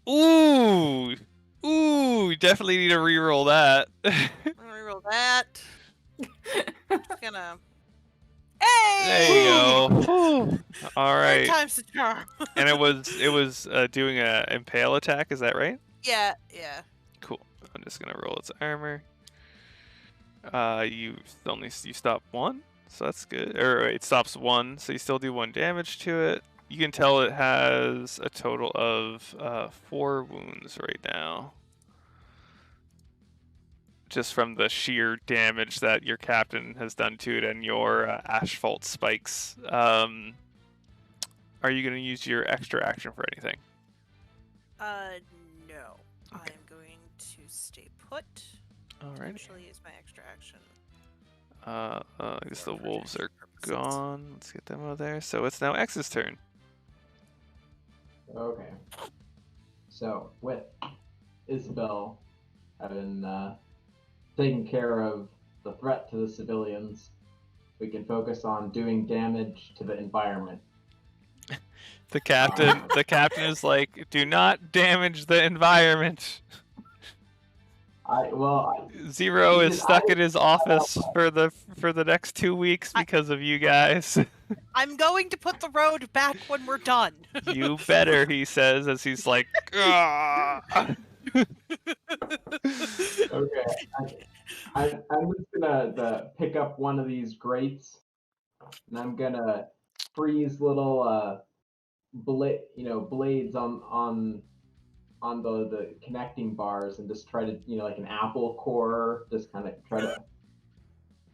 Ooh, definitely need to re-roll that. I'm gonna re-roll that. Just gonna. Hey! There you go. All right. 3 times the charm. And it was doing a impale attack. Is that right? Yeah. Cool. I'm just gonna roll its armor. You stop 1, so that's good. Or it stops 1, so you still do 1 damage to it. You can tell it has a total of 4 wounds right now. Just from the sheer damage that your captain has done to it and your asphalt spikes. Are you going to use your extra action for anything? No. Okay. I'm going to stay put. Alright. Actually use my extra action. I guess the wolves are gone. Let's get them out of there. So it's now X's turn. Okay. So with Isabel having taken care of the threat to the civilians, we can focus on doing damage to the environment. The captain is like, "Do not damage the environment." Zero is stuck in his office for the next 2 weeks because of you guys. I'm going to put the road back when we're done. You better, he says, as he's like, "Gah." Okay. I'm just gonna pick up one of these grates, and I'm gonna freeze little blades on on the connecting bars and just try to, like an apple core, just kind of try to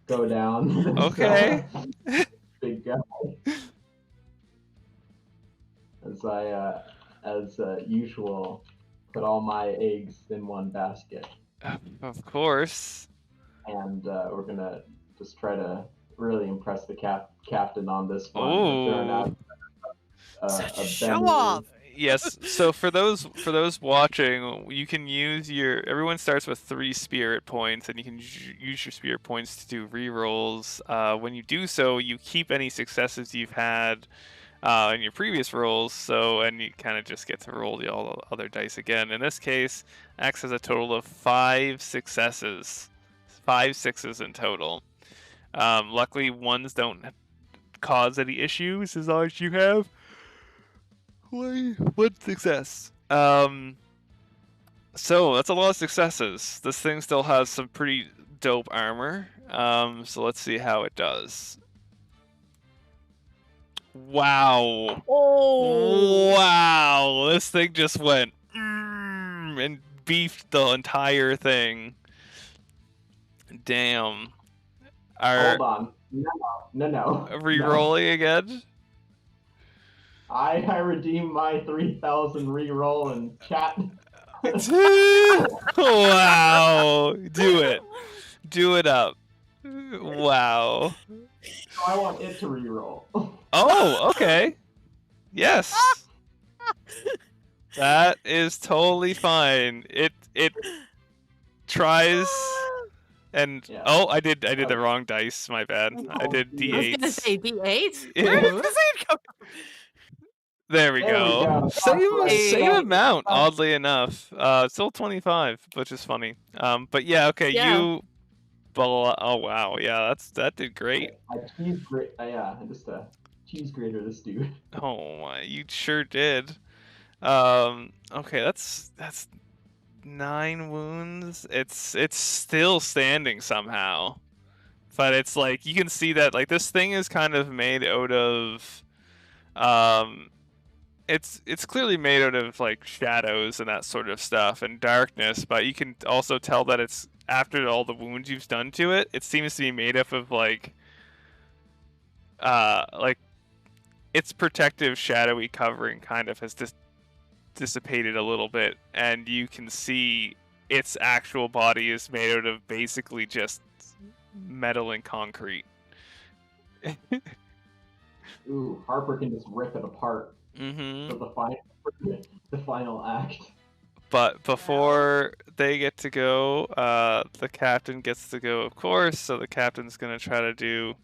go down this Okay. big guy as I, as usual, put all my eggs in one basket, Of course. and we're gonna just try to really impress the captain on this one. We're throwing Oh. out Such a a show Benny. off. Yes. So for those watching, you can use everyone starts with 3 spirit points, and you can use your spirit points to do rerolls. When you do so, you keep any successes you've had in your previous rolls, and you kind of just get to roll all the other dice again. In this case, X has a total of 5 successes, 5 sixes in total. Luckily, ones don't cause any issues as long as you have one success. So that's a lot of successes. This thing still has some pretty dope armor. So let's see how it does. Wow. Oh. Wow. This thing just went and beefed the entire thing. Damn. Hold on. No. Rerolling again? I redeem my 3,000 reroll and chat. Wow. Do it. Do it up. Wow. I want it to reroll. Oh, okay. Yes. That is totally fine. It tries and Yeah. oh, I did the wrong dice. My bad. I did I was gonna D8s. say D8. Where did this aid come from? There we There we go. go. Same Hey. amount, oddly enough. Still 25, which is funny. But yeah, okay, Yeah. oh wow, yeah, that did great. I cheese grate. Yeah, I just cheese grater this dude. Oh my, you sure did. Okay, that's 9 wounds. It's still standing somehow, but it's like you can see that like this thing is kind of made out of, it's clearly made out of like shadows and that sort of stuff and darkness, but you can also tell that it's after all the wounds you've done to it. It seems to be made up of like its protective shadowy covering kind of has dissipated a little bit, and you can see its actual body is made out of basically just metal and concrete. Ooh, Harper can just rip it apart Mm-hmm. for the final act. But before they get to go, the captain gets to go, of course. So the captain's gonna try to do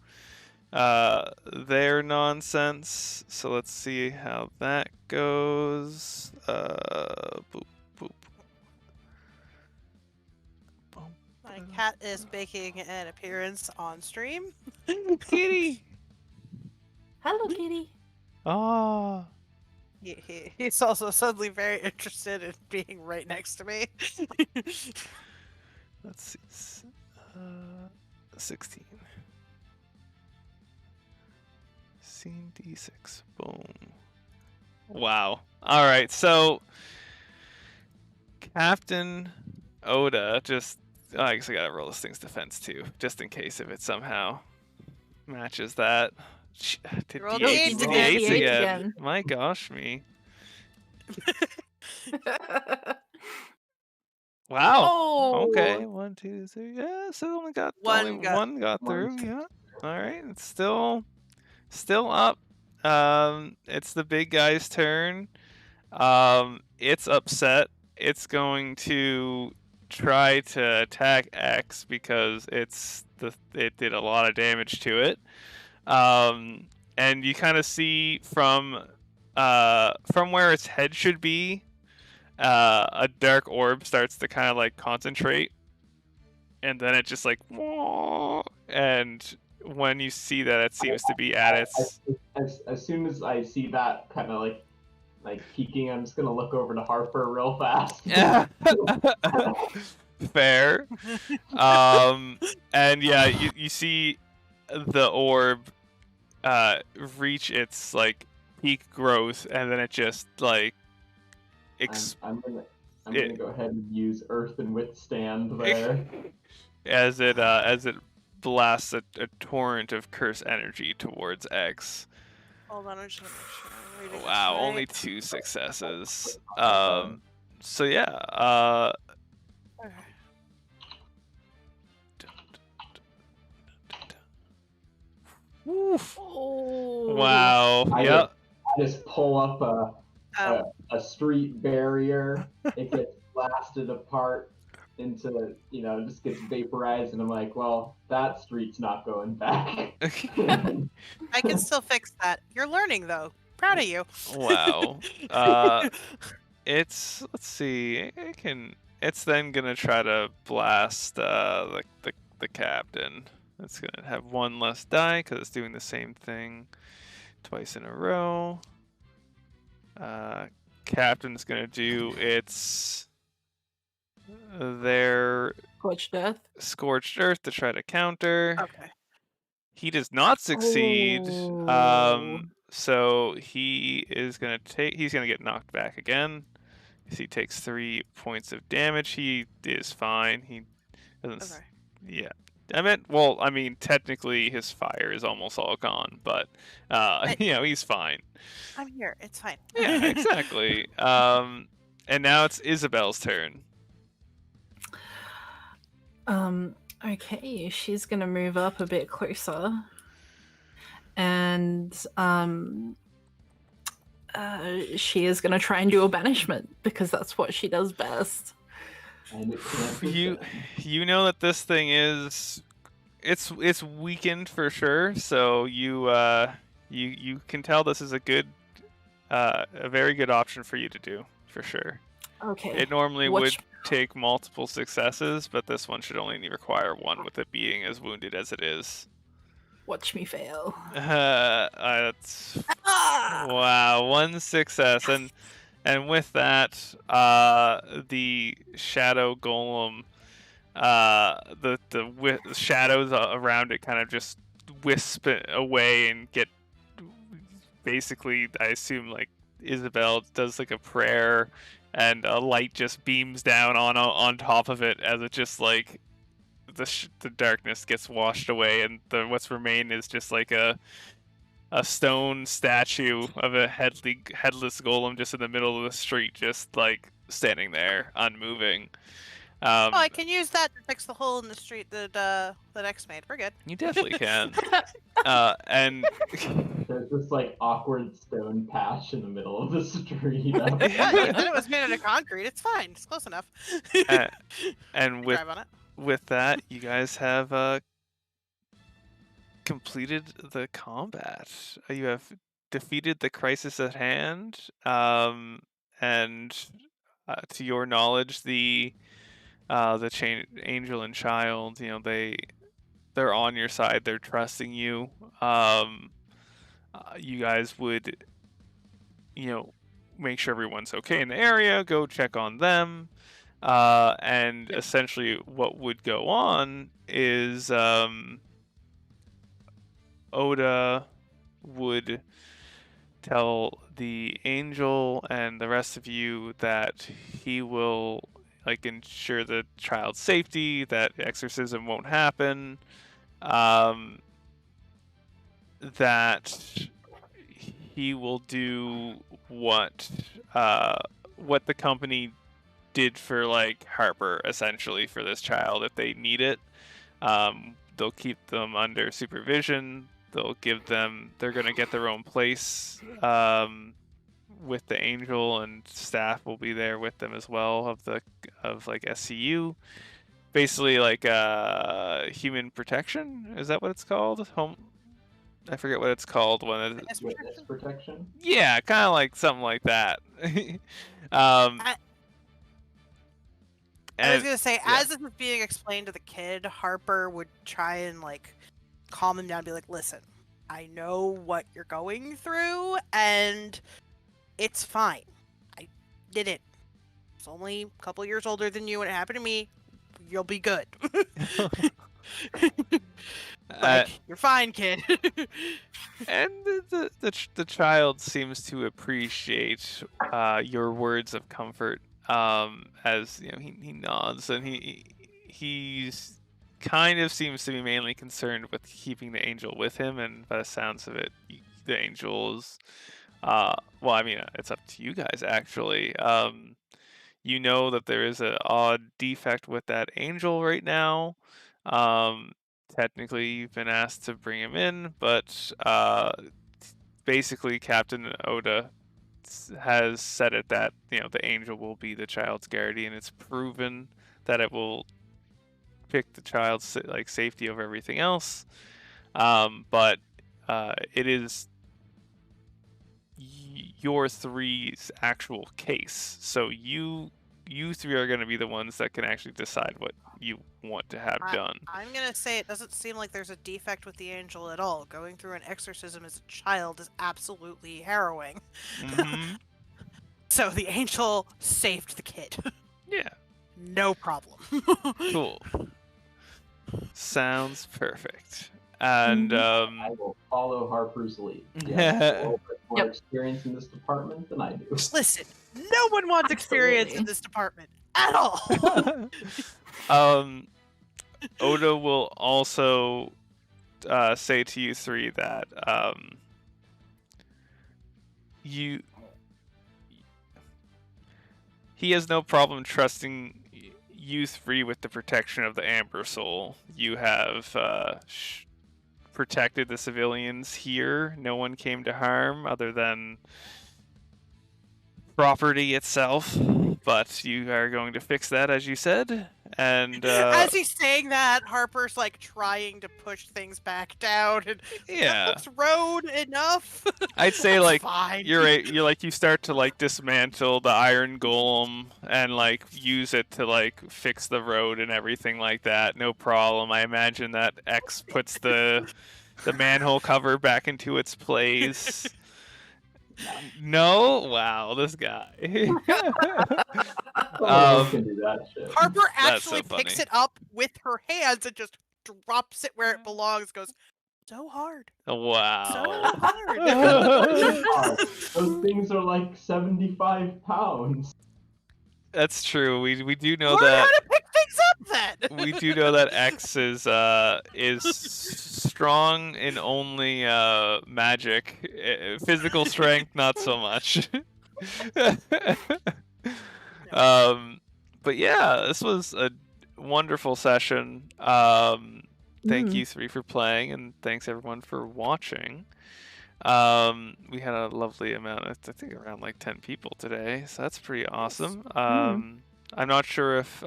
their nonsense. So let's see how that goes. Boop, boop. Boom. My cat is making an appearance on stream. Kitty. Hello, kitty. Ah. He's also suddenly very interested in being right next to me. Let's see. 16. Scene D6. Boom. Wow. All right. So Captain Oda just. Oh, I guess I gotta roll this thing's defense too, just in case if it somehow matches that. Did Roll D8s the eights again. My gosh, me. Wow. Oh. Okay. 1, 2, 3. Yeah. So only got One got- one got through. Yeah. All right. It's still up. It's the big guy's turn. It's upset. It's going to try to attack X because it did a lot of damage to it. And you kind of see from where its head should be, a dark orb starts to kind of like concentrate, and then it just like, and when you see that, it seems to be at its. As soon as I see that kind of like peeking, I'm just gonna look over to Harper real fast. Fair. And yeah, you see the orb reach its like peak growth, and then it just like I'm gonna it- go ahead and use Earth and Withstand there. as it blasts a torrent of curse energy towards X. Hold on, I'm just gonna make sure I'm reading Wow, this only right. 2 successes. Okay. So yeah, Okay. woof. Oh. Wow. I Yep. just pull up Um, a street barrier. It gets blasted apart into, just gets vaporized, and I'm like, well, that street's not going back. I can still fix that. You're learning though. Proud of you. Wow. Let's see. It's then gonna try to blast the captain. It's gonna have one less die because it's doing the same thing twice in a row. Captain's gonna do their Scorched Earth to try to counter. Okay. He does not succeed. Oh. So he's gonna get knocked back again. He takes 3 points of damage. He is fine. He doesn't. Okay. Yeah. I mean, technically his fire is almost all gone, but he's fine. I'm here. It's fine. Yeah, exactly. And now it's Isabel's turn. Okay, she's gonna move up a bit closer. And she is gonna try and do a banishment because that's what she does best. And it can't You know that this thing is it's weakened for sure, so you can tell this is a very good option for you to do for sure. Okay. It normally would take multiple successes, but this one should only require one with it being as wounded as it is. Watch me fail. Wow, 1 success, and with that, the shadow golem, the shadows around it kind of just wisp it away and get basically, I assume, like Isabel does like a prayer, and a light just beams down on top of it as it just like the darkness gets washed away, and what's remained is just like a stone statue of a headless golem just in the middle of the street, just like standing there, unmoving. I can use that to fix the hole in the street that X made. We're good. You definitely can. And there's this like awkward stone patch in the middle of the street. Yeah, you said it was made out of concrete. It's fine. It's close enough. And Drive on it. with that, you guys have completed the combat. You have defeated the crisis at hand, and to your knowledge, the angel and child, they're on your side. They're trusting you. You guys would, make sure everyone's okay in the area. Go check on them. And essentially what would go on is Oda would tell the angel and the rest of you that he will ensure the child's safety, that exorcism won't happen, that he will do what the company did for Harper, essentially, for this child if they need it. They'll keep them under supervision. They're gonna get their own place with the angel, and staff will be there with them as well of SCU. Basically human protection, is that what it's called? I forget what it's called when it's witness protection. Yeah, kind of like something like that. I was gonna say, yeah. as this is being explained to the kid, Harper would try and calm him down and be like, listen, I know what you're going through and it's fine. I did it. It's only a couple years older than you and it happened to me. You'll be good. Uh, Like, you're fine, kid. and the child seems to appreciate your words of comfort. As you know, he nods and he's kind of seems to be mainly concerned with keeping the angel with him, and by the sounds of it, the angel is. Well, I mean, it's up to you guys actually. You know that there is an odd defect with that angel right now. Um, Technically, you've been asked to bring him in, but basically, Captain Oda has said it that the angel will be the child's guardian. It's proven that it will pick the child's like safety over everything else. But it is your three's actual case. So you three are going to be the ones that can actually decide what you want to have done. I'm gonna say it doesn't seem like there's a defect with the angel at all. Going through an exorcism as a child is absolutely harrowing. Mm-hmm. So the angel saved the kid. Yeah. No problem. Cool. Sounds perfect. And I will follow Harper's lead. Yeah, a little bit more Yep. experience in this department than I do. Listen, no one wants experience in Absolutely. this department at all. Oda will also say to you three that he has no problem trusting you three with the protection of the Amber Soul. You have protected the civilians here. No one came to harm other than property itself, but you are going to fix that, as you said. And As he's saying that, Harper's like trying to push things back down, and yeah, that looks road enough. I'd say That's like fine. you're like you start to like dismantle the iron golem and like use it to like fix the road and everything like that. No problem. I imagine that X puts the manhole cover back into its place. No, wow, this guy. Someone can do that shit. Harper That's so actually picks funny. it up with her hands and just drops it where it belongs. Goes so hard, so Wow. hard. Those things are like 75 pounds. That's true. We do know Learn that. how to pick things up, then. We do know that X is strong in only magic. Physical strength, not so much. But yeah, this was a wonderful session. Thank you three for playing, and thanks everyone for watching. We had a lovely amount, I think around like 10 people today, so that's pretty awesome. I'm not sure if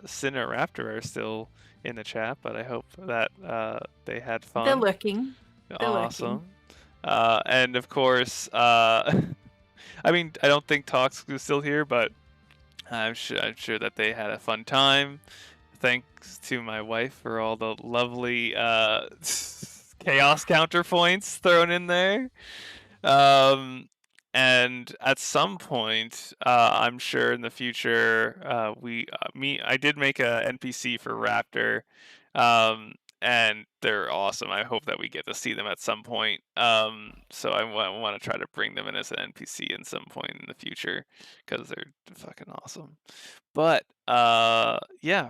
Sin or Raptor are still in the chat, but I hope that they had fun. They're lurking. Awesome. And of course, I mean, I don't think Tox is still here, but I'm sure that they had a fun time. Thanks to my wife for all the lovely chaos counterpoints thrown in there. And at some point, I'm sure in the future, I did make a NPC for Raptor, and they're awesome. I hope that we get to see them at some point. So I want to try to bring them in as an NPC in some point in the future because they're fucking awesome. But yeah,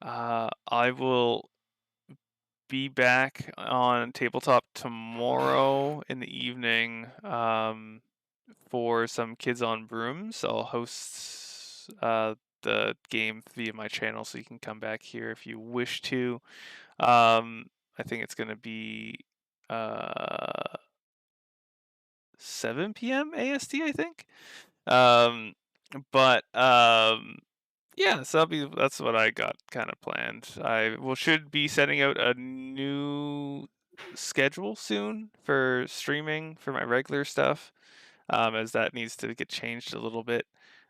I will be back on tabletop tomorrow in the evening for some Kids on Brooms. I'll host the game via my channel, so you can come back here if you wish to. I think it's going to be 7 p.m. AST, I think. But yeah, so that's what I got kind of planned. Should be sending out a new schedule soon for streaming for my regular stuff, as that needs to get changed a little bit.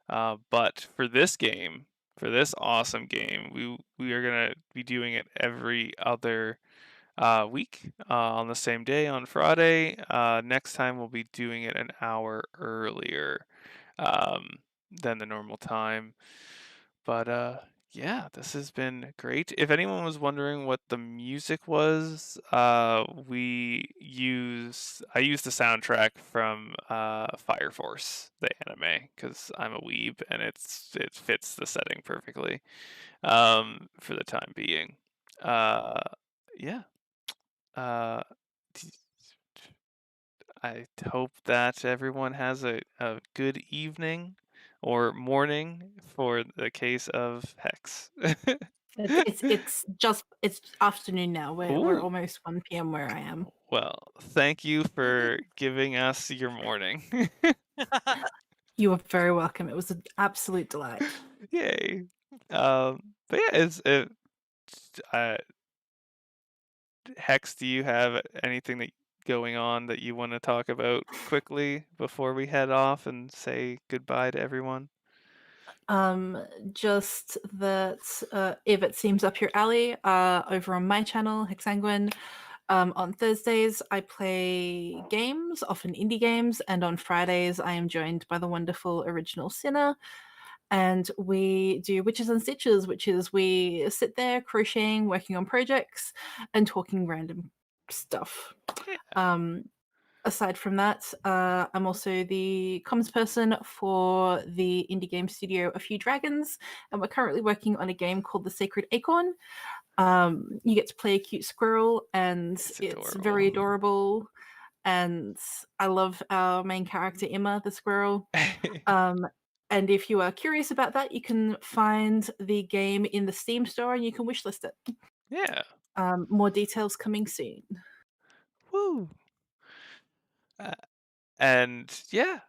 But for this game, for this awesome game, we are gonna be doing it every other week on the same day on Friday. Next time we'll be doing it an hour earlier than the normal time. But Yeah, this has been great. If anyone was wondering what the music was, I used the soundtrack from Fire Force, the anime, because I'm a weeb and it fits the setting perfectly for the time being. Uh, yeah. Uh, d- I hope that everyone has a good evening or morning for the case of Hex. It's afternoon now. We're Ooh. almost 1 p.m. where I am. Well, thank you for giving us your morning. You are very welcome. It was an absolute delight. Yay. But yeah, uh, Hex, do you have anything that going on that you want to talk about quickly before we head off and say goodbye to everyone? Just that if it seems up your alley, over on my channel, Hexanguin, on Thursdays I play games, often indie games, and on Fridays I am joined by the wonderful Original Sinner, and we do Witches and Stitches, which is we sit there crocheting, working on projects, and talking random stuff. Yeah. Aside from that, I'm also the comms person for the indie game studio A Few Dragons, and we're currently working on a game called The Sacred Acorn. You get to play a cute squirrel, and it's very adorable. And I love our main character, Emma, the squirrel. And if you are curious about that, you can find the game in the Steam store and you can wishlist it. Yeah. More details coming soon. Woo. Uh, and yeah,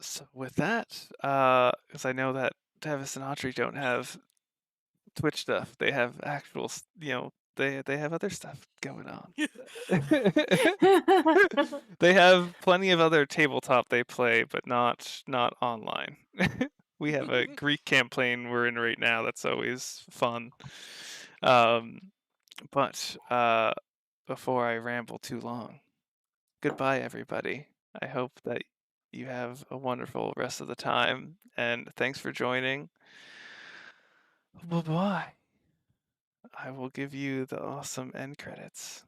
so with that, because I know that Davis and Audrey don't have Twitch stuff. They have actual, they have other stuff going on. They have plenty of other tabletop they play, but not online. We have a Greek campaign we're in right now that's always fun. But before I ramble too long, goodbye everybody. I hope that you have a wonderful rest of the time, and thanks for joining. Bye bye. I will give you the awesome end credits.